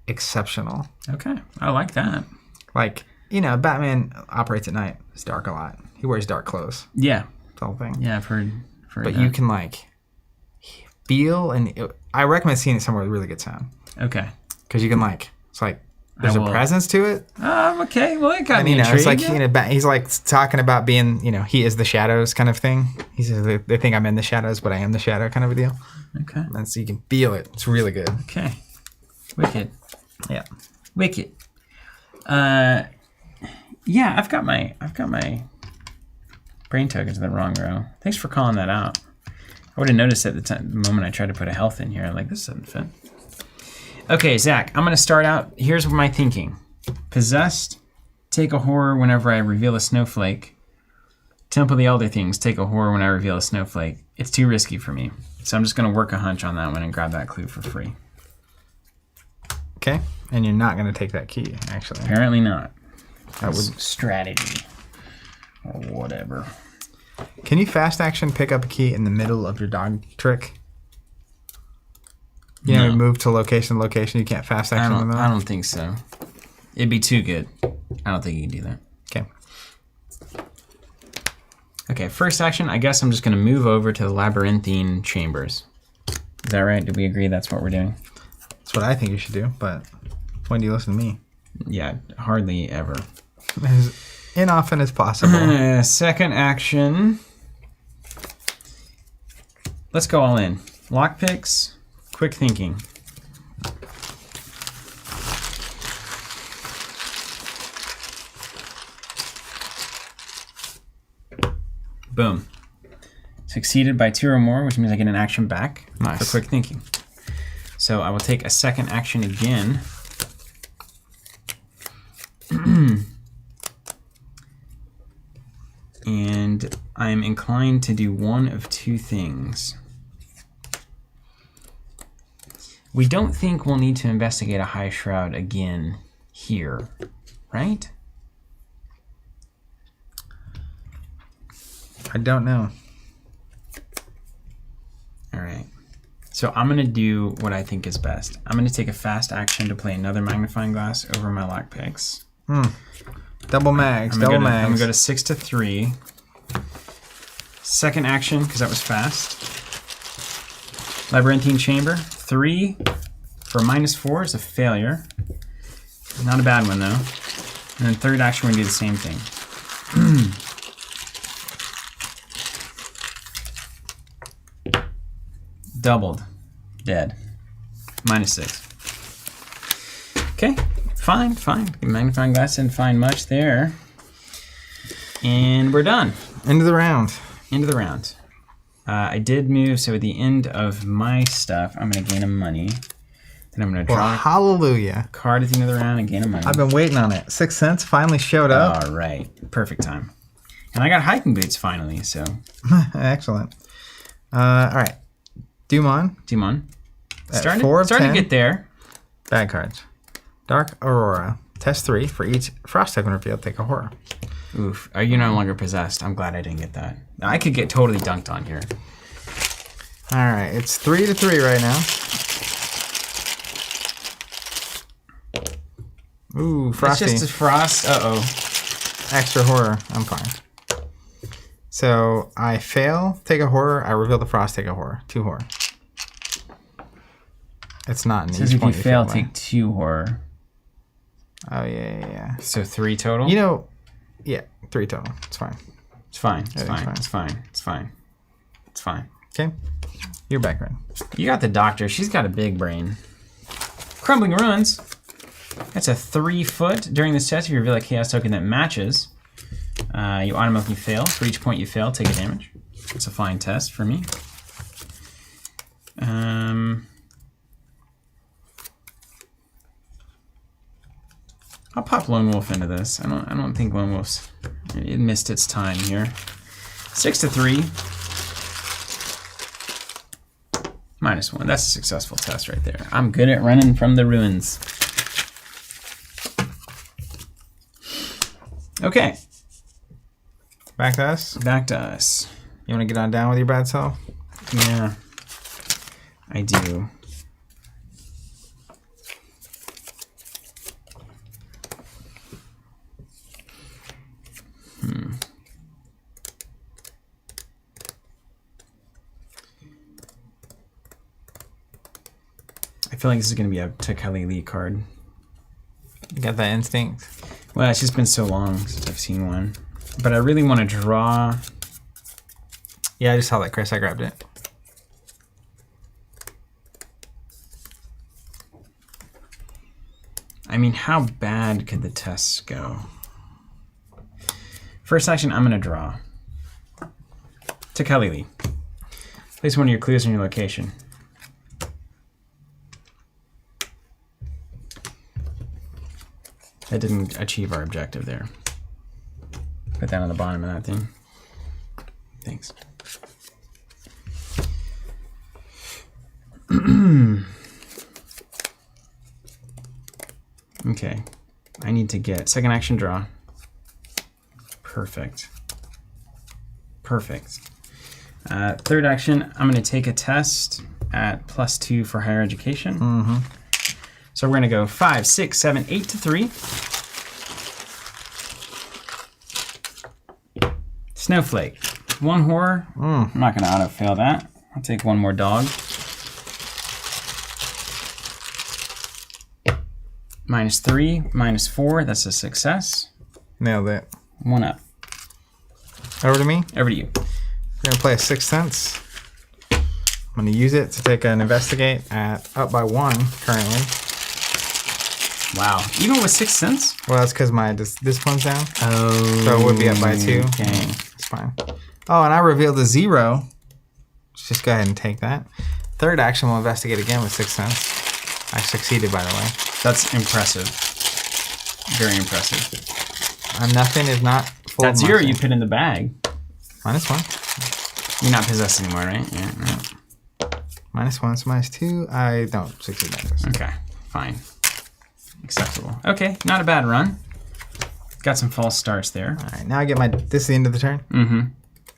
exceptional. Okay. I like that. Like, you know, Batman operates at night. It's dark a lot. He wears dark clothes. Yeah. The whole thing. Yeah, I've heard But that. you can, like, feel, and I recommend seeing it somewhere with really good sound. Okay. Because you can, like, it's like, there's a presence to it. Okay. Well, it got And, me you know, intrigued. it's like, you know, he's, like, talking about being, you know, he is the shadows kind of thing. He says, they think I'm in the shadows, but I am the shadow kind of a deal. Okay. And so you can feel it. It's really good. Okay. Wicked. Yeah. Wicked. Yeah, I've got my brain tokens in the wrong row. Thanks for calling that out. I would have noticed at the moment I tried to put a health in here. I'm like, this doesn't fit. Okay, Zach, I'm going to start out. Here's my thinking. Possessed, take a horror whenever I reveal a snowflake. Temple of the Elder Things, take a horror when I reveal a snowflake. It's too risky for me. So I'm just going to work a hunch on that one and grab that clue for free. Okay. And you're not going to take that key, actually. Apparently not. That would. Strategy. Or whatever. Can you fast action pick up a key in the middle of your dog trick? You know, No. move to location to location. You can't fast action in the middle? I don't think so. It'd be too good. I don't think you can do that. Okay. Okay, first action, I guess I'm just going to move over to the Labyrinthine Chambers. Is that right? Did we agree that's what we're doing? That's what I think you should do, but when do you listen to me? Yeah, hardly ever. As inoften as possible. Second action. Let's go all in. Lockpicks, quick thinking. Boom. Succeeded by 2 or more, which means I get an action back Nice. for quick thinking. So I will take a second action again. And I'm inclined to do one of two things. We don't think we'll need to investigate a high shroud again here, right? I don't know. All right. So I'm going to do what I think is best. I'm going to take a fast action to play another magnifying glass over my lockpicks. Double mags, I'm double going mags. to go to 6 to 3. Second action, because that was fast. Labyrinthine Chamber. 3 for -4 is a failure. Not a bad one, though. And then third action, we're going to do the same thing. Doubled. Dead. -6. Okay. Fine. Magnifying glass didn't find much there. And we're done. End of the round. End of the round. I did move, so at the end of my stuff, I'm going to gain a money. Then I'm going to Well, draw a hallelujah. card at the end of the round and gain a money. I've been waiting on it. 6 cents finally showed up. All right. Perfect time. And I got hiking boots finally, so. Excellent. All right. Dumon. Dumon. At Starting 4 of to 10. get there. Bad cards. Dark Aurora. Test 3. For each frost token revealed, take a horror. Oof. Are you no longer possessed? I'm glad I didn't get that. I could get totally dunked on here. All right. It's 3 to 3 right now. Ooh, frosty. It's just a frost. Uh-oh. Extra horror. I'm fine. So I fail, take a horror. I reveal the frost, take a horror. 2 horror. It's not an It says each if you point fail, by. take 2 horror. Oh, yeah. So 3 total? You know, yeah, 3 total. It's fine. It's fine. It's Everything's fine. fine. It's fine. It's fine. It's fine. Okay. You're back, Ren. You got the doctor. She's got a big brain. Crumbling Ruins. That's a 3-foot. During this test, if you reveal a chaos token that matches, you automatically fail. For each point you fail, take a damage. It's a fine test for me. I'll pop Lone Wolf into this. I don't think Lone Wolf's it missed its time here. 6 to 3. -1. That's a successful test right there. I'm good at running from the ruins. Okay. Back to us? Back to us. You want to get on down with your bad self? Yeah. I do. I feel like this is going to be a Takali Lee card. You got that instinct? Well, it's just been so long since I've seen one. But I really want to draw. Yeah, I just saw that, Chris. I grabbed it. I mean, how bad could the tests go? First action, I'm going to draw. Takali Lee. Place one of your clues in your location. That didn't achieve our objective there. Put that on the bottom of that thing. Thanks. Okay. I need to get second action draw. Perfect. Perfect. Third action, I'm going to take a test at +2 for higher education. Mm-hmm. So we're going to go 5, 6, 7, 8 to 3. Snowflake. 1 horror. I'm not going to auto-fail that. I'll take 1 more dog. -3, -4. That's a success. Nailed it. 1 up. Over to me. Over to you. We're going to play a Sixth Sense. I'm going to use it to take an Investigate at up by 1 currently. Wow. Even with Sixth Sense? Well, that's because my discipline's down. Oh. So it would be up by 2. Okay. It's fine. Oh, and I revealed a 0. Let's just go ahead and take that. Third action, we'll investigate again with Sixth Sense. I succeeded, by the way. That's impressive. Very impressive. Nothing is not full That of 0 muscle. you put in the bag. -1. You're not possessed anymore, right? Yeah. No. -1, so -2. I don't succeed at this. Okay. Fine. Acceptable. Okay. Not a bad run. Got some false starts there. All right, now I get my. This is the end of the turn. Mm-hmm.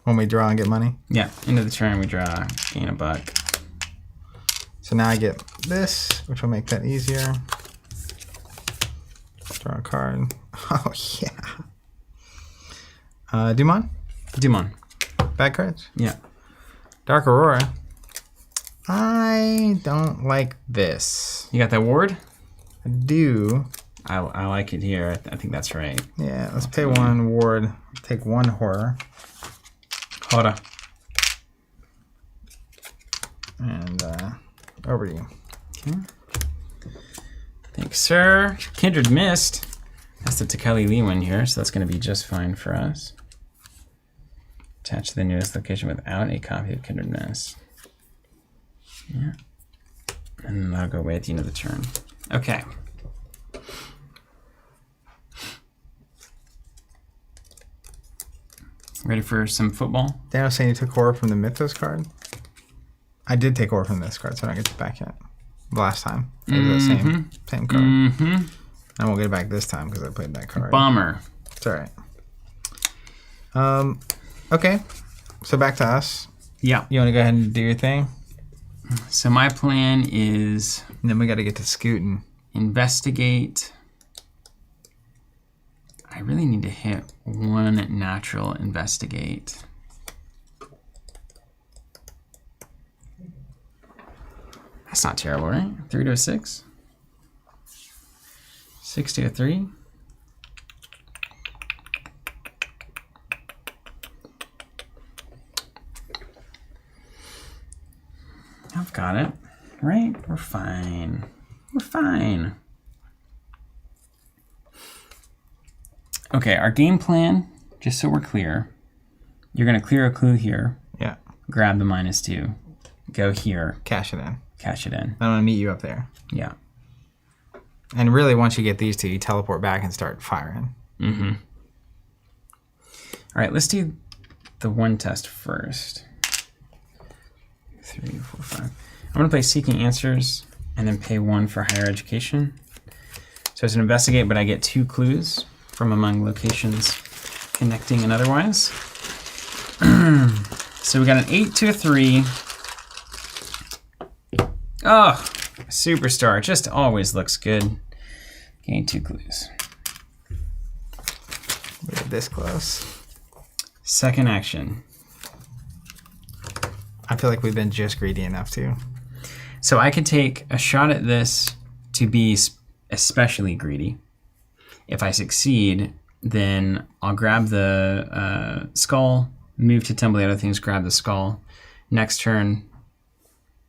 When we draw and get money. Yeah. End of the turn, we draw, gain a buck. So now I get this, which will make that easier. Draw a card. Oh yeah. Dumont. Dumont. Bad cards. Yeah. Dark Aurora. I don't like this. You got that ward? I do. I like it here. I think that's right. Yeah, let's pay 1 ward. Take 1 horror. Horror. And over to you. Okay. Thanks, sir. Kindred Mist. That's the Takali Lee one here, so that's going to be just fine for us. Attach to the newest location without a copy of Kindred Mist. Yeah. And that'll go away at the end of the turn. Okay. Ready for some football? Daniel's saying you took horror from the Mythos card. I did take horror from this card, so I don't get it back yet. The last time. It was the same card. Mm-hmm. I won't get it back this time because I played that card. Bomber. It's all right. Okay. So back to us. Yeah. You want to go ahead and do your thing? So my plan is And then we got to get to scooting. investigate. I really need to hit 1 natural investigate. That's not terrible, right? 3 to a 6. 6 to a 3. I've got it, right? We're fine. We're fine. Okay, our game plan, just so we're clear, you're going to clear a clue here, Yeah. grab the -2, go here, Cash it in. cash it in. I'm going to meet you up there. Yeah. And really, once you get these two, you teleport back and start firing. Mm-hmm. All right, let's do the one test first. 3, 4, 5. I'm going to play Seeking Answers and then pay 1 for Higher Education. So it's an investigate, but I get 2 clues from among locations connecting and otherwise. So we got an 8 to a 3. Oh, superstar. Just always looks good. Gain 2 clues. We're this close. Second action. I feel like we've been just greedy enough too. So I could take a shot at this to be especially greedy. If I succeed, then I'll grab the skull, move to temple the other things, grab the skull. Next turn,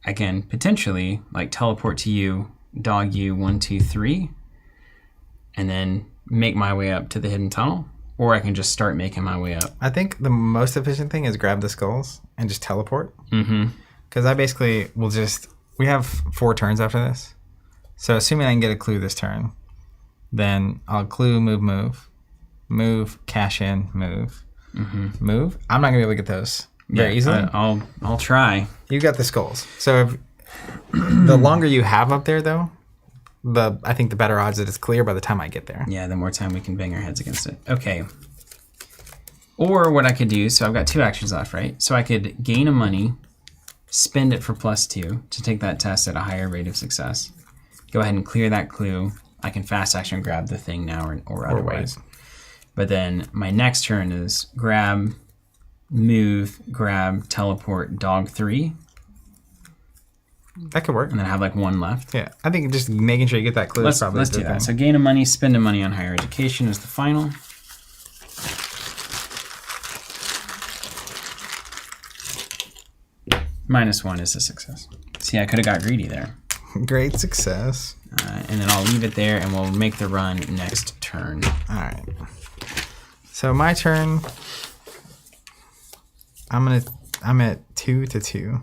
I can potentially like teleport to you, dog you 1, 2, 3, and then make my way up to the hidden tunnel. Or I can just start making my way up. I think the most efficient thing is grab the skulls and just teleport. Mm-hmm. Because I basically will just... We have 4 turns after this. So assuming I can get a clue this turn, then I'll clue, move, cash in, move, move. I'm not going to be able to get those very easily. I'll try. You got the skulls. So if, the longer you have up there, though, I think the better odds that it's clear by the time I get there. Yeah, the more time we can bang our heads against it. Okay. Or what I could do, so I've got 2 actions left, right? So I could gain a money, spend it for +2 to take that test at a higher rate of success. Go ahead and clear that clue. I can fast action grab the thing now or otherwise. But then my next turn is grab, move, grab, teleport, dog 3. That could work. And then I have like 1 left. Yeah, I think just making sure you get that clue is probably Let's do that. So gain a money, spend a money on higher education is the final. -1 is a success. See, I could have got greedy there. Great success. And then I'll leave it there, and we'll make the run next turn. All right. So my turn. I'm at 2 to 2.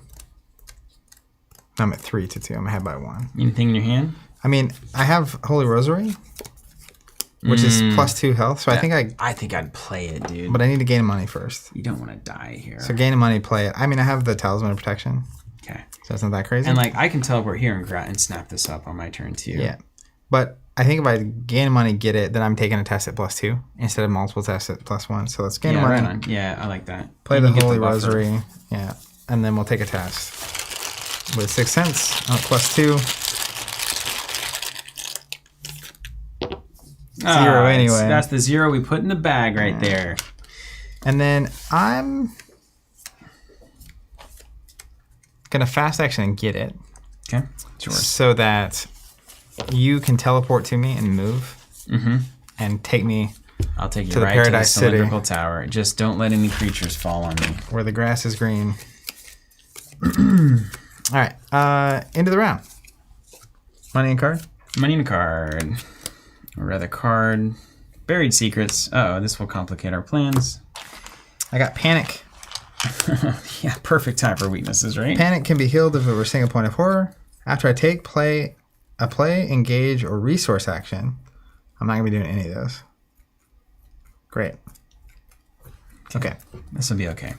I'm at 3 to 2. I'm ahead by 1. Anything in your hand? I mean, I have Holy Rosary, which is +2 health. So Yeah, I think I'd play it, dude. But I need to gain money first. You don't want to die here. So gain money, play it. I mean, I have the Talisman of Protection. Okay. So it's not that crazy. And like I can teleport here and snap this up on my turn too. Yeah. But I think if I gain money, get it, then I'm taking a test at +2 instead of multiple tests at +1. So let's gain money. Right on. Yeah, I like that. Play and the you get Holy buffer. Rosary. Yeah. And then we'll take a test. With 6 cents, +2. 0 anyway. That's the 0 we put in the bag right there. And then I'm going to fast action and get it. Okay. It's yours. So that you can teleport to me and move. And take me I'll take you to the right Paradise to the City. cylindrical tower. Just don't let any creatures fall on me. Where the grass is green. All right. End of the round. Money and card? Money in a card. Or rather card. Buried secrets. Uh-oh, this will complicate our plans. I got Panic. Yeah, perfect time for weaknesses, right? Panic can be healed if it were a single point of horror. After I take play, engage, or resource action, I'm not going to be doing any of those. Great. Okay. This will be okay.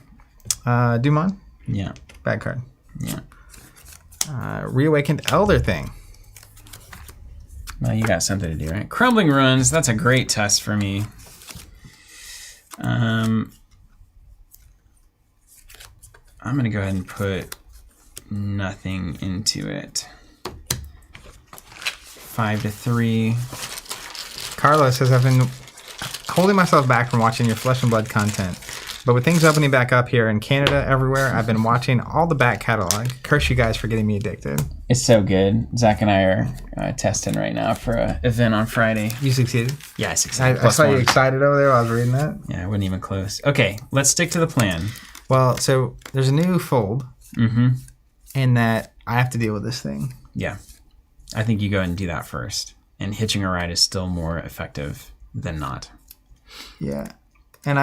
Dumont. Yeah. Bad card. Yeah. Reawakened Elder Thing. Well, you got something to do, right? Crumbling Ruins. That's a great test for me. I'm going to go ahead and put nothing into it. 5 to 3. Carlos says, I've been holding myself back from watching your Flesh and Blood content. But with things opening back up here in Canada, everywhere, I've been watching all the back catalog. Curse you guys for getting me addicted. It's so good. Zach and I are testing right now for an event on Friday. You succeeded? Yeah, I succeeded. I saw you excited over there while I was reading that. Yeah, I wasn't even close. Okay, let's stick to the plan. Well, so there's a new fold Mm-hmm. in that I have to deal with this thing. Yeah. I think you go ahead and do that first. And hitching a ride is still more effective than not. Yeah. And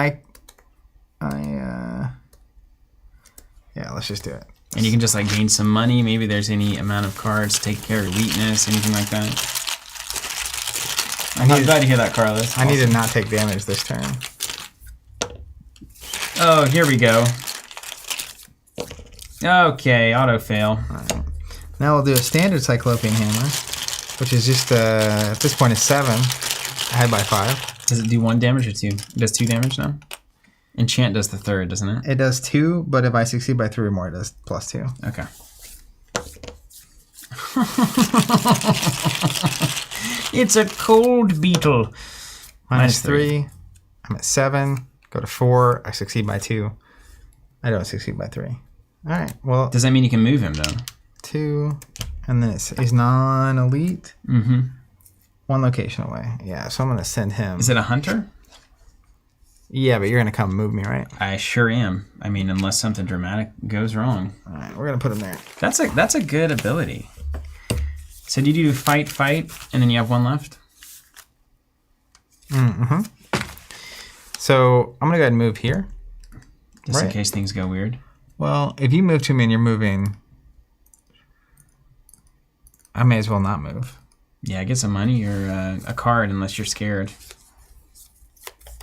yeah, let's just do it. And you can just like gain some money. Maybe there's any amount of cards, take care of weakness, anything like that. I'm glad to hear that, Carlos. I need to not take damage this turn. Oh, here we go. Okay, auto fail. Right. Now we'll do a standard Cyclopean Hammer, which is just, at this point, is 7. Ahead by 5. Does it do 1 damage or 2? It does 2 damage now? Enchant does the third, doesn't it? It does 2, but if I succeed by 3 or more, it does +2. Okay. It's a cold beetle. -3. I'm at 7. Go to 4. I succeed by 2. I don't succeed by 3. All right. Well, Does that mean you can move him, though? 2. And then he's non-elite. Mm-hmm. 1 location away. Yeah, so I'm going to send him. Is it a hunter? Yeah, but you're going to come move me, right? I sure am. I mean, unless something dramatic goes wrong. All right, we're going to put him there. That's a good ability. So do you do fight, and then you have 1 left? Mm-hmm. So I'm going to go ahead and move here. Just in case things go weird. Well, if you move to me and you're moving, I may as well not move. Yeah, get some money or a card unless you're scared.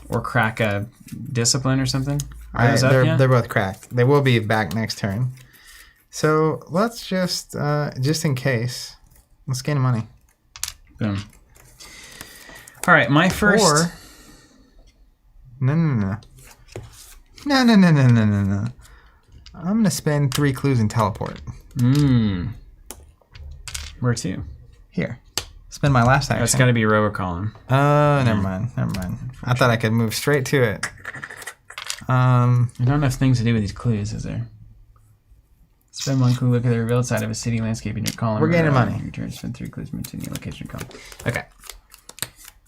Or crack a discipline or something. All right, they're both cracked. They will be back next turn. So let's just in case, let's gain money. Boom. All right, my first. Or no. I'm gonna spend 3 clues and teleport. Where to? Here. Spend my last action. That's got to be robocalling. Oh, never mind. I thought I could move straight to it. There's not enough things to do with these clues, is there? Spend 1 clue, look at the revealed side of a city landscape in your column. We're gaining money. Return, spend 3 clues, move to a new location column. Okay.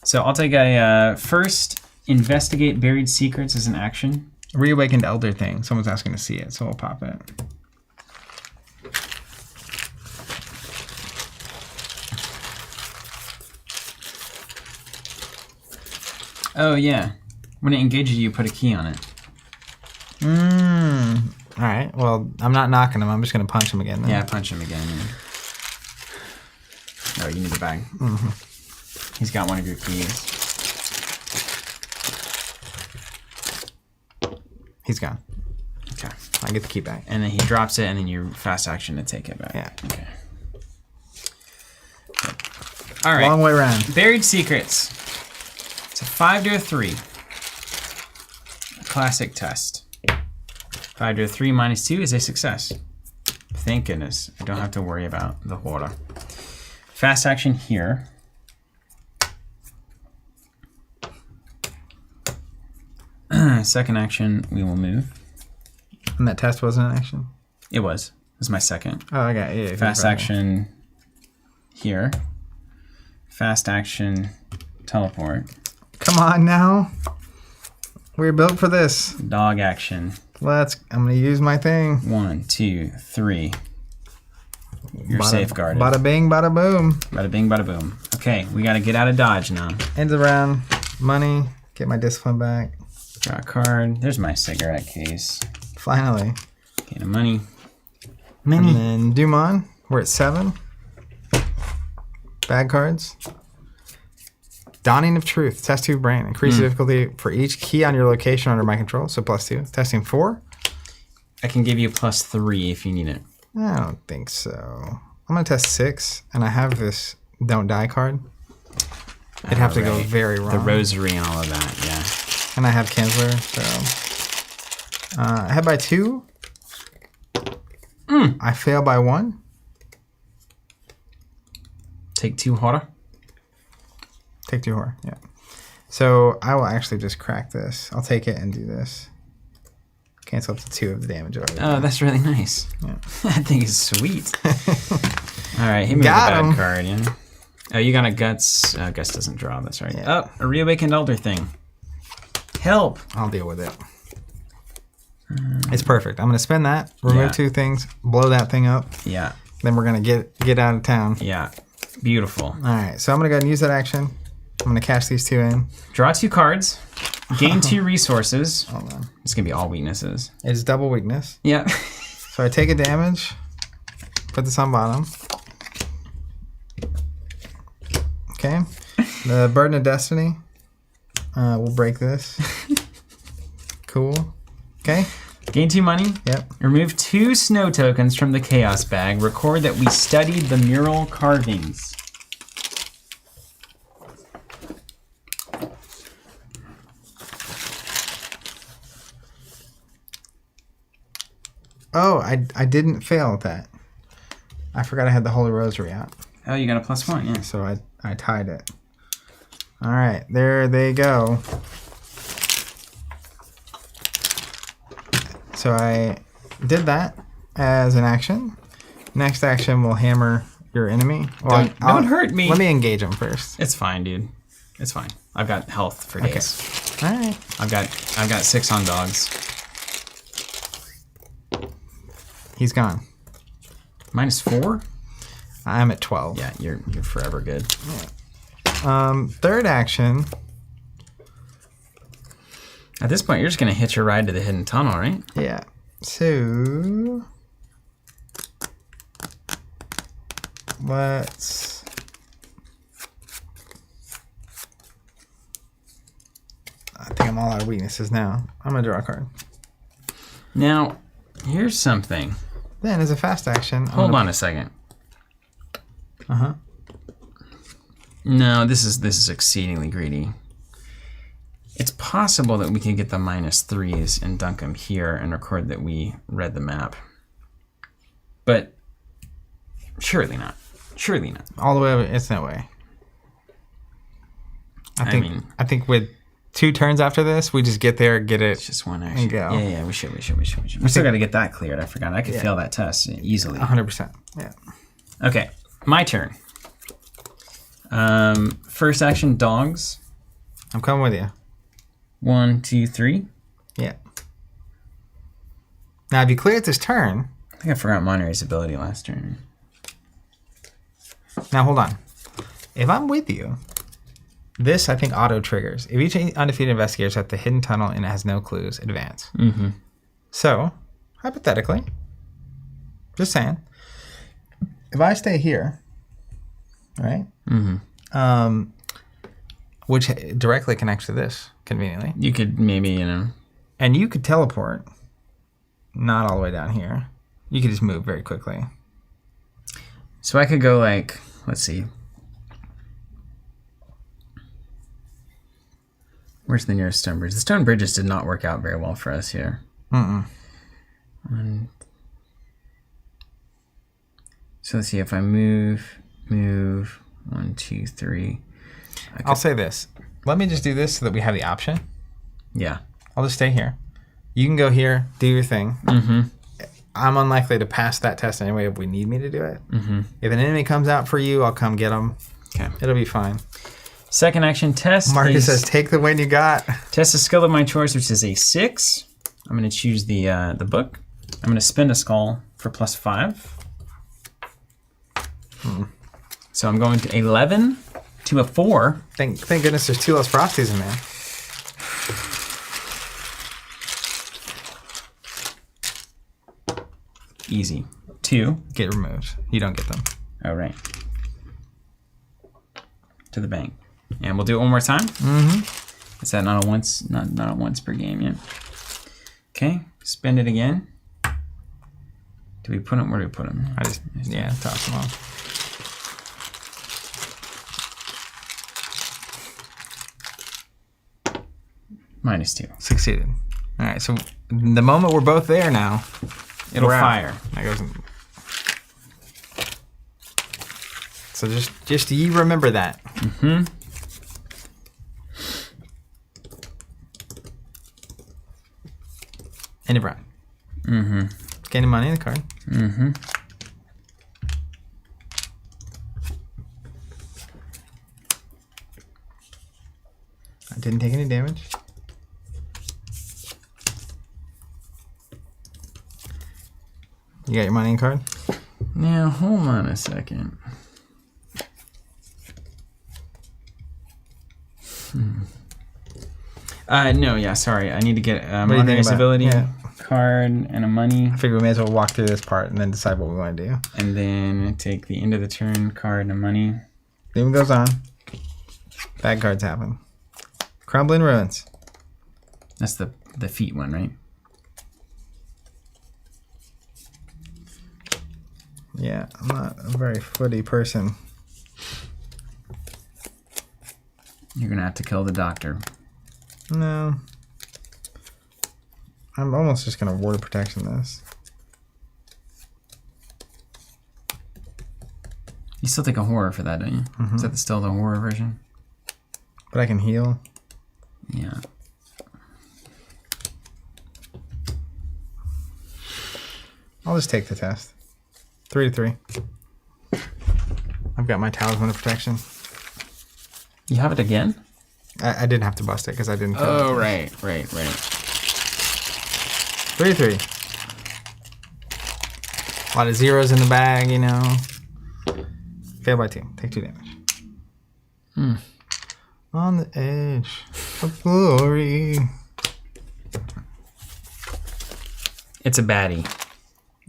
So I'll take a first, investigate buried secrets as an action. Reawakened elder thing. Someone's asking to see it, so we'll pop it. Oh, yeah. When it engages you, put a key on it. All right. Well, I'm not knocking him. I'm just going to punch him again. Then. Yeah, punch him again. Yeah. Oh, you need the bag. Mm-hmm. He's got 1 of your keys. He's gone. Okay. I get the key back. And then he drops it, and then you fast action to take it back. Yeah. Okay. All right. Long way around. Buried secrets. It's a 5 to a 3. Classic test. 5 to a 3 minus 2 is a success. Thank goodness. I don't have to worry about the water. Fast action here. Second action, we will move. And that test wasn't an action? It was. This is my second. Oh, I got it. Yeah, Fast action here. Fast action teleport. Come on now. We're built for this. Dog action. I'm going to use my thing. 1, 2, 3. You're safeguarded. Bada bing, bada boom. Bada bing, bada boom. Okay, we got to get out of dodge now. Ends around. Money. Get my discipline back. Draw a card. There's my cigarette case. Finally. Gain of money. And then Dumont. We're at 7. Bad cards. Dawning of Truth. Test 2 brain. Increase the difficulty for each key on your location under my control. So +2. Testing 4. I can give you +3 if you need it. I don't think so. I'm going to test 6. And I have this Don't Die card. It'd have to go very wrong. The rosary and all of that, yeah. And I have Kinsler, so... ahead by 2. I fail by 1. Take 2 horror. Take 2 horror, yeah. So I will actually just crack this. I'll take it and do this. Cancel up to 2 of the damage over there. Oh, that's really nice. Yeah. That thing is sweet. All right, hit me Got with a him. bad card, yeah. Oh, you got a Guts. Guts doesn't draw, that's right. Yeah. Oh, a reawakened elder thing. Help. I'll deal with it. It's perfect. I'm going to spend that, remove 2 things, blow that thing up. Yeah. Then we're going to get out of town. Yeah. Beautiful. All right, so I'm going to go ahead and use that action. I'm going to cash these 2 in. Draw 2 cards. Gain 2 resources. Hold on. It's going to be all weaknesses. It's double weakness. Yeah. So I take a damage, put this on bottom. Okay. The Burden of Destiny. We'll break this. Cool. Okay. Gain 2 money. Yep. Remove 2 snow tokens from the Chaos bag. Record that we studied the mural carvings. Oh, I didn't fail at that. I forgot I had the Holy Rosary out. Oh, you got a +1, yeah. So I tied it. All right, there they go. So I did that as an action. Next action, we'll hammer your enemy. Well, Don't hurt me. Let me engage him first. It's fine, dude. It's fine. I've got health for days. All right. I've got 6 on dogs. He's gone. -4? I'm at 12. Yeah, you're forever good. Third action. At this point, you're just gonna hitch a ride to the hidden tunnel, right? Yeah. So let's. I think I'm all out of weaknesses now. I'm gonna draw a card. Now, here's something. Then, as a fast action, Hold on a second. No, this is exceedingly greedy. It's possible that we can get the -3s and dunk them here and record that we read the map. But surely not. Surely not. all the way over. It's no way. I think with 2 turns after this, we just get there, get it. It's just one action. And go. Yeah, we should. We still got to get that cleared. I forgot. I could fail that test easily. 100%. Yeah. Okay, my turn. First action, dogs. I'm coming with you. 1, 2, 3. Yeah. Now, if you clear it this turn. I think I forgot Monterey's ability last turn. Now, hold on. If I'm with you, this, I think, auto triggers. If each undefeated investigator is at the hidden tunnel and it has no clues, advance. Mm-hmm. So, hypothetically, just saying, if I stay here, right? Mm-hmm. Which directly connects to this, conveniently. You could maybe, And you could teleport, not all the way down here. You could just move very quickly. So I could go like, let's see. Where's the nearest stone bridge? The stone bridges did not work out very well for us here. So let's see if I move, 1, 2, 3. I'll say this. Let me just do this so that we have the option. Yeah. I'll just stay here. You can go here, do your thing. Mm-hmm. I'm unlikely to pass that test anyway if we need me to do it. Mm-hmm. If an enemy comes out for you, I'll come get them. Okay. It'll be fine. Second action, test. Marcus says, take the win you got. Test a skill of my choice, which is a 6. I'm going to choose the book. I'm going to spend a skull for +5. So I'm going to 11 to a 4. Thank goodness there's 2 less frosties in there. Easy. 2. Get removed. You don't get them. Oh, right. To the bank. And we'll do it one more time. Mm-hmm. Is that not a once? Not a once per game yet. Okay. Spend it again. Do we put them? Where do we put them? I just toss them off. -2. Succeeded. All right. So the moment we're both there now, It'll fire. That goes. So just you remember that. Mm-hmm. End of round. Mm-hmm. Gaining money in the card. Mm-hmm. I didn't take any damage. You got your money in card? Now, hold on a second. No, yeah, sorry. I need to get Monterey's ability card and a money. I figure we may as well walk through this part and then decide what we want to do. And then take the end of the turn card and a money. Game goes on. Bad cards happen. Crumbling Ruins. That's the feet one, right? Yeah, I'm not a very footy person. You're gonna have to kill the doctor. No. I'm almost just gonna Ward of Protection this. You still take a horror for that, don't you? Mm-hmm. Is that still the horror version? But I can heal. Yeah. I'll just take the test. 3-3. I've got my Talisman of Protection. You have it again? I didn't have to bust it because I didn't kill it. Oh, right. 3-3. A lot of zeros in the bag, you know. Fail by 2. Take 2 damage. On the edge of glory. It's a baddie.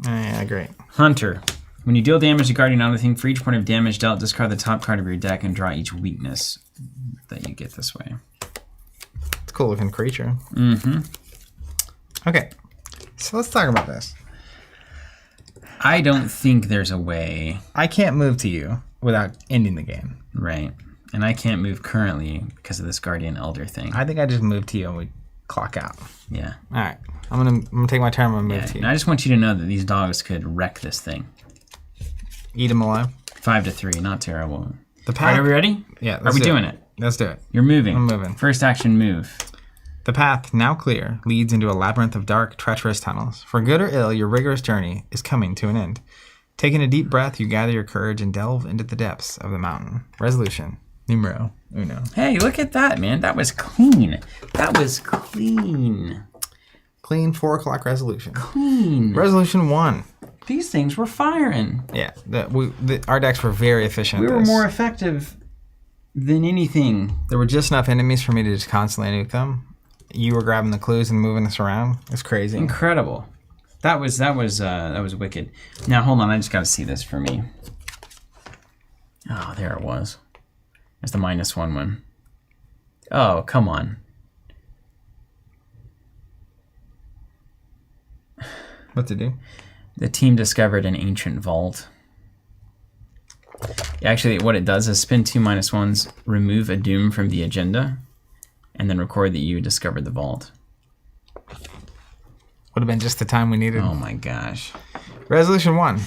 Yeah, great. Hunter. When you deal damage to guardian on a thing, for each point of damage dealt, discard the top card of your deck and draw each weakness that you get this way. It's a cool looking creature. Mm-hmm. Okay, so let's talk about this. I don't think there's a way. I can't move to you without ending the game. Right. And I can't move currently because of this Guardian Elder thing. I think I just moved to you and we clock out. Yeah. All right, I'm gonna take my turn. I'm gonna move to you. And I just want you to know that these dogs could wreck this thing. Eat them alive. 5-3, not terrible. The All path. right, are we ready? Yeah. Are we doing it? Let's do it. You're moving. I'm moving. First action, move. The path, now clear, leads into a labyrinth of dark, treacherous tunnels. For good or ill, your rigorous journey is coming to an end. Taking a deep breath, you gather your courage and delve into the depths of the mountain. Resolution. Numero uno. Hey, look at that, man. That was clean. That was clean. Clean 4 o'clock resolution. Clean. Resolution 1. These things were firing. Yeah, our decks were very efficient. We were more effective than anything. There were just enough enemies for me to just constantly nuke them. You were grabbing the clues and moving us around. It's crazy. Incredible. That was wicked. Now hold on, I just got to see this for me. Oh, there it was. There's the -1 one. Oh, come on. What to do? The team discovered an ancient vault. Actually, what it does is spend 2 -1s, remove a doom from the agenda, and then record that you discovered the vault. Would have been just the time we needed. Oh my gosh. Resolution 1.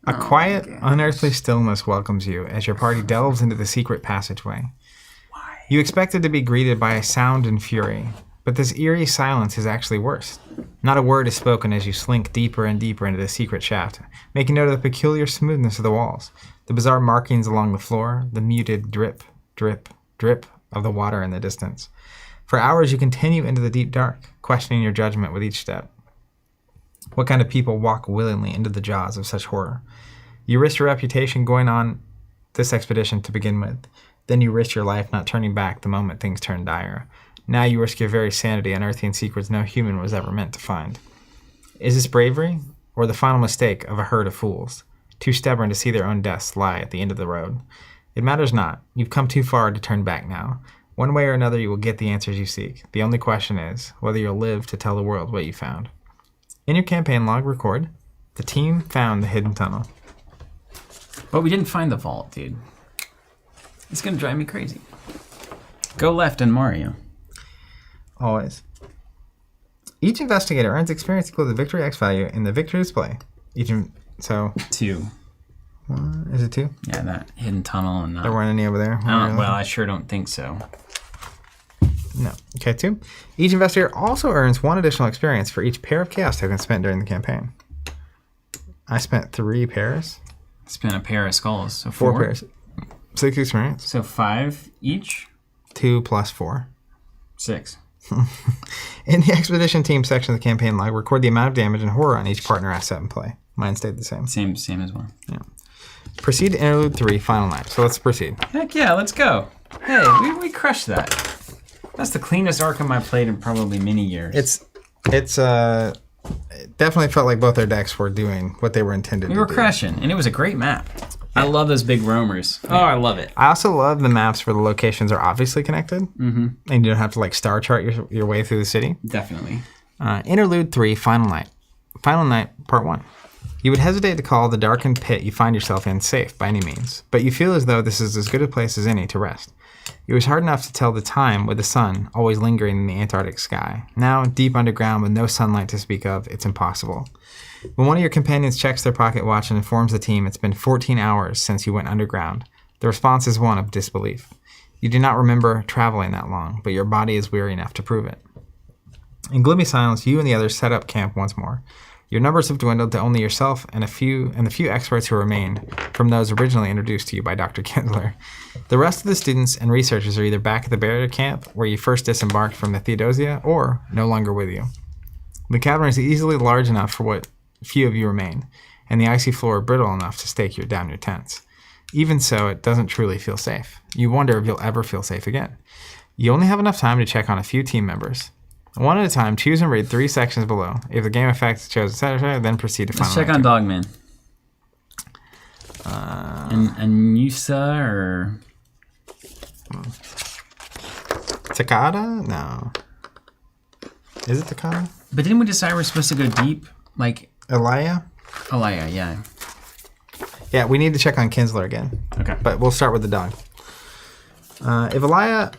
A quiet, unearthly stillness welcomes you as your party delves into the secret passageway. Why? You expected to be greeted by a sound and fury, but this eerie silence is actually worse. Not a word is spoken as you slink deeper and deeper into the secret shaft, making note of the peculiar smoothness of the walls, the bizarre markings along the floor, the muted drip, drip, drip of the water in the distance. For hours you continue into the deep dark, questioning your judgment with each step. What kind of people walk willingly into the jaws of such horror? You risk your reputation going on this expedition to begin with. Then you risk your life not turning back the moment things turn dire. Now you risk your very sanity unearthing secrets no human was ever meant to find. Is this bravery, or the final mistake of a herd of fools, too stubborn to see their own deaths lie at the end of the road? It matters not. You've come too far to turn back now. One way or another you will get the answers you seek. The only question is whether you'll live to tell the world what you found. In your campaign log, record, the team found the hidden tunnel. But we didn't find the vault, dude. It's gonna drive me crazy. Go left in Mario. Always. Each investigator earns experience equal to the victory X value in the victory display. So 2. Is it 2? Yeah, that hidden tunnel and There weren't any over there. well, I sure don't think so. No. Okay, 2. Each investigator also earns 1 additional experience for each pair of chaos tokens spent during the campaign. I spent 3 pairs. Spent a pair of skulls, so 4 pairs. 6 experience. So 5 each? 2 plus 4. 6. In the expedition team section of the campaign log, record the amount of damage and horror on each partner asset in play. Mine stayed the same. Same as well. Yeah. Proceed to interlude 3, final night. So let's proceed. Heck yeah, let's go. Hey, we crushed that. That's the cleanest Arkham I've played in probably many years. It definitely felt like both our decks were doing what they were intended to do. We were crushing, and it was a great map. I love those big roamers. Oh, I love it. I also love the maps where the locations are obviously connected, and you don't have to like star chart your way through the city. Definitely. Interlude 3, Final Night. Final Night, Part 1. You would hesitate to call the darkened pit you find yourself in safe by any means, but you feel as though this is as good a place as any to rest. It was hard enough to tell the time with the sun always lingering in the Antarctic sky. Now, deep underground with no sunlight to speak of, it's impossible. When one of your companions checks their pocket watch and informs the team it's been 14 hours since you went underground, the response is one of disbelief. You do not remember traveling that long, but your body is weary enough to prove it. In gloomy silence, you and the others set up camp once more. Your numbers have dwindled to only yourself and the few experts who remained from those originally introduced to you by Dr. Kinsler. The rest of the students and researchers are either back at the barrier camp where you first disembarked from the Theodosia or no longer with you. The cavern is easily large enough for what few of you remain, and the icy floor brittle enough to stake down your tents. Even so, it doesn't truly feel safe. You wonder if you'll ever feel safe again. You only have enough time to check on a few team members. One at a time, choose and read 3 sections below. If the game effect shows etc., then proceed to final. Let's check on Dogman. Anusa or... Takada? No. Is it Takada? But didn't we decide we're supposed to go deep? Like... Elia? Elia, yeah. Yeah, we need to check on Kinsler again. Okay. But we'll start with the dog. If Elia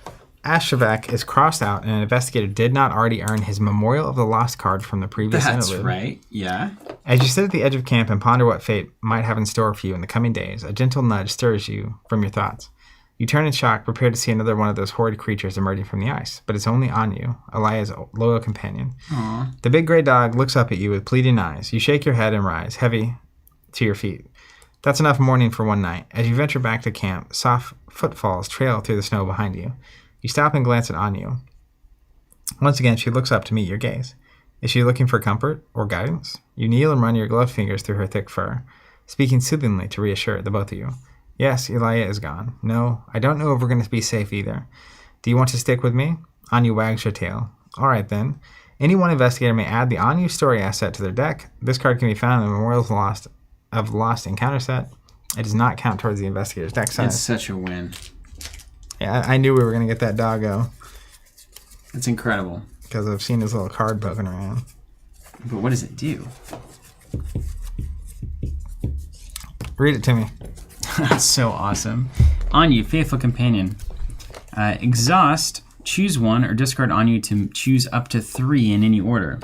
Ashevak is crossed out and an investigator did not already earn his Memorial of the Lost card from the previous interlude. That's right, yeah. As you sit at the edge of camp and ponder what fate might have in store for you in the coming days, a gentle nudge stirs you from your thoughts. You turn in shock, prepared to see another one of those horrid creatures emerging from the ice, but it's only Anu, Elia's loyal companion. Aww. The big gray dog looks up at you with pleading eyes. You shake your head and rise, heavy, to your feet. That's enough mourning for one night. As you venture back to camp, soft footfalls trail through the snow behind you. You stop and glance at Anu. Once again, she looks up to meet your gaze. Is she looking for comfort or guidance? You kneel and run your gloved fingers through her thick fur, speaking soothingly to reassure the both of you. Yes, Elia is gone. No, I don't know if we're going to be safe either. Do you want to stick with me? Anu wags her tail. All right, then. Any one investigator may add the Anu story asset to their deck. This card can be found in the Memorials of the Lost Encounter set. It does not count towards the investigator's deck size. It's such a win. Yeah, I knew we were going to get that doggo. It's incredible. Because I've seen his little card poking around. But what does it do? Read it to me. That's so awesome. Anu, faithful companion. Exhaust, choose one or discard Anu to choose up to 3 in any order.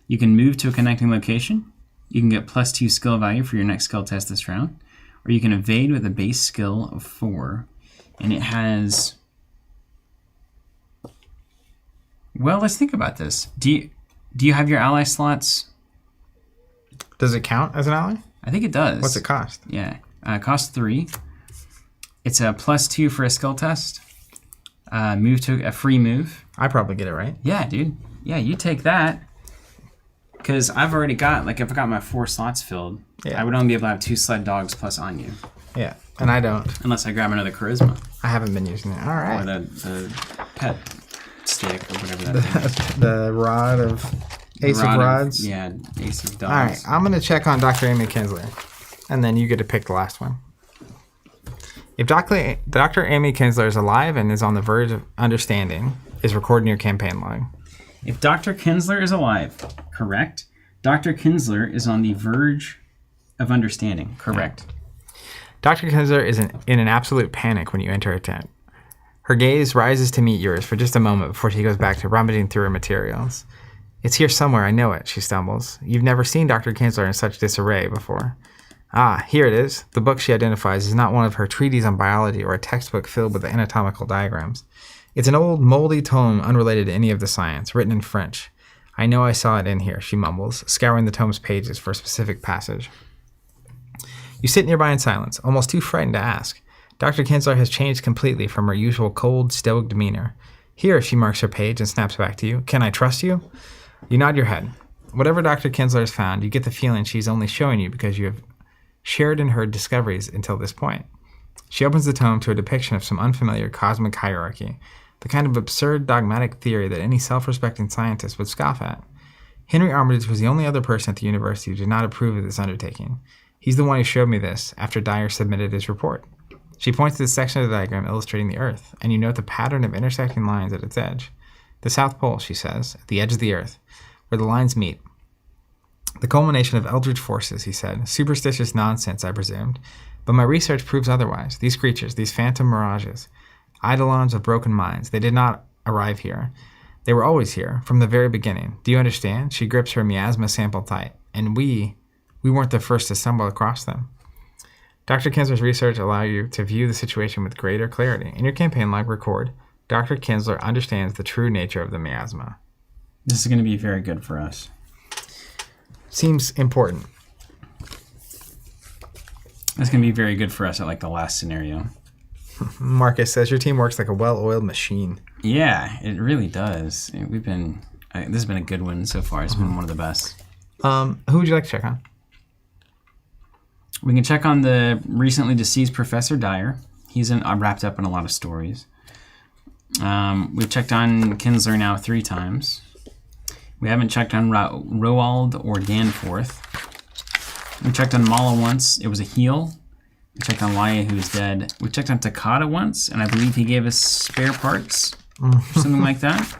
You can move to a connecting location. You can get +2 skill value for your next skill test this round. Or you can evade with a base skill of 4. And it has... Well, let's think about this. Do you have your ally slots? Does it count as an ally? I think it does. What's it cost? Yeah. Cost 3. It's a +2 for a skill test. Move to a free move. I probably get it right. Yeah, dude. Yeah, you take that. Because I've already got, like, if I got my 4 slots filled, I would only be able to have 2 sled dogs plus Anu. Yeah, and I don't. Unless I grab another charisma. I haven't been using it. All right. Or the pet stick or whatever that is. The rod of Ace of Rods. Ace of Dogs. All right, I'm going to check on Dr. Amy Kinsler, and then you get to pick the last one. If Dr. Amy Kinsler is alive and is on the verge of understanding, is recording your campaign log. If Dr. Kinsler is alive, correct. Dr. Kinsler is on the verge of understanding, correct. Dr. Kinsler is in an absolute panic when you enter her tent. Her gaze rises to meet yours for just a moment before she goes back to rummaging through her materials. It's here somewhere, I know it, she stumbles. You've never seen Dr. Kinsler in such disarray before. Ah, here it is. The book she identifies is not one of her treatises on biology or a textbook filled with anatomical diagrams. It's an old, moldy tome unrelated to any of the science, written in French. I know I saw it in here, she mumbles, scouring the tome's pages for a specific passage. You sit nearby in silence, almost too frightened to ask. Dr. Kinsler has changed completely from her usual cold, stoic demeanor. Here, she marks her page and snaps back to you. Can I trust you? You nod your head. Whatever Dr. Kinsler has found, you get the feeling she's only showing you because you have shared in her discoveries until this point. She opens the tome to a depiction of some unfamiliar cosmic hierarchy, the kind of absurd dogmatic theory that any self-respecting scientist would scoff at. Henry Armitage was the only other person at the university who did not approve of this undertaking. He's the one who showed me this after Dyer submitted his report. She points to the section of the diagram illustrating the Earth, and you note the pattern of intersecting lines at its edge. The South Pole, she says, at the edge of the Earth, where the lines meet. The culmination of eldritch forces, he said. Superstitious nonsense, I presumed. But my research proves otherwise. These creatures, these phantom mirages, eidolons of broken minds, they did not arrive here. They were always here, from the very beginning. Do you understand? She grips her miasma sample tight. And we weren't the first to stumble across them. Dr. Kinsler's research allows you to view the situation with greater clarity. In your campaign log, record, Dr. Kinsler understands the true nature of the miasma. This is going to be very good for us. Seems important. That's going to be very good for us at like the last scenario. Marcus says your team works like a well-oiled machine. Yeah, it really does. This has been a good one so far. It's been one of the best. Who would you like to check on? We can check on the recently deceased Professor Dyer. He's wrapped up in a lot of stories. We've checked on Kinsler now 3 times. We haven't checked on Roald or Danforth. We checked on Mala once. It was a heal. We checked on Laia, who's dead. We checked on Takata once, and I believe he gave us spare parts. Or something like that.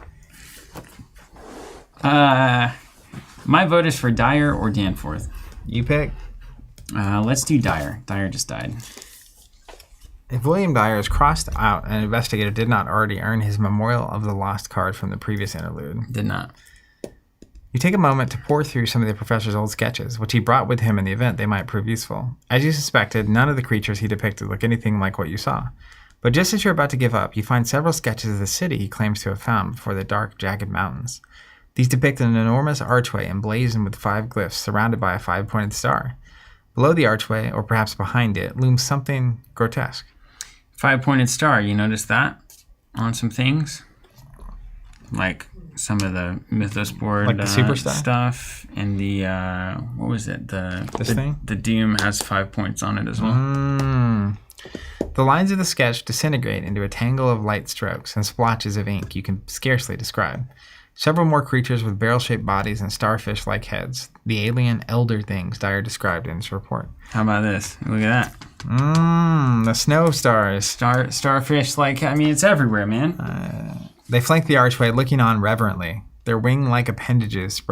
My vote is for Dyer or Danforth. You pick. Let's do Dyer. Dyer just died. If William Dyer is crossed out, an investigator did not already earn his Memorial of the Lost card from the previous interlude. Did not. You take a moment to pore through some of the professor's old sketches, which he brought with him in the event they might prove useful. As you suspected, none of the creatures he depicted look anything like what you saw. But just as you're about to give up, you find several sketches of the city he claims to have found before the dark, jagged mountains. These depict an enormous archway emblazoned with 5 glyphs surrounded by a 5-pointed star. Below the archway, or perhaps behind it, looms something grotesque. 5-pointed star, you notice that on some things? Like some of the Mythos board like the super stuff and the, what was it? This thing? The Doom has 5 points on it as well. The lines of the sketch disintegrate into a tangle of light strokes and splotches of ink you can scarcely describe. Several more creatures with barrel-shaped bodies and starfish-like heads. The alien elder things Dyer described in his report. How about this? Look at that. The snow stars. Starfish-like, I mean, it's everywhere, man. They flank the archway, looking on reverently, their wing-like appendages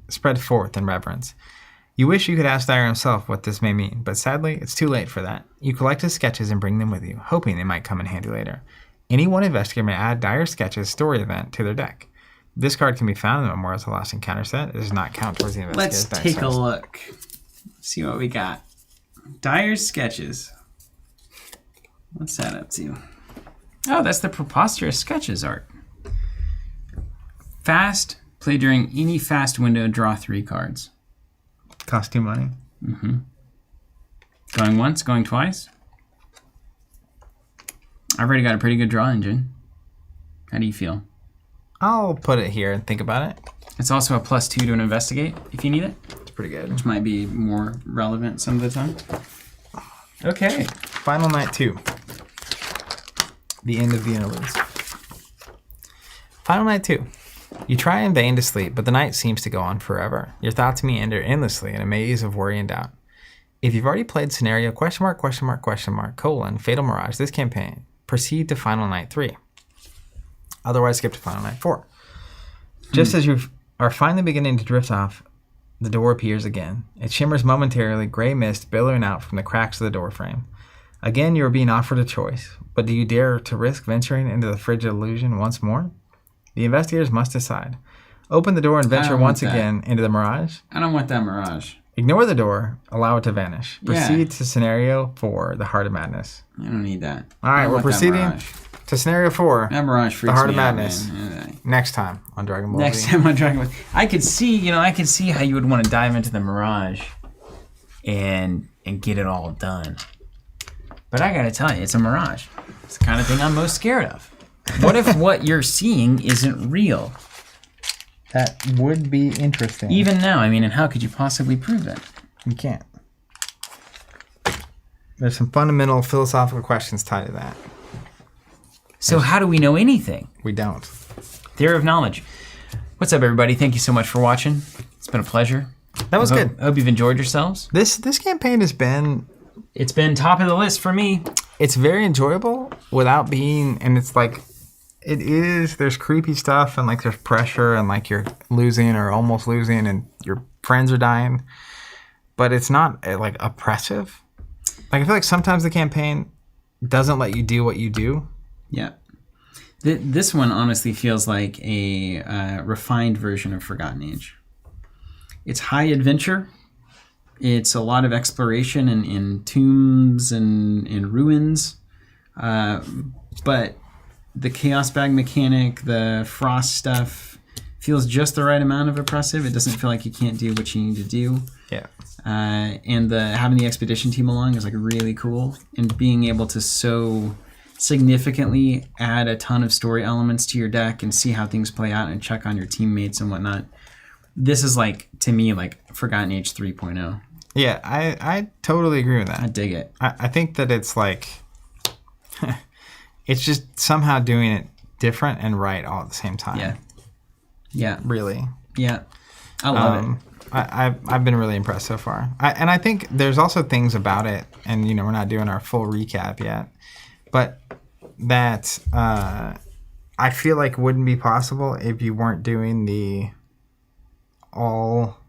spread forth in reverence. You wish you could ask Dyer himself what this may mean, but sadly, it's too late for that. You collect his sketches and bring them with you, hoping they might come in handy later. Any one investigator may add Dyer's sketches story event to their deck. This card can be found in the Memorials of the Lost Encounter set. It does not count towards the investigator's Let's take a look. See what we got. Dyer's sketches. What's that up to? Oh, that's the preposterous sketches art. Fast. Play during any fast window. Draw 3 cards. Cost 2 money. Going once, going twice. I've already got a pretty good draw engine. How do you feel? I'll put it here and think about it. It's also a +2 to an investigate if you need it. It's pretty good. Which might be more relevant some of the time. Okay. Final Night 2. The end of the interludes. Final Night 2. You try in vain to sleep, but the night seems to go on forever. Your thoughts meander endlessly in a maze of worry and doubt. If you've already played scenario ? Fatal Mirage this campaign, proceed to Final Night 3. Otherwise, skip to Final Night 4. Just as you are finally beginning to drift off, the door appears again. It shimmers momentarily, gray mist billowing out from the cracks of the door frame. Again, you are being offered a choice, but do you dare to risk venturing into the frigid illusion once more? The investigators must decide. Open the door and venture once again into the mirage. I don't want that mirage. Ignore the door. Allow it to vanish. Proceed to Scenario 4, the Heart of Madness. I don't need that. All right, we're proceeding to Scenario 4, that mirage freaks the Heart me of Madness. Out, man. Next time on Dragon Ball Next Z. time on Dragon Ball. I could see how you would want to dive into the mirage and get it all done. But I gotta tell you, it's a mirage. It's the kind of thing I'm most scared of. What if what you're seeing isn't real? That would be interesting. Even now, I mean, and how could you possibly prove that? You can't. There's some fundamental philosophical questions tied to that. So how do we know anything? We don't. Theory of knowledge. What's up, everybody? Thank you so much for watching. It's been a pleasure. That was good. I hope you've enjoyed yourselves. This campaign has been... It's been top of the list for me. It's very enjoyable without being... And it's like... It is... There's creepy stuff and like there's pressure and like you're losing or almost losing and your friends are dying. But it's not like oppressive. Like I feel like sometimes the campaign doesn't let you do what you do. Yeah. This one honestly feels like a refined version of Forgotten Age. It's high adventure. It's a lot of exploration in tombs and ruins. But the chaos bag mechanic, the frost stuff, feels just the right amount of oppressive. It doesn't feel like you can't do what you need to do. Yeah. And having the expedition team along is like really cool. And being able to so significantly add a ton of story elements to your deck and see how things play out and check on your teammates and whatnot. This is like, to me, like Forgotten Age 3.0. Yeah, I totally agree with that. I dig it. I think that it's like... it's just somehow doing it different and right all at the same time. Yeah. Yeah. Really. Yeah. I love it. I've been really impressed so far. And I think there's also things about it, and we're not doing our full recap yet, but that I feel like wouldn't be possible if you weren't doing the all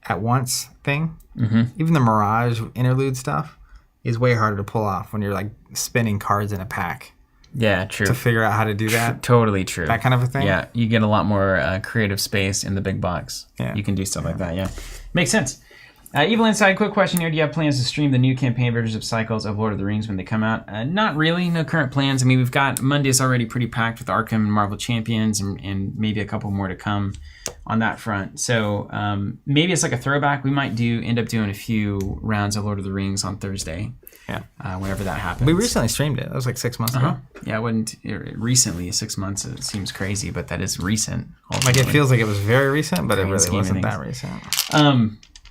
at once thing. Mm-hmm. Even the Mirage interlude stuff is way harder to pull off when you're like spinning cards in a pack. Yeah, true. To figure out how to do that. Totally true. That kind of a thing. Yeah, you get a lot more creative space in the big box. Yeah. You can do stuff like that, yeah. Makes sense. Evil Inside, quick question here. Do you have plans to stream the new campaign versions of Cycles of Lord of the Rings when they come out? Not really. No current plans. I mean, we've got Monday's already pretty packed with Arkham and Marvel Champions and maybe a couple more to come on that front. So maybe it's like a throwback. We might end up doing a few rounds of Lord of the Rings on Thursday. Yeah. Whenever that happens. We recently streamed it. That was like 6 months ago. Yeah, recently, 6 months, it seems crazy, but that is recent. Like it feels like it was very recent, but it really wasn't that recent.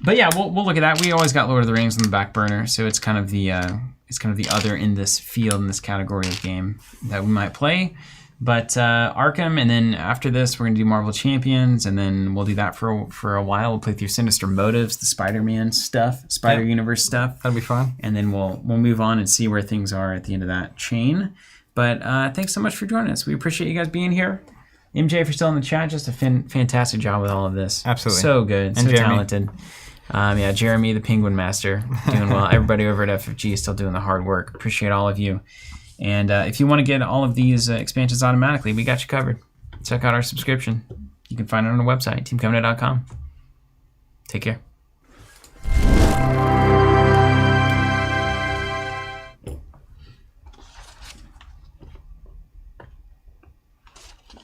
But yeah, we'll look at that. We always got Lord of the Rings on the back burner, so it's kind of the other in this field, in this category of game that we might play. But Arkham, and then after this, we're gonna do Marvel Champions, and then we'll do that for a while. We'll play through Sinister Motives, the Spider-Man stuff, Universe stuff. That'll be fun. And then we'll move on and see where things are at the end of that chain. But thanks so much for joining us. We appreciate you guys being here. MJ, if you're still in the chat, just a fantastic job with all of this. Absolutely. So good, and so Jeremy. talented. Jeremy, the Penguin Master, doing well. Everybody over at FFG is still doing the hard work. Appreciate all of you. And if you want to get all of these expansions automatically, we got you covered. Check out our subscription. You can find it on our website, teamcovenant.com. Take care.